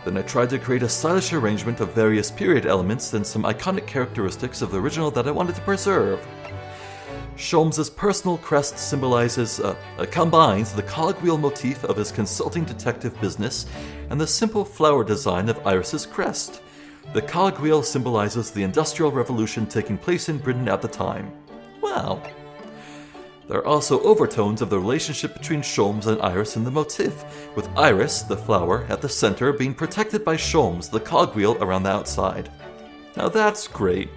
Then I tried to create a stylish arrangement of various period elements and some iconic characteristics of the original that I wanted to preserve. Sholmes' personal crest combines the cogwheel motif of his consulting detective business and the simple flower design of Iris's crest. The cogwheel symbolizes the Industrial Revolution taking place in Britain at the time. Wow. There are also overtones of the relationship between Sholmes and Iris in the motif, with Iris, the flower, at the center being protected by Sholmes, the cogwheel, around the outside. Now that's great.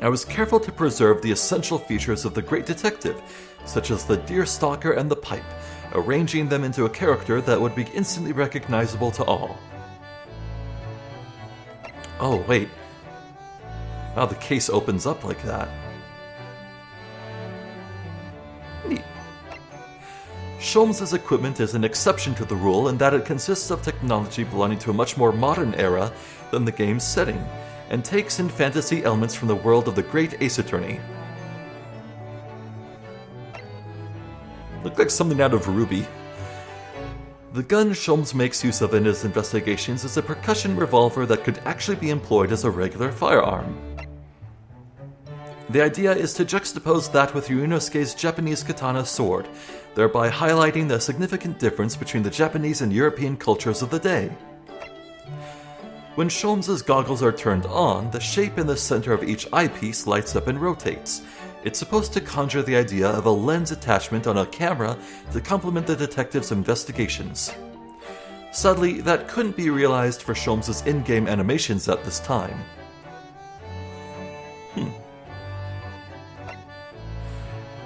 I was careful to preserve the essential features of the great detective, such as the deerstalker and the pipe, arranging them into a character that would be instantly recognizable to all. Oh, wait. Wow, the case opens up like that. Neat. Sholmes' equipment is an exception to the rule in that it consists of technology belonging to a much more modern era than the game's setting, and takes in fantasy elements from the world of the great Ace Attorney. Looked like something out of Ruby. The gun Sholmes makes use of in his investigations is a percussion revolver that could actually be employed as a regular firearm. The idea is to juxtapose that with Ryunosuke's Japanese katana sword, thereby highlighting the significant difference between the Japanese and European cultures of the day. When Sholmes' goggles are turned on, the shape in the center of each eyepiece lights up and rotates. It's supposed to conjure the idea of a lens attachment on a camera to complement the detective's investigations. Sadly, that couldn't be realized for Sholmes' in-game animations at this time.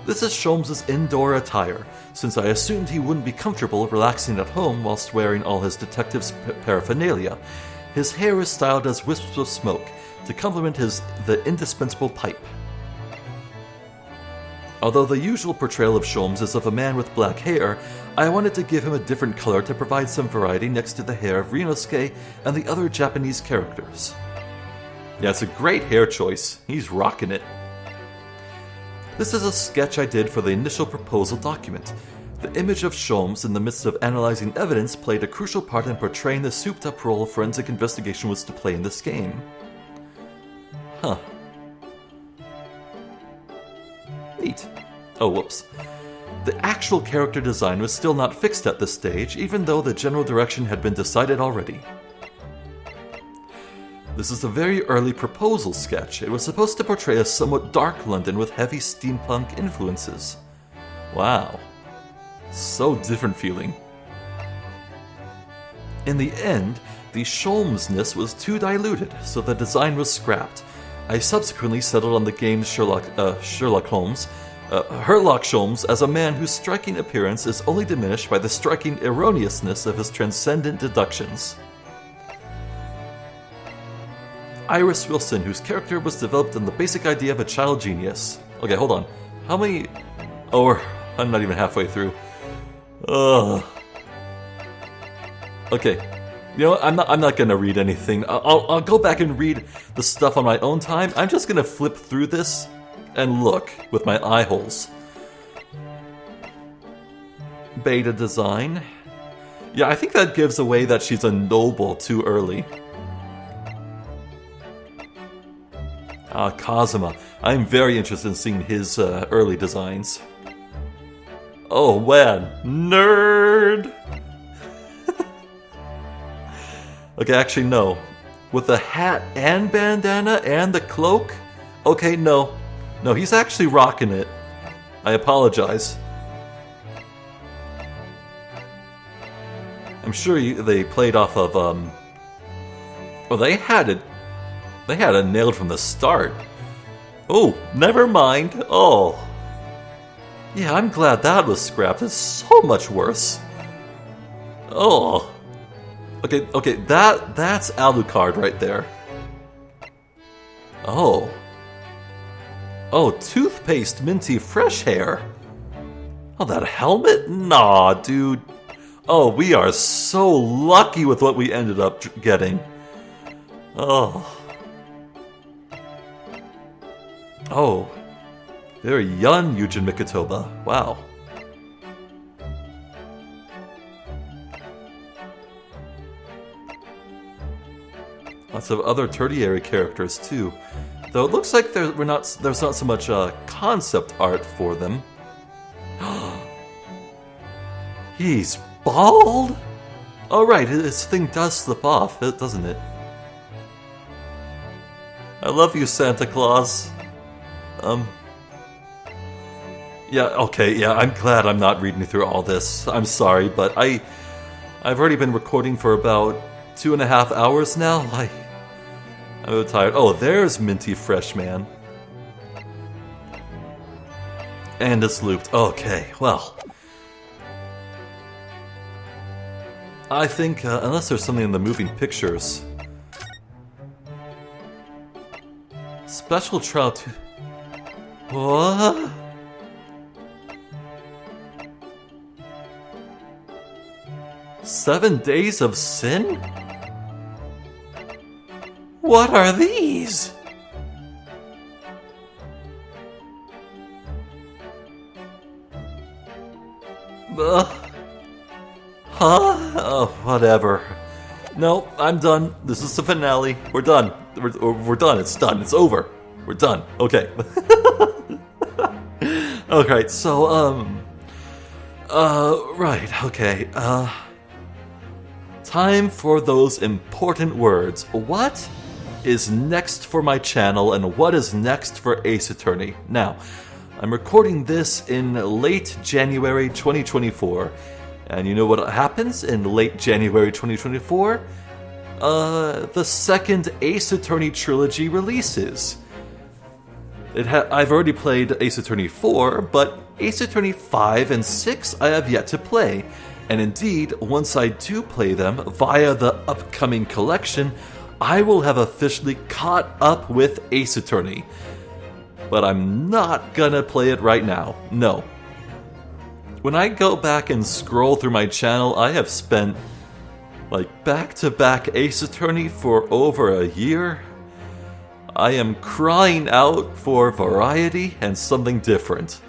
This is Sholmes' indoor attire, since I assumed he wouldn't be comfortable relaxing at home whilst wearing all his detective's paraphernalia. His hair is styled as wisps of smoke, to complement the indispensable pipe. Although the usual portrayal of Sholmes is of a man with black hair, I wanted to give him a different color to provide some variety next to the hair of Ryunosuke and the other Japanese characters. Yeah, it's a great hair choice. He's rocking it. This is a sketch I did for the initial proposal document. The image of Sholmes in the midst of analyzing evidence played a crucial part in portraying the souped-up role forensic investigation was to play in this game. Huh. Neat. Oh, whoops. The actual character design was still not fixed at this stage, even though the general direction had been decided already. This is a very early proposal sketch. It was supposed to portray a somewhat dark London with heavy steampunk influences. Wow. So different feeling. In the end, the Sholmesness was too diluted, so the design was scrapped. I subsequently settled on the game's Herlock Sholmes as a man whose striking appearance is only diminished by the striking erroneousness of his transcendent deductions. Iris Wilson, whose character was developed on the basic idea of a child genius. Okay, hold on. How many... Oh, I'm not even halfway through. Ugh. Okay. You know what? I'm not gonna read anything. I'll go back and read the stuff on my own time. I'm just gonna flip through this and look with my eye holes. beta design. Yeah, I think that gives away that she's a noble too early. Kazuma. I'm very interested in seeing his early designs. Oh man, nerd! Okay, actually no. With the hat and bandana and the cloak? Okay, no. No, he's actually rocking it. I apologize. I'm sure they played off of, Oh, they had it nailed from the start. Oh, never mind. Oh. Yeah, I'm glad that was scrapped. It's so much worse. Oh. Okay, that's Alucard right there. Oh. Oh, toothpaste, minty, fresh hair. Oh, that helmet? Nah, dude. Oh, we are so lucky with what we ended up getting. Oh. Oh. Very young Yujin Mikotoba. Wow. Lots of other tertiary characters too. Though it looks like there's not so much concept art for them. He's bald? Oh right, his thing does slip off, doesn't it? I love you, Santa Claus. Yeah, okay, yeah, I'm glad I'm not reading through all this. I'm sorry, but I've already been recording for about 2.5 hours now. I'm a bit tired. Oh, there's Minty Fresh Man. And it's looped. Okay, well. I think, unless there's something in the moving pictures. Special trial to... What? Seven Days of Sin? What are these? Oh, whatever. No, I'm done. This is the finale. We're done. We're done. It's done. It's over. We're done. Okay. Okay, so, right, okay, time for those important words. What is next for my channel and what is next for Ace Attorney? Now, I'm recording this in late January 2024, and you know what happens in late January 2024? The second Ace Attorney trilogy releases. I've already played Ace Attorney 4, but Ace Attorney 5 and 6 I have yet to play. And indeed, once I do play them via the upcoming collection, I will have officially caught up with Ace Attorney. But I'm not gonna play it right now, no. When I go back and scroll through my channel, I have spent like back-to-back Ace Attorney for over a year. I am crying out for variety and something different.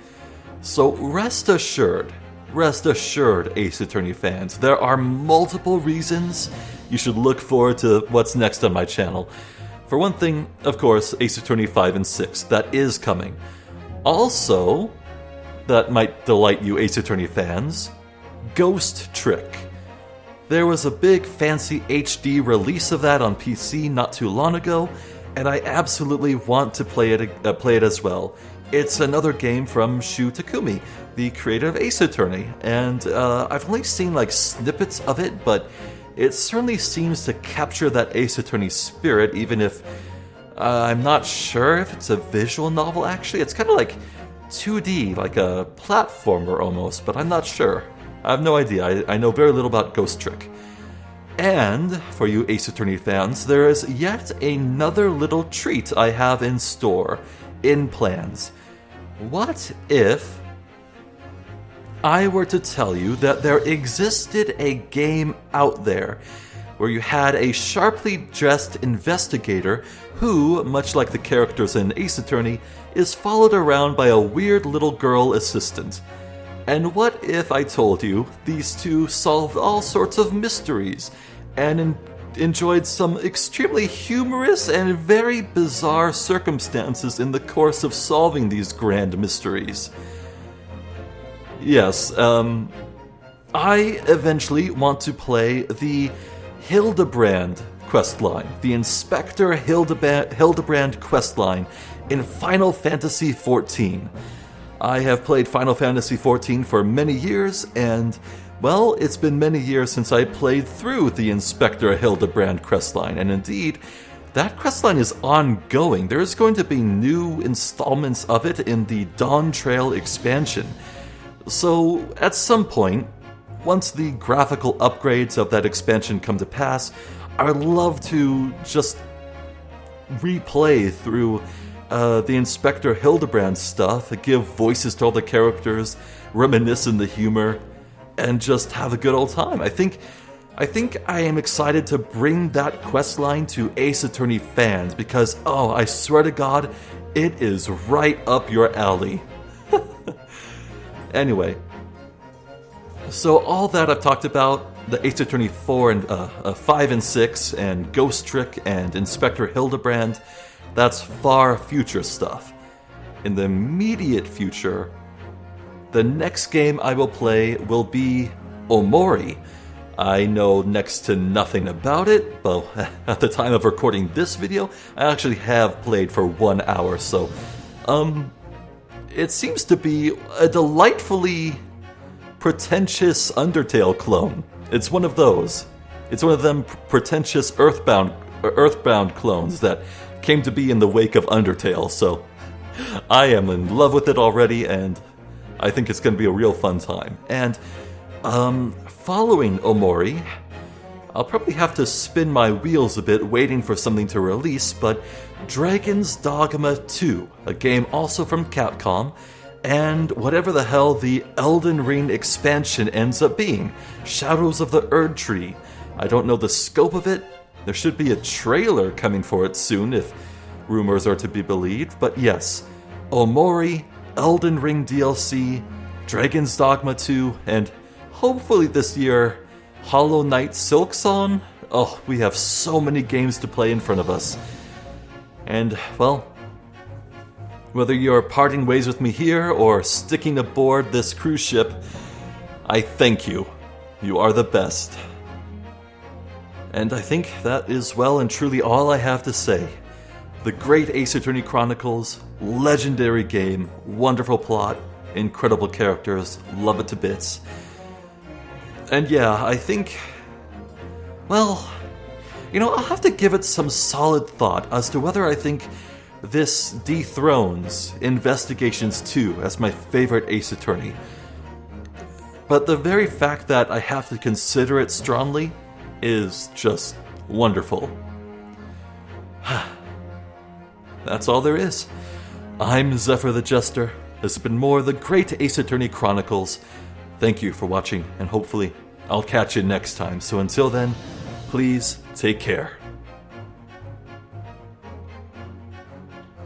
So rest assured, Ace Attorney fans, there are multiple reasons you should look forward to what's next on my channel. For one thing, of course, Ace Attorney 5 and 6, that is coming. Also, that might delight you Ace Attorney fans, Ghost Trick. There was a big fancy HD release of that on PC not too long ago, and I absolutely want to play it as well. It's another game from Shu Takumi, the creator of Ace Attorney, and I've only seen like snippets of it, but it certainly seems to capture that Ace Attorney spirit, even if I'm not sure if it's a visual novel actually. It's kind of like 2D, like a platformer almost, but I'm not sure. I have no idea. I know very little about Ghost Trick. And, for you Ace Attorney fans, there is yet another little treat I have in store, in plans. What if I were to tell you that there existed a game out there where you had a sharply dressed investigator who, much like the characters in Ace Attorney, is followed around by a weird little girl assistant. And what if I told you these two solved all sorts of mysteries and enjoyed some extremely humorous and very bizarre circumstances in the course of solving these grand mysteries? Yes, I eventually want to play the Hildebrand questline, the Inspector Hildebrand questline in Final Fantasy XIV. I have played Final Fantasy XIV for many years, and, well, it's been many years since I played through the Inspector Hildebrand questline, and indeed, that questline is ongoing. There's going to be new installments of it in the Dawn Trail expansion. So, at some point, once the graphical upgrades of that expansion come to pass, I'd love to just replay through the Inspector Hildebrand stuff, give voices to all the characters, reminisce in the humor, and just have a good old time. I think I am excited to bring that questline to Ace Attorney fans because, oh, I swear to God, it is right up your alley. Anyway, so all that I've talked about, the Ace Attorney 4 and 5 and 6, and Ghost Trick and Inspector Hildebrand, that's far future stuff. In the immediate future, the next game I will play will be Omori. I know next to nothing about it, but at the time of recording this video, I actually have played for 1 hour, so it seems to be a delightfully pretentious Undertale clone. It's one of those. It's one of them pretentious Earthbound clones that came to be in the wake of Undertale, so I am in love with it already, and I think it's going to be a real fun time. And following Omori, I'll probably have to spin my wheels a bit waiting for something to release, but Dragon's Dogma 2, a game also from Capcom, and whatever the hell the Elden Ring expansion ends up being, Shadows of the Erd Tree. I don't know the scope of it. There should be a trailer coming for it soon if rumors are to be believed, but yes, Omori, Elden Ring DLC, Dragon's Dogma 2, and hopefully this year, Hollow Knight Silksong. Oh, we have so many games to play in front of us. And, well, whether you're parting ways with me here or sticking aboard this cruise ship, I thank you. You are the best. And I think that is well and truly all I have to say. The great Ace Attorney Chronicles, legendary game, wonderful plot, incredible characters, love it to bits. And yeah, I think, well, I'll have to give it some solid thought as to whether I think this dethrones Investigations 2 as my favorite Ace Attorney. But the very fact that I have to consider it strongly is just wonderful. That's all there is. I'm Zephyr the Jester. This has been more of the Great Ace Attorney Chronicles. Thank you for watching, and hopefully I'll catch you next time. So until then, please take care.